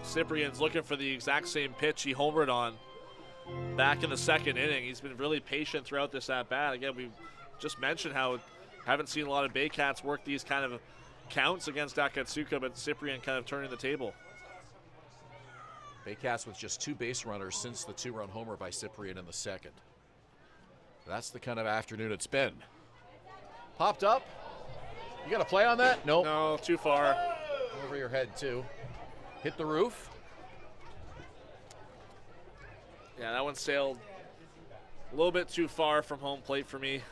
Cyprian's looking for the exact same pitch he homered on back in the second inning. He's been really patient throughout this at-bat. Again, we just mentioned how haven't seen a lot of Baycats work these kind of counts against Akatsuka, but Cyprian kind of turning the table. Baycats with just 2 base runners since the 2-run homer by Cyprian in the second. That's the kind of afternoon it's been. Popped up. You got a play on that? Nope. No, too far. Over your head, too. Hit the roof. Yeah, that one sailed a little bit too far from home plate for me.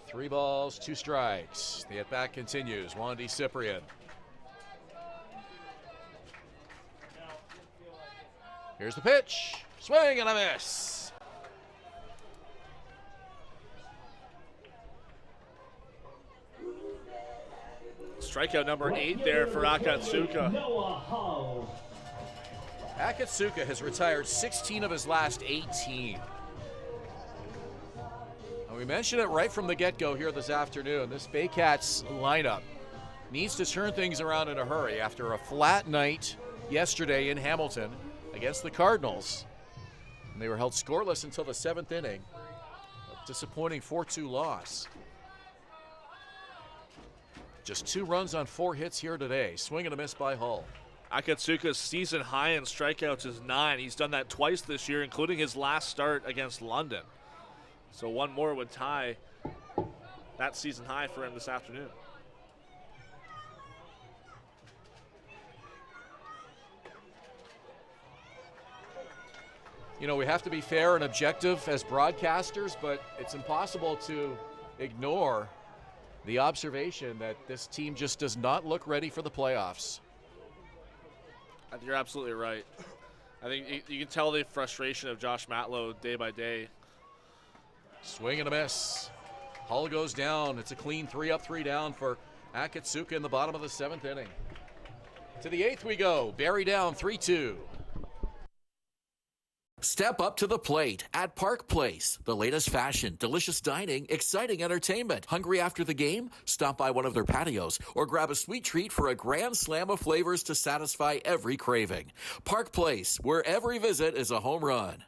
3 balls, 2 strikes. The at-bat continues. Wandy Cyprian. Here's the pitch. Swing and a miss. Strikeout number 8 there for Akatsuka. Akatsuka has retired 16 of his last 18. And we mentioned it right from the get-go here this afternoon. This Baycats lineup needs to turn things around in a hurry after a flat night yesterday in Hamilton against the Cardinals. And they were held scoreless until the 7th inning. A disappointing 4-2 loss. Just 2 runs on 4 hits here today. Swing and a miss by Hull. Akatsuka's season high in strikeouts is 9. He's done that twice this year, including his last start against London. So one more would tie that season high for him this afternoon. You know, we have to be fair and objective as broadcasters, but it's impossible to ignore the observation that this team just does not look ready for the playoffs. You're absolutely right. I think you can tell the frustration of Josh Matlow day by day. Swing and a miss. Hull goes down. It's a clean 3 up, 3 down for Akatsuka in the bottom of the 7th inning. To the 8th we go. Barrie down 3-2. Step up to the plate at Park Place. The latest fashion, delicious dining, exciting entertainment. Hungry after the game? Stop by one of their patios or grab a sweet treat for a grand slam of flavors to satisfy every craving. Park Place, where every visit is a home run.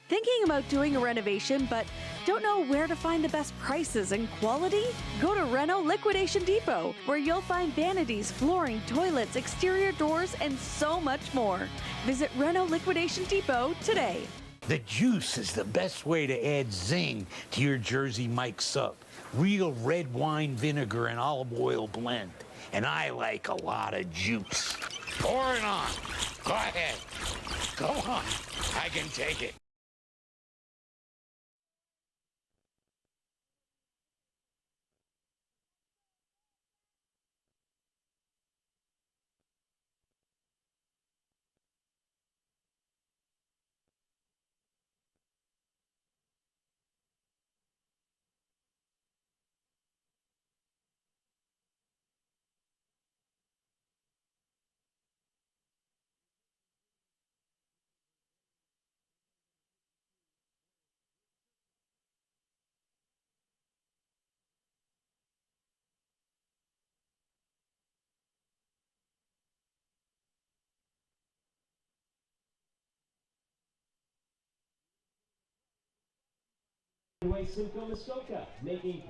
Thinking about doing a renovation but don't know where to find the best prices and quality? Go to Reno Liquidation Depot, where you'll find vanities, flooring, toilets, exterior doors, and so much more. Visit Reno Liquidation Depot today. The juice is the best way to add zing to your Jersey Mike sub. Real red wine vinegar and olive oil blend. And I like a lot of juice. Pour it on. Go ahead. Go on. I can take it.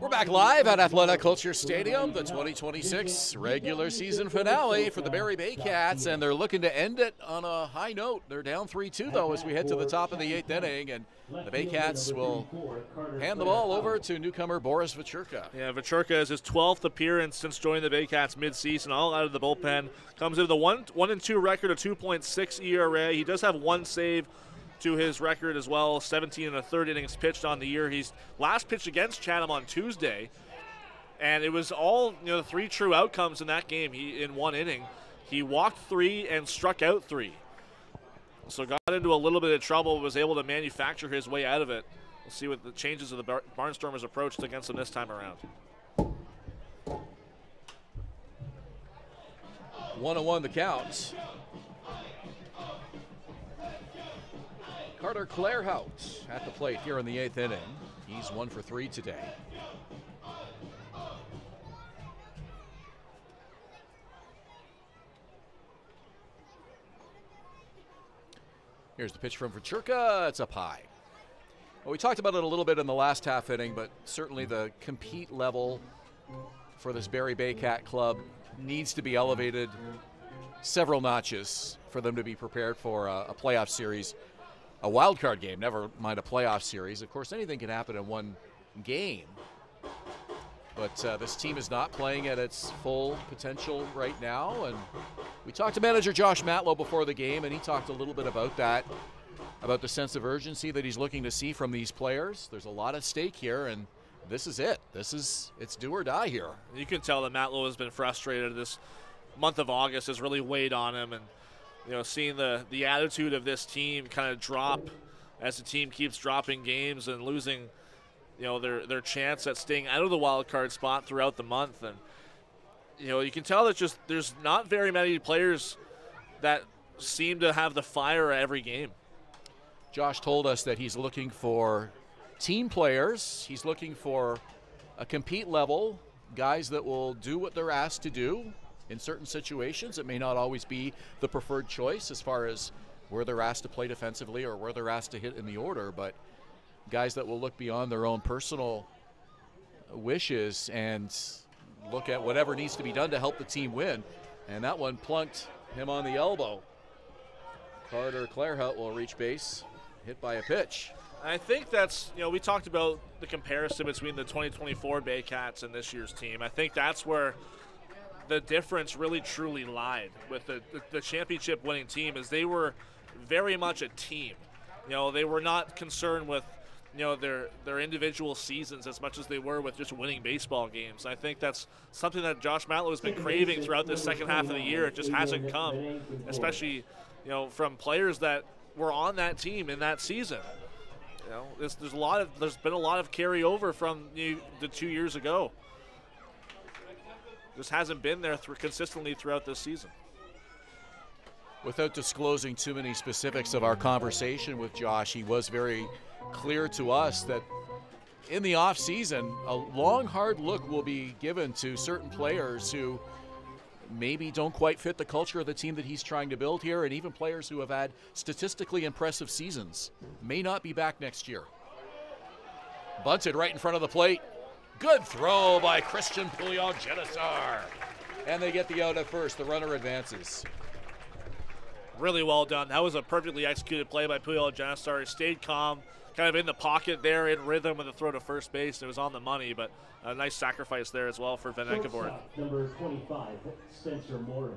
We're back live at Athletic Kulture Stadium, the 2026 regular season finale for the Barrie Baycats, and they're looking to end it on a high note. They're down 3-2, though, as we head to the top of the 8th inning, and the Baycats will hand the ball over to newcomer Boris Vachurka. Yeah, Vachurka is his 12th appearance since joining the Baycats midseason, all out of the bullpen. Comes into the 1-2 record, a 2.6 ERA. He does have one save to his record as well, 17 1/3 innings pitched on the year. He's last pitched against Chatham on Tuesday, and it was all, the 3 true outcomes in that game. In one inning, he walked 3 and struck out 3. So got into a little bit of trouble, was able to manufacture his way out of it. We'll see what the changes of the Barnstormers approached against him this time around. 1-1 the count. Carter Clairhout at the plate here in the 8th inning. He's 1 for 3 today. Here's the pitch from Vachurka. It's up high. Well, we talked about it a little bit in the last half inning, but certainly the compete level for this Barrie Baycat club needs to be elevated several notches for them to be prepared for a playoff series. A wild card game, never mind a playoff series. Of course, anything can happen in one game. But this team is not playing at its full potential right now. And we talked to manager Josh Matlow before the game, and he talked a little bit about that, about the sense of urgency that he's looking to see from these players. There's a lot at stake here, and this is it. It's do or die here. You can tell that Matlow has been frustrated. This month of August has really weighed on him, and seeing the attitude of this team kind of drop as the team keeps dropping games and losing, their chance at staying out of the wild card spot throughout the month. And, you can tell that there's not very many players that seem to have the fire at every game. Josh told us that he's looking for team players. He's looking for a compete level, guys that will do what they're asked to do. In certain situations, it may not always be the preferred choice as far as where they're asked to play defensively or where they're asked to hit in the order, but guys that will look beyond their own personal wishes and look at whatever needs to be done to help the team win. And that one plunked him on the elbow. Carter Clairhout will reach base, hit by a pitch. I think that's, we talked about the comparison between the 2024 Baycats and this year's team. I think that's where the difference really truly lied with the championship winning team, is they were very much a team. They were not concerned with their individual seasons as much as they were with just winning baseball games. I think that's something that Josh Matlow has been craving throughout this second half of the year. It just hasn't come, especially from players that were on that team in that season. There's been a lot of carryover from the 2 years ago. Just hasn't been there consistently throughout this season. Without disclosing too many specifics of our conversation with Josh, he was very clear to us that in the offseason, a long, hard look will be given to certain players who maybe don't quite fit the culture of the team that he's trying to build here, and even players who have had statistically impressive seasons may not be back next year. Bunted right in front of the plate. Good throw by Christian Pouliot-Genesar. And they get the out at first. The runner advances. Really well done. That was a perfectly executed play by Pouliot-Genesar. He stayed calm, kind of in the pocket there, in rhythm with the throw to first base. It was on the money, but a nice sacrifice there as well for Venekavort. Number 25, Spencer Moore.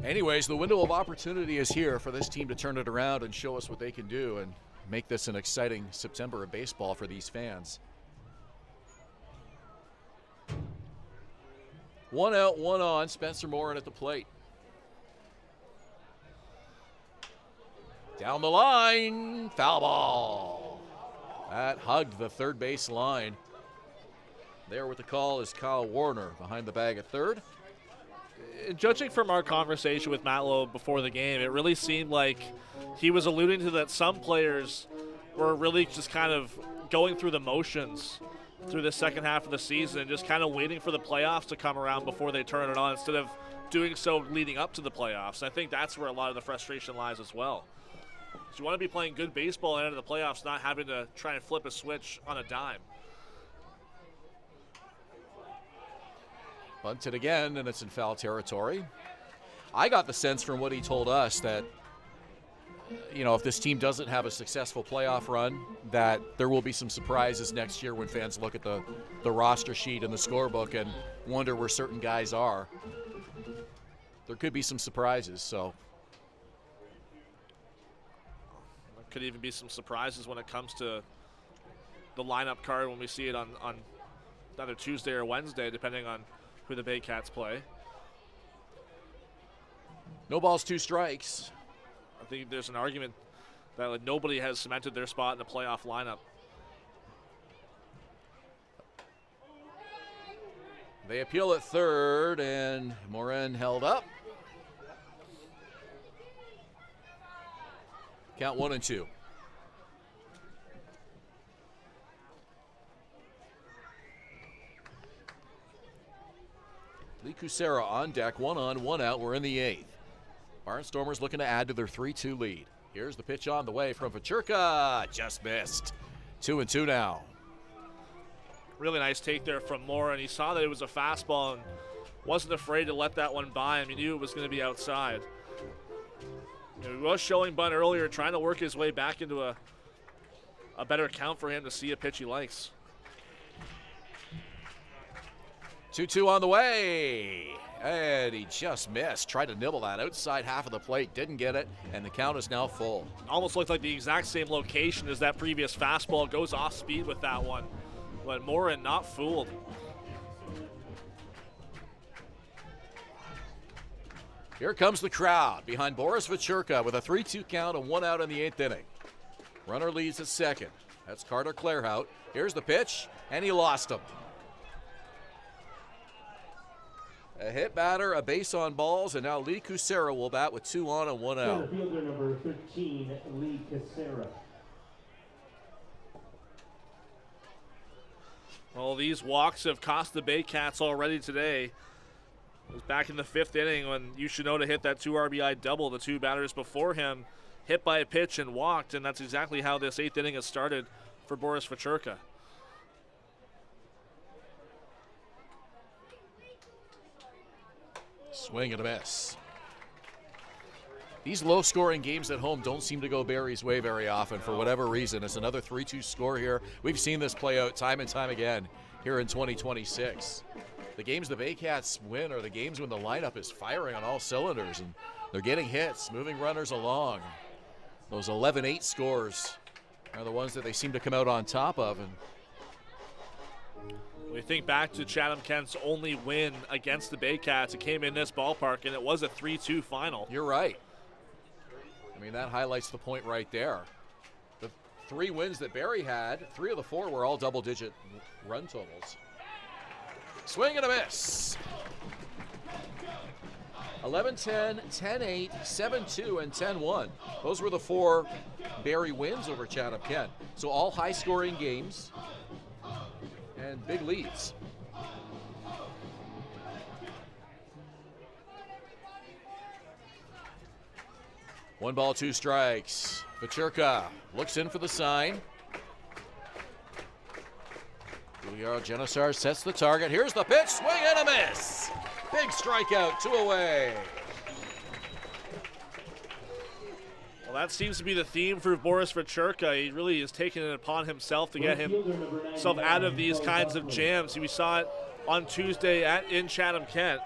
Anyways, the window of opportunity is here for this team to turn it around and show us what they can do and make this an exciting September of baseball for these fans. 1 out, 1 on. Spencer Morin at the plate. Down the line, foul ball. That hugged the third base line. There with the call is Kyle Warner behind the bag at third. Judging from our conversation with Matlow before the game, it really seemed like he was alluding to that some players were really just kind of going through the motions through the second half of the season and just kind of waiting for the playoffs to come around before they turn it on instead of doing so leading up to the playoffs. I think that's where a lot of the frustration lies as well. So you want to be playing good baseball at the end of the playoffs, not having to try and flip a switch on a dime. Bunted again, and it's in foul territory. I got the sense from what he told us that, if this team doesn't have a successful playoff run, that there will be some surprises next year when fans look at the roster sheet and the scorebook and wonder where certain guys are. There could be some surprises, so. There could even be some surprises when it comes to the lineup card when we see it on either Tuesday or Wednesday, depending on who the Baycats play. No balls, 2 strikes. I think there's an argument that nobody has cemented their spot in the playoff lineup. They appeal at third, and Morin held up. Count 1-2. Lee Kulture on deck, 1 on, 1 out. We're in the 8th. Barnstormers looking to add to their 3-2 lead. Here's the pitch on the way from Vachurka. Just missed. 2-2 now. Really nice take there from Moore, and he saw that it was a fastball and wasn't afraid to let that one by him. He knew it was going to be outside. He was showing bunt earlier, trying to work his way back into a better count for him to see a pitch he likes. 2-2 on the way. And he just missed. Tried to nibble that outside half of the plate. Didn't get it. And the count is now full. Almost looked like the exact same location as that previous fastball. Goes off speed with that one. But Morin not fooled. Here comes the crowd behind Boris Vachurka with a 3-2 count and 1 out in the 8th inning. Runner leads at second. That's Carter Clairhout. Here's the pitch, and he lost him. A hit batter, a base on balls, and now Lee Kulture will bat with 2 on and 1 out. Fielder number 13, Lee Kulture. Well, these walks have cost the Baycats already today. It was back in the 5th inning when Yoshinoda hit that 2 RBI double. The 2 batters before him hit by a pitch and walked, and that's exactly how this 8th inning has started for Boris Vachurka. Swing and a miss. These low-scoring games at home don't seem to go Barrie's way very often for whatever reason. It's another 3-2 score here. We've seen this play out time and time again here in 2026. The games the Baycats win are the games when the lineup is firing on all cylinders and they're getting hits, moving runners along. Those 11-8 scores are the ones that they seem to come out on top of. And we think back to Chatham-Kent's only win against the Baycats. It came in this ballpark, and it was a 3-2 final. You're right. I mean, that highlights the point right there. The 3 wins that Barrie had, 3 of the 4 were all double-digit run totals. Swing and a miss. 11-10, 10-8, 7-2, and 10-1. Those were the 4 Barrie wins over Chatham-Kent. So all high-scoring games and big leads. One ball, 2 strikes. Vachurka looks in for the sign. Julius Genesar sets the target. Here's the pitch, swing and a miss. Big strikeout, 2 away. Well, that seems to be the theme for Boris Vachurka. He really has taken it upon himself to get himself out of these kinds of jams. We saw it on Tuesday in Chatham-Kent.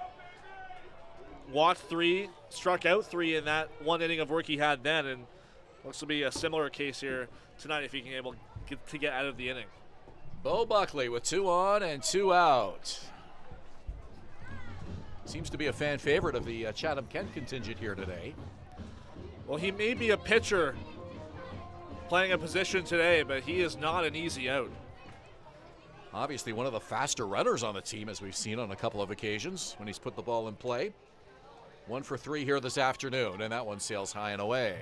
Walked 3, struck out 3 in that 1 inning of work he had then, and looks to be a similar case here tonight if he can be able to get out of the inning. Bo Buckley with 2 on and 2 out. Seems to be a fan favorite of the Chatham-Kent contingent here today. Well, he may be a pitcher playing a position today, but he is not an easy out. Obviously one of the faster runners on the team, as we've seen on a couple of occasions when he's put the ball in play. 1 for 3 here this afternoon, and that one sails high and away.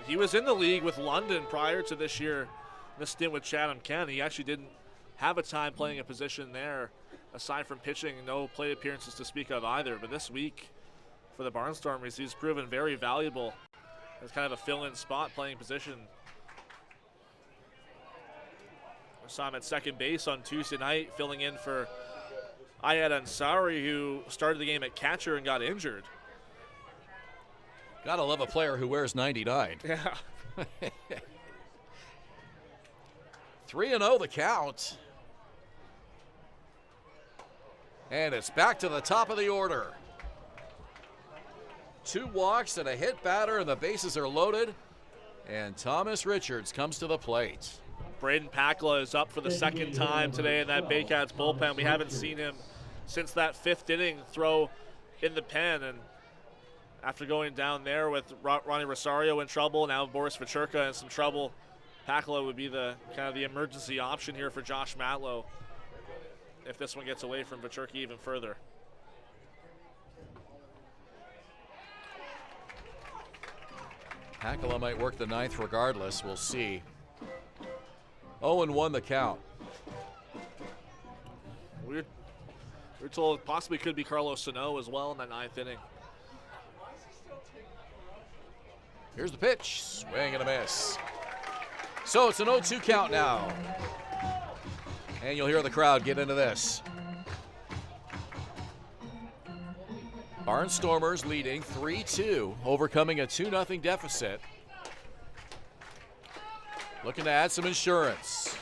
He was in the league with London prior to this year, this stint with Chatham-Kent. He actually didn't have a time playing a position there, aside from pitching. No plate appearances to speak of either, but this week for the Barnstormers. He's proven very valuable as kind of a fill-in spot playing position. I saw him at second base on Tuesday night, filling in for Ayad Ansari, who started the game at catcher and got injured. Gotta love a player who wears 99. Yeah. 3-0 the count. And it's back to the top of the order. 2 walks and a hit batter, and the bases are loaded. And Thomas Richards comes to the plate. Braden Pakla is up for the second time today in that Baycats bullpen. We haven't seen him since that 5th inning throw in the pen. And after going down there with Ronnie Rosario in trouble, now Boris Vachurka in some trouble, Pakla would be the kind of the emergency option here for Josh Matlow if this one gets away from Vachurka even further. Pakla might work the 9th regardless. We'll see. 0-1 the count. We're told it possibly could be Carlos Sano as well in that 9th inning. Here's the pitch. Swing and a miss. So it's an 0-2 count now. And you'll hear the crowd get into this. Barnstormers leading 3-2, overcoming a 2-0 deficit. Looking to add some insurance.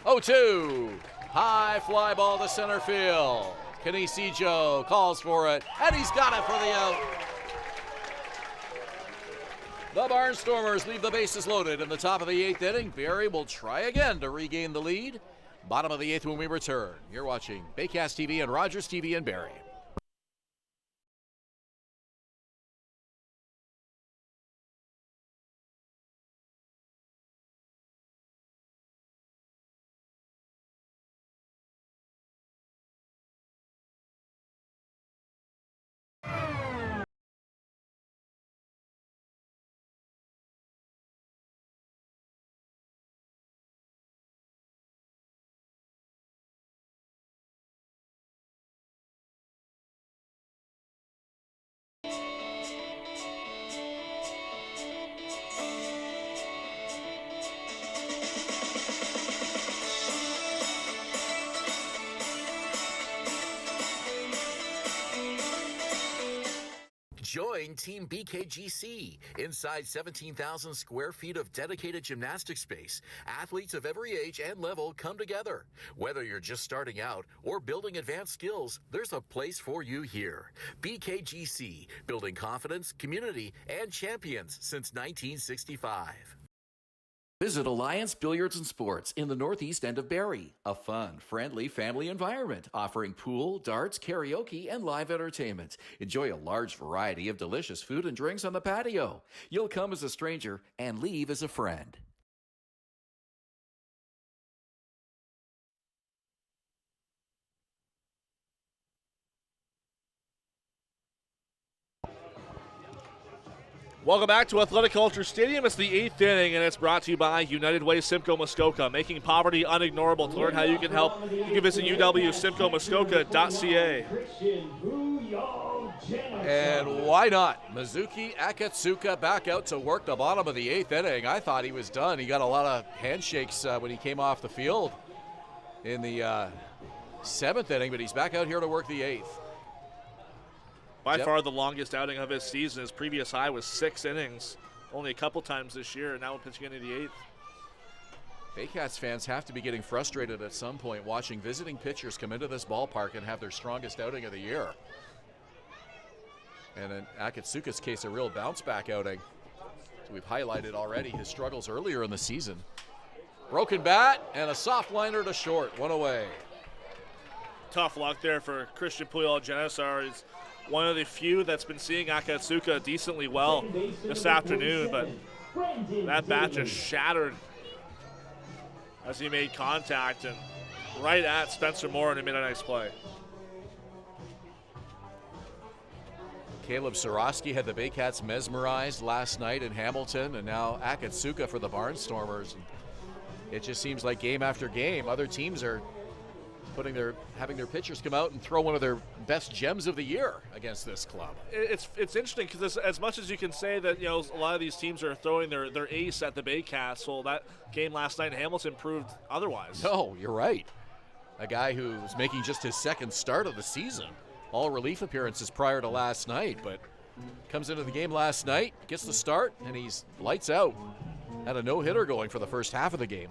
0-2. High fly ball to center field. Canisijo calls for it, and he's got it for the out. The Barnstormers leave the bases loaded in the top of the 8th inning. Barrie will try again to regain the lead. Bottom of the 8th when we return. You're watching Baycats TV and Rogers TV in Barrie. Join Team BKGC. Inside 17,000 square feet of dedicated gymnastic space, athletes of every age and level come together. Whether you're just starting out or building advanced skills, there's a place for you here. BKGC, building confidence, community, and champions since 1965. Visit Alliance Billiards and Sports in the northeast end of Barrie. A fun, friendly family environment offering pool, darts, karaoke, and live entertainment. Enjoy a large variety of delicious food and drinks on the patio. You'll come as a stranger and leave as a friend. Welcome back to Athletic Culture Stadium. It's the 8th inning, and it's brought to you by United Way Simcoe Muskoka, making poverty unignorable. To learn how you can help, you can visit uwsimcoemuskoka.ca. And why not? Mizuki Akatsuka back out to work the bottom of the 8th inning. I thought he was done. He got a lot of handshakes when he came off the field in the 7th inning, but he's back out here to work the 8th. By far the longest outing of his season. His previous high was 6 innings, only a couple times this year, and now pitching into the 8th. Baycats fans have to be getting frustrated at some point watching visiting pitchers come into this ballpark and have their strongest outing of the year. And in Akatsuka's case, a real bounce-back outing. So we've highlighted already his struggles earlier in the season. Broken bat and a soft liner to short, one away. Tough luck there for Christian Puyol-Genesar. He's one of the few that's been seeing Akatsuka decently well this afternoon, but that bat just shattered as he made contact and right at Spencer Moore, and he made a nice play. Caleb Sorosky had the Baycats mesmerized last night in Hamilton, and now Akatsuka for the Barnstormers. It just seems like game after game, other teams are having their pitchers come out and throw one of their best gems of the year against this club. It's interesting because as much as you can say that a lot of these teams are throwing their ace at the Baycats, well, that game last night in Hamilton proved otherwise. No, you're right. A guy who was making just his second start of the season. All relief appearances prior to last night, but comes into the game last night, gets the start, and he's lights out. Had a no-hitter going for the first half of the game.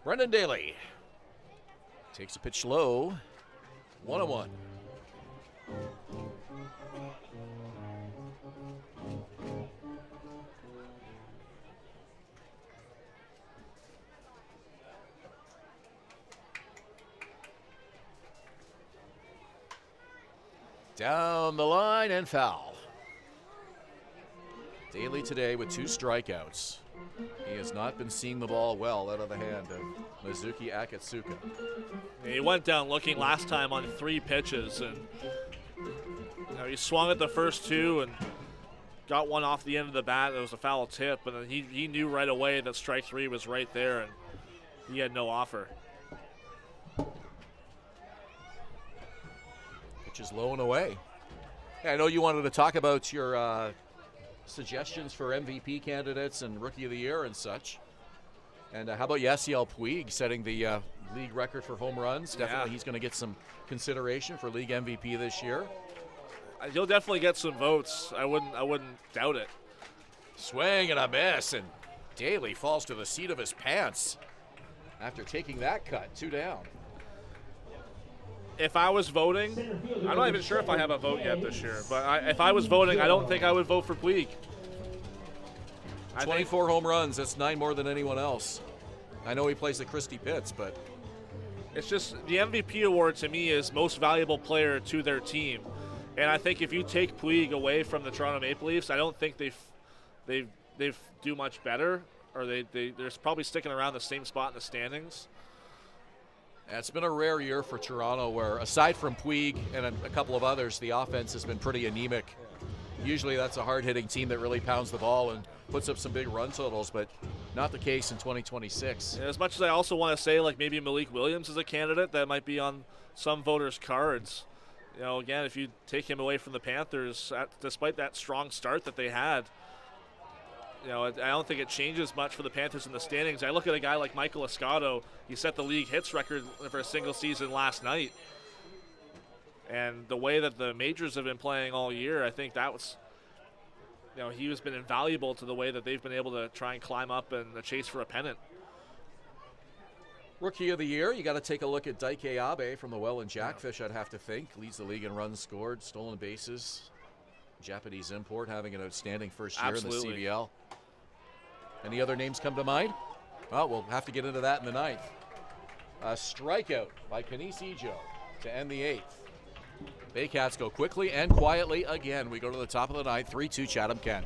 Brendan Daly takes a pitch low, 1-1. Down the line and foul. Daly today with 2 strikeouts. He has not been seeing the ball well out of the hand of Mizuki Akatsuka. He went down looking last time on 3 pitches, and he swung at the first 2 and got one off the end of the bat. It was a foul tip, but then he knew right away that strike 3 was right there, and he had no offer. Pitch is low and away. Yeah, I know you wanted to talk about your suggestions for MVP candidates and Rookie of the Year and such. And how about Yasiel Puig setting the league record for home runs? Definitely he's going to get some consideration for league MVP this year. He'll definitely get some votes. I wouldn't doubt it. Swing and a miss, and Daly falls to the seat of his pants after taking that cut. 2 down. If I was voting, I'm not even sure if I have a vote yet this year, but if I was voting, I don't think I would vote for Puig. 24 home runs, that's 9 more than anyone else. I know he plays at Christie Pitts, but it's just the MVP award to me is most valuable player to their team. And I think if you take Puig away from the Toronto Maple Leafs, I don't think they do much better, or they're probably sticking around the same spot in the standings. It's been a rare year for Toronto where, aside from Puig and a couple of others, the offense has been pretty anemic. Usually that's a hard-hitting team that really pounds the ball and puts up some big run totals, but not the case in 2026. As much as I also want to say, like, maybe Malik Williams is a candidate that might be on some voters' cards. Again, if you take him away from the Panthers, despite that strong start that they had, I don't think it changes much for the Panthers in the standings. I look at a guy like Michael Escato. He set the league hits record for a single season last night. And the way that the majors have been playing all year, I think that was, he has been invaluable to the way that they've been able to try and climb up in the chase for a pennant. Rookie of the Year, you got to take a look at Daike Abe from the Welland Jackfish, I'd have to think. Leads the league in runs scored, stolen bases. Japanese import having an outstanding first year in the CBL. Any other names come to mind? Well, we'll have to get into that in the 9th. A strikeout by Kanisi Ijo to end the 8th. Baycats go quickly and quietly again. We go to the top of the 9th, 3-2 Chatham-Kent.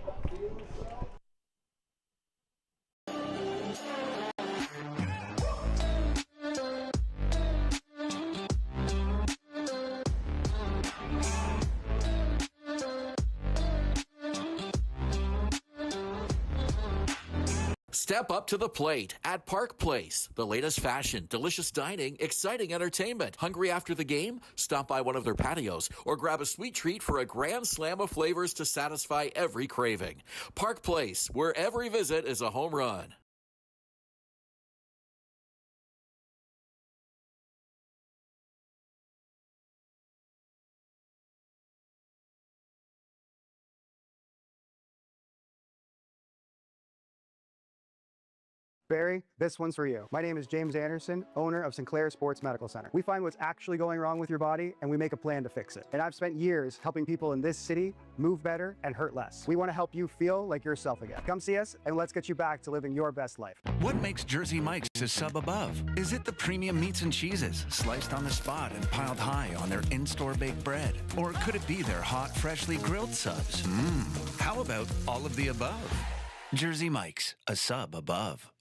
Step up to the plate at Park Place. The latest fashion, delicious dining, exciting entertainment. Hungry after the game? Stop by one of their patios or grab a sweet treat for a grand slam of flavors to satisfy every craving. Park Place, where every visit is a home run. Barry, this one's for you. My name is James Anderson, owner of Sinclair Sports Medical Center. We find what's actually going wrong with your body and we make a plan to fix it. And I've spent years helping people in this city move better and hurt less. We want to help you feel like yourself again. Come see us and let's get you back to living your best life. What makes Jersey Mike's a sub above? Is it the premium meats and cheeses sliced on the spot and piled high on their in-store baked bread? Or could it be their hot, freshly grilled subs? How about all of the above? Jersey Mike's, a sub above.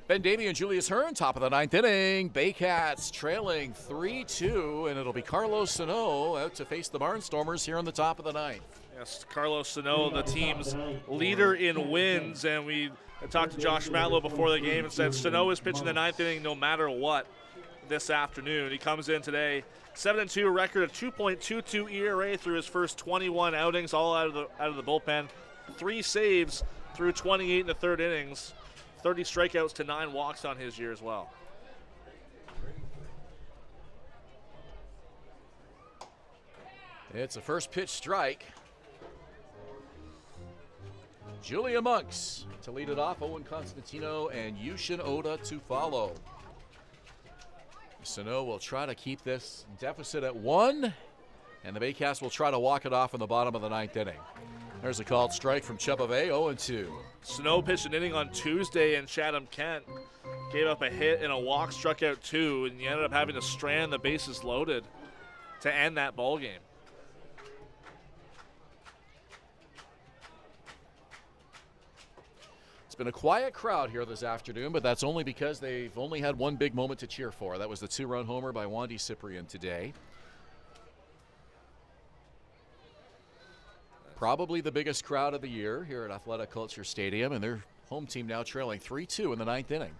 Ben Davy and Julius Hern, top of the ninth inning. Baycats trailing 3-2, and it'll be Carlos Sano out to face the Barnstormers here in the top of the ninth. Yes, Carlos Sano, the team's leader in wins, and we talked to Josh Matlow before the game and said Sano is pitching the ninth inning no matter what this afternoon. He comes in today, 7-2 record, a 2.22 ERA through his first 21 outings, all out of the bullpen. 3 saves through 28 in the third innings. 30 strikeouts to 9 walks on his year as well. It's a first pitch strike. Julia Monks to lead it off, Owen Constantino and Yushin Oda to follow. Sano will try to keep this deficit at 1, and the Baycats will try to walk it off in the bottom of the ninth inning. There's a called strike from Chubave, 0-2. Sano pitched an inning on Tuesday in Chatham-Kent, gave up a hit and a walk, struck out 2, and he ended up having to strand the bases loaded to end that ball game. It's been a quiet crowd here this afternoon, but that's only because they've only had one big moment to cheer for. That was the 2-run homer by Wandy Cyprian today. Probably the biggest crowd of the year here at Athletic Kulture Stadium, and their home team now trailing 3-2 in the ninth inning.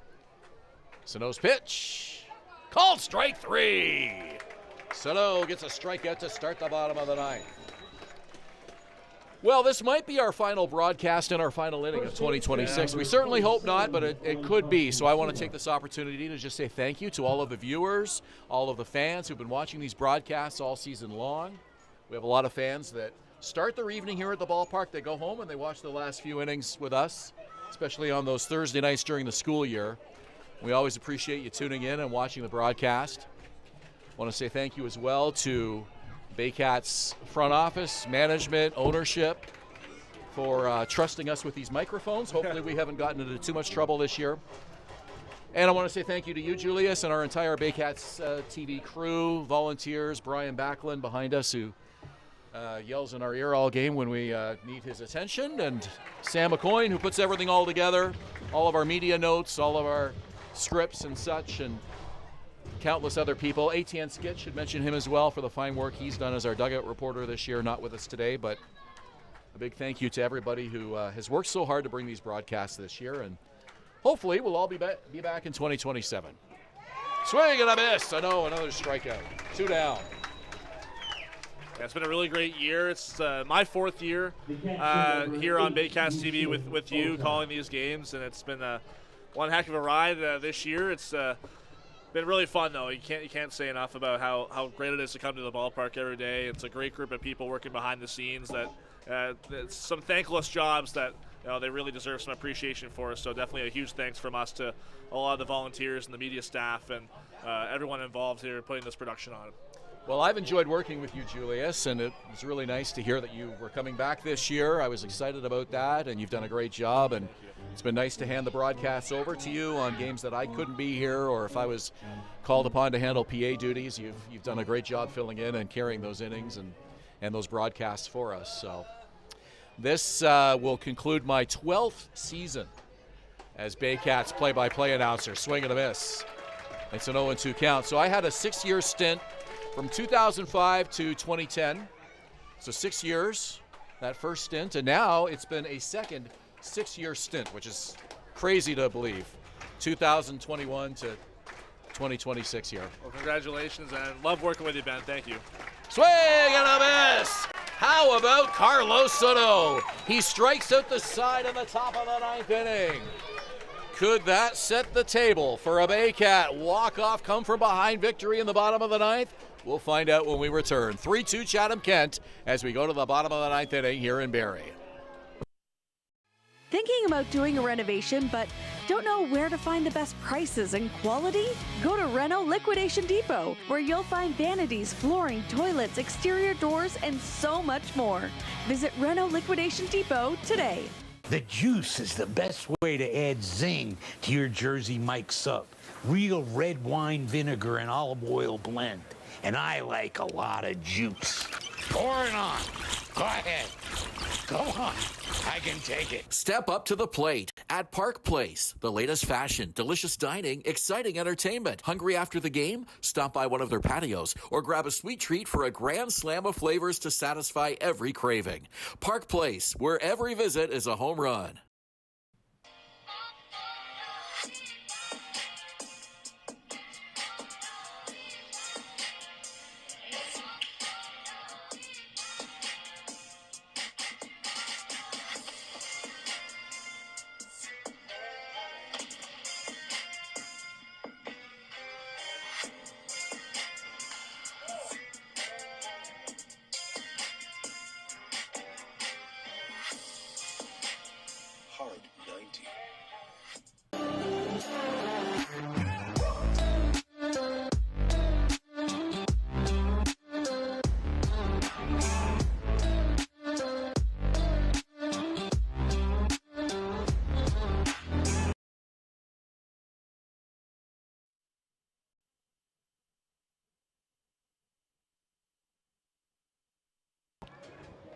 Sano's pitch, called strike 3. Sano gets a strikeout to start the bottom of the ninth. Well, this might be our final broadcast in our final inning of 2026. We certainly hope not, but it could be. So I want to take this opportunity to just say thank you to all of the viewers, all of the fans who've been watching these broadcasts all season long. We have a lot of fans that start their evening here at the ballpark. They go home and they watch the last few innings with us, especially on those Thursday nights during the school year. We always appreciate you tuning in and watching the broadcast. I want to say thank you as well to Baycats front office, management, ownership for trusting us with these microphones. Hopefully we haven't gotten into too much trouble this year. And I want to say thank you to you, Julius, and our entire Baycats TV crew, volunteers, Brian Backland behind us, who yells in our ear all game when we need his attention, and Sam McCoyne, who puts everything all together, all of our media notes, all of our scripts and such, and countless other people. ATN Skit should mention him as well for the fine work he's done as our dugout reporter this year, not with us today, but a big thank you to everybody who has worked so hard to bring these broadcasts this year, and hopefully we'll all be back in 2027. Swing and a miss. I know, another strikeout. 2 down. Yeah, it's been a really great year. It's my 4th year here on Baycats TV with you calling these games, and it's been one heck of a ride this year. It's been really fun, though. You can't say enough about how great it is to come to the ballpark every day. It's a great group of people working behind the scenes that it's some thankless jobs that they really deserve some appreciation for. So definitely a huge thanks from us to a lot of the volunteers and the media staff and everyone involved here putting this production on. Well, I've enjoyed working with you, Julius, and it was really nice to hear that you were coming back this year. I was excited about that, and you've done a great job, and it's been nice to hand the broadcasts over to you on games that I couldn't be here, or if I was called upon to handle PA duties. You've done a great job filling in and carrying those innings and those broadcasts for us. So this will conclude my 12th season as Baycats play-by-play announcer. Swing and a miss. It's an 0-2 count. So I had a 6-year stint from 2005 to 2010, so 6 years, that first stint, and now it's been a second 6-year stint, which is crazy to believe. 2021 to 2026 here. Well, congratulations, and love working with you, Ben. Thank you. Swing and a miss! How about Carlos Sano? He strikes out the side in the top of the ninth inning. Could that set the table for a Baycat walk-off, come from behind victory in the bottom of the ninth? We'll find out when we return. 3-2 Chatham-Kent as we go to the bottom of the ninth inning here in Barrie. Thinking about doing a renovation but don't know where to find the best prices and quality? Go to Reno Liquidation Depot, where you'll find vanities, flooring, toilets, exterior doors, and so much more. Visit Reno Liquidation Depot today. The juice is the best way to add zing to your Jersey Mike sub. Real red wine vinegar and olive oil blend. And I like a lot of juice. Pour it on. Go ahead. Go on. I can take it. Step up to the plate At Park Place, the latest fashion, delicious dining, exciting entertainment. Hungry after the game? Stop by one of their patios or grab a sweet treat for a grand slam of flavors to satisfy every craving. Park Place, where every visit is a home run.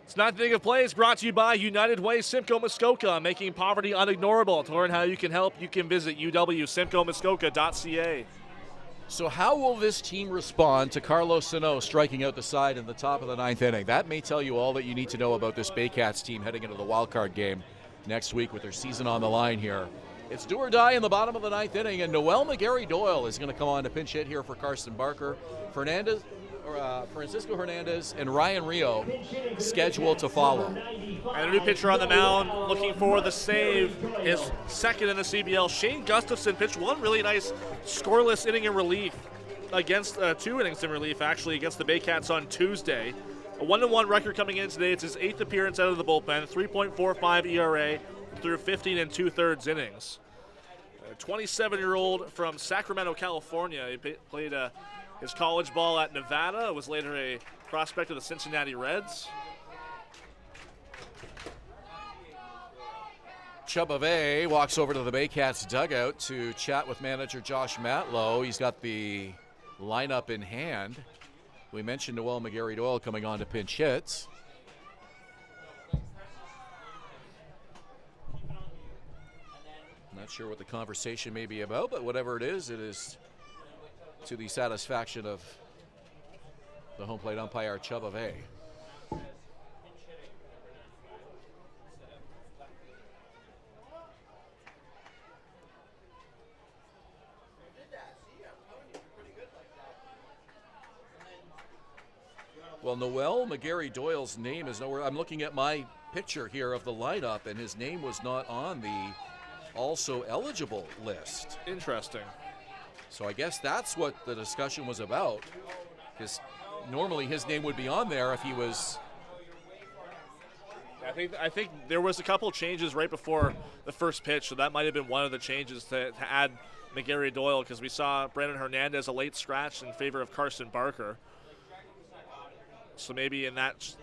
It's Ninth Inning of Play is brought to you by United Way Simcoe Muskoka, making poverty unignorable. To learn how you can help, you can visit uwsimcoemuskoka.ca. So how will this team respond to Carlos Sano striking out the side in the top of the ninth inning? That may tell you all that you need to know about this Baycats team heading into the wildcard game next week with their season on the line here. It's do or die in the bottom of the ninth inning, and Noel McGarry-Doyle is going to come on to pinch hit here for Carson Barker. Francisco Hernandez and Ryan Rio scheduled to follow. And a new pitcher on the mound looking for the save is second in the CBL. Shane Gustafson pitched one really nice scoreless inning in relief against 2 innings in relief actually against the Baycats on Tuesday. A 1-1 record coming in today. It's his 8th appearance out of the bullpen, 3.45 ERA through 15 2/3 innings. A 27-year-old from Sacramento, California. He played his college ball at Nevada, was later a prospect of the Cincinnati Reds. Chubave walks over to the Baycats dugout to chat with manager Josh Matlow. He's got the lineup in hand. We mentioned Noel McGarry-Doyle coming on to pinch hits. Not sure what the conversation may be about, but whatever it is to the satisfaction of the home plate umpire, Chubave. Well, Noel McGarry-Doyle's name is nowhere. I'm looking at my picture here of the lineup, and his name was not on the also eligible list. Interesting. So I guess that's what the discussion was about, because normally his name would be on there if he was. I think there was a couple changes right before the first pitch, so that might have been one of the changes to add McGarry-Doyle, because we saw Brandon Hernandez a late scratch in favor of Carson Barker. So maybe in that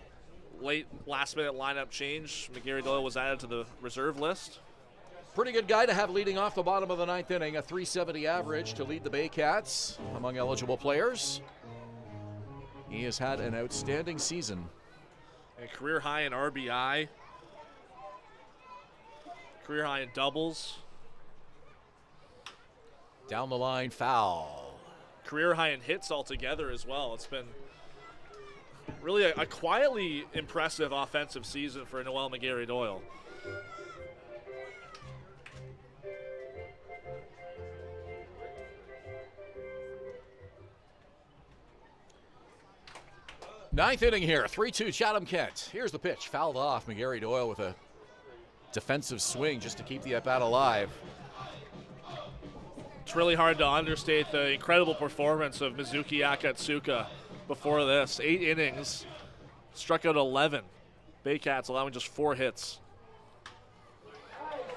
late last-minute lineup change, McGarry-Doyle was added to the reserve list. Pretty good guy to have leading off the bottom of the ninth inning, a .370 average to lead the Baycats among eligible players. He has had an outstanding season. A career high in RBI, career high in doubles. Down the line, foul. Career high in hits altogether as well. It's been really a quietly impressive offensive season for Noel McGarry-Doyle. Ninth inning here, 3-2 Chatham-Kent. Here's the pitch, fouled off. McGarry-Doyle with a defensive swing just to keep the at-bat alive. It's really hard to understate the incredible performance of Mizuki Akatsuka before this. 8 innings, struck out 11. Baycats allowing just 4 hits.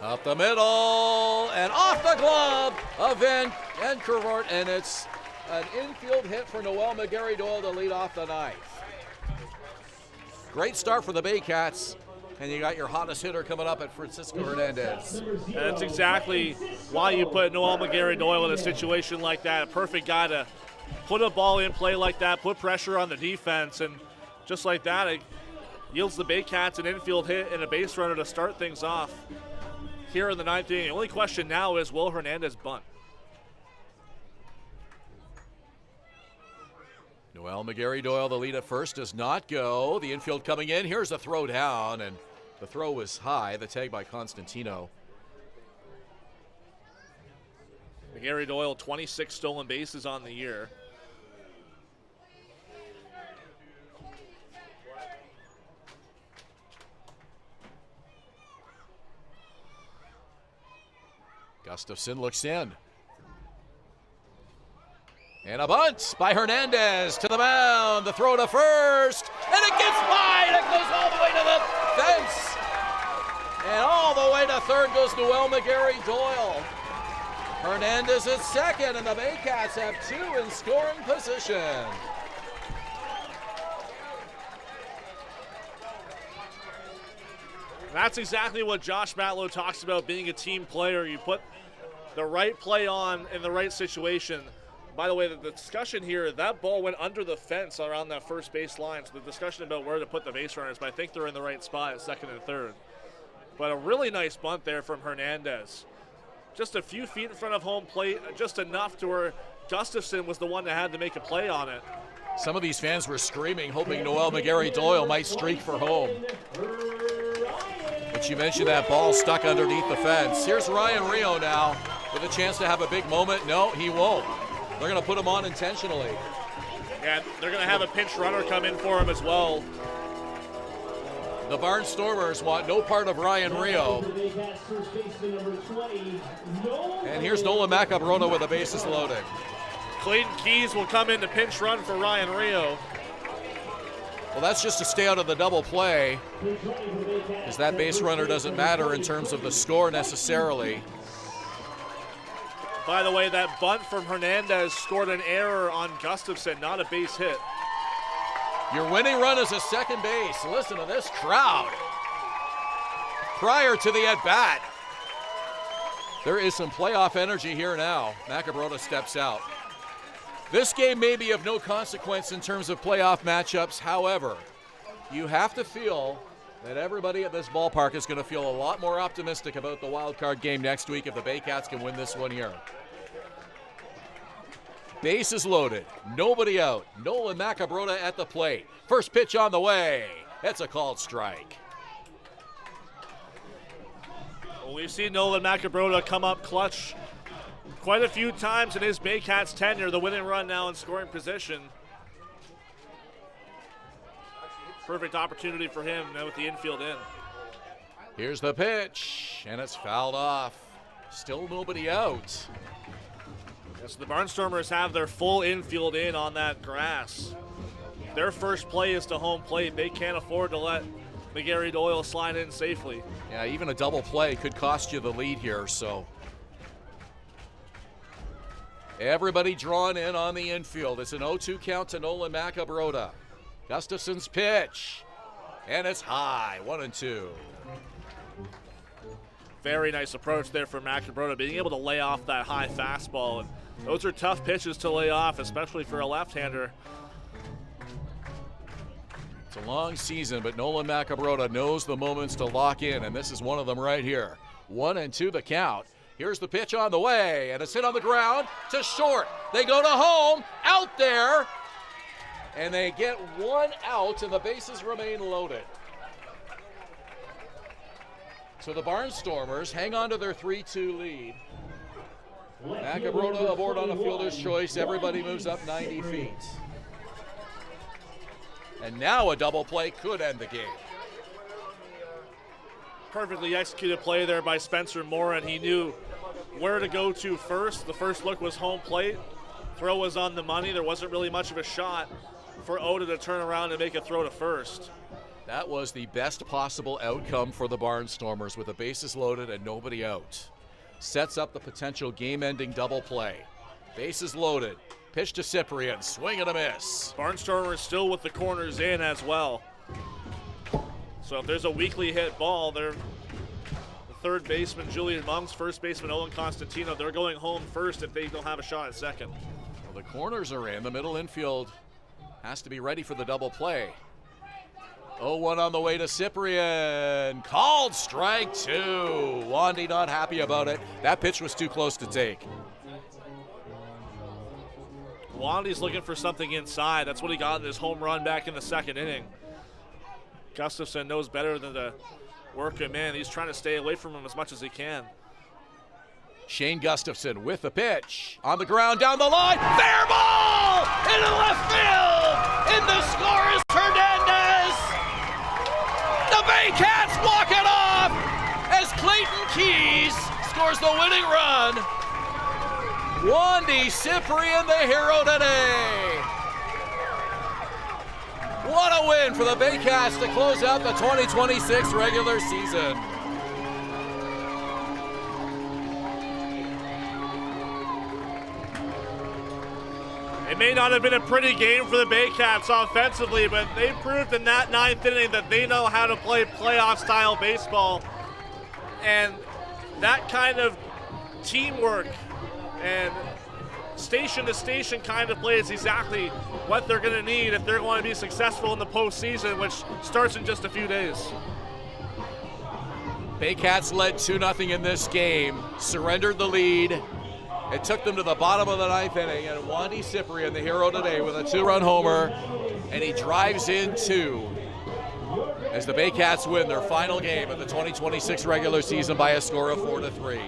Up the middle and off the glove of Van Kervort, and it's an infield hit for Noel McGarry-Doyle to lead off the ninth. Great start for the Baycats, and you got your hottest hitter coming up at Francisco Hernandez. And that's exactly why you put Noel McGarry-Doyle in a situation like that. A perfect guy to put a ball in play like that, put pressure on the defense, and just like that, it yields the Baycats an infield hit and a base runner to start things off. here in the 9th inning. The only question now is, will Hernandez bunt? Noel McGarry-Doyle, the lead at first, does not go. The infield coming in. Here's a throw down, and the throw was high. The tag by Constantino. McGarry-Doyle, 26 stolen bases on the year. Gustafson looks in. And a bunt by Hernandez to the mound. The throw to first. And it gets by. And it goes all the way to the fence. And all the way to third goes Noel McGarry-Doyle. Hernandez at second, and the Baycats have 2 in scoring position. That's exactly what Josh Matlow talks about, being a team player. You put the right play on in the right situation. By the way, the discussion here, that ball went under the fence around that first base line. So the discussion about where to put the base runners, but I think they're in the right spot at second and third. But a really nice bunt there from Hernandez. Just a few feet in front of home plate, just enough to where Gustafson was the one that had to make a play on it. Some of these fans were screaming, hoping Noel McGarry-Doyle might streak for home. But you mentioned that ball stuck underneath the fence. Here's Ryan Rio now with a chance to have a big moment. No, he won't. They're going to put him on intentionally. And they're going to have a pinch runner come in for him as well. The Barnstormers want no part of Ryan Rio. And here's Nolan Macabrona with the bases loaded. Clayton Keys will come in to pinch run for Ryan Rio. Well, that's just to stay out of the double play, because that base runner doesn't matter in terms of the score necessarily. By the way, that bunt from Hernandez scored an error on Gustafson, not a base hit. Your winning run is a second base. Listen to this crowd. Prior to the at-bat, there is some playoff energy here now. Macabrona steps out. This game may be of no consequence in terms of playoff matchups. However, you have to feel that everybody at this ballpark is going to feel a lot more optimistic about the wild card game next week if the Baycats can win this one here. Bases loaded, nobody out. Nolan Macabrona at the plate. First pitch on the way. That's a called strike. Well, we've seen Nolan Macabrona come up clutch quite a few times in his Baycats tenure. The winning run now in scoring position. Perfect opportunity for him now with the infield in. Here's the pitch, and it's fouled off. Still nobody out. So the Barnstormers have their full infield in on that grass. Their first play is to home plate. They can't afford to let McGarry-Doyle slide in safely. Yeah, even a double play could cost you the lead here, so. Everybody drawn in on the infield. It's an 0-2 count to Nolan Macabrona. Gustafson's pitch, and it's high, 1-2. Very nice approach there for Macabrona, being able to lay off that high fastball. And those are tough pitches to lay off, especially for a left-hander. It's a long season, but Nolan Macabrona knows the moments to lock in, and this is one of them right here. 1-2 the count. Here's the pitch on the way, and it's hit on the ground to short. They go to home, out there, and they get one out, and the bases remain loaded. So the Barnstormers hang on to their 3-2 lead. Macabrona aboard on a fielder's choice. Everybody moves up 90 feet. And now a double play could end the game. Perfectly executed play there by Spencer Morin. He knew where to go to first. The first look was home plate. Throw was on the money. There wasn't really much of a shot for Oda to turn around and make a throw to first. That was the best possible outcome for the Barnstormers with the bases loaded and nobody out. Sets up the potential game-ending double play. Bases loaded. Pitch to Cyprian. Swing and a miss. Barnstormers still with the corners in as well. So if there's a weakly hit ball, they're the third baseman, Julian Monks, first baseman, Owen Constantino. They're going home first if they don't have a shot at second. Well, the corners are in. The middle infield has to be ready for the double play. 0-1 on the way to Cyprian. Called strike 2. Wandy not happy about it. That pitch was too close to take. Wandy's looking for something inside. That's what he got in his home run back in the second inning. Gustafson knows better than to work him in. He's trying to stay away from him as much as he can. Shane Gustafson with the pitch. On the ground, down the line. Fair ball! Into left field! And the score is Hernandez! The Baycats walk it off as Clayton Keys scores the winning run. Wandy Cyprian, the hero today. What a win for the Baycats to close out the 2026 regular season. It may not have been a pretty game for the Baycats offensively, but they proved in that ninth inning that they know how to play playoff-style baseball. And that kind of teamwork and station-to-station kind of play is exactly what they're going to need if they're going to be successful in the postseason, which starts in just a few days. Baycats led 2-0 in this game, surrendered the lead. It took them to the bottom of the ninth inning, and Wandy Cyprian, the hero today, with a 2-run homer, and he drives in 2 as the Baycats win their final game of the 2026 regular season by a score of 4-3.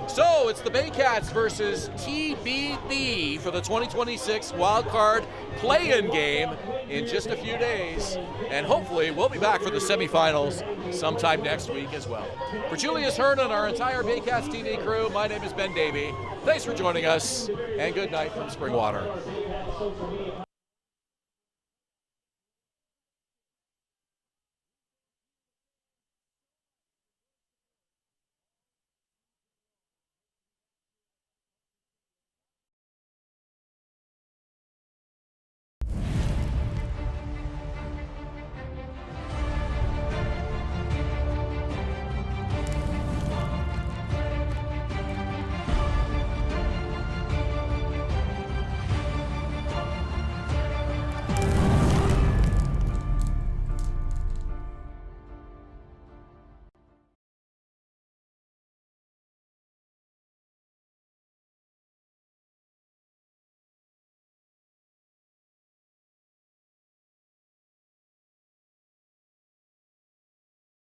So it's the Baycats versus TBD for the 2026 wildcard play-in game in just a few days, and hopefully we'll be back for the semifinals sometime next week as well. For Julius, Hern, and our entire Baycats TV crew, my name is Ben Davy. Thanks for joining us, and good night from Springwater.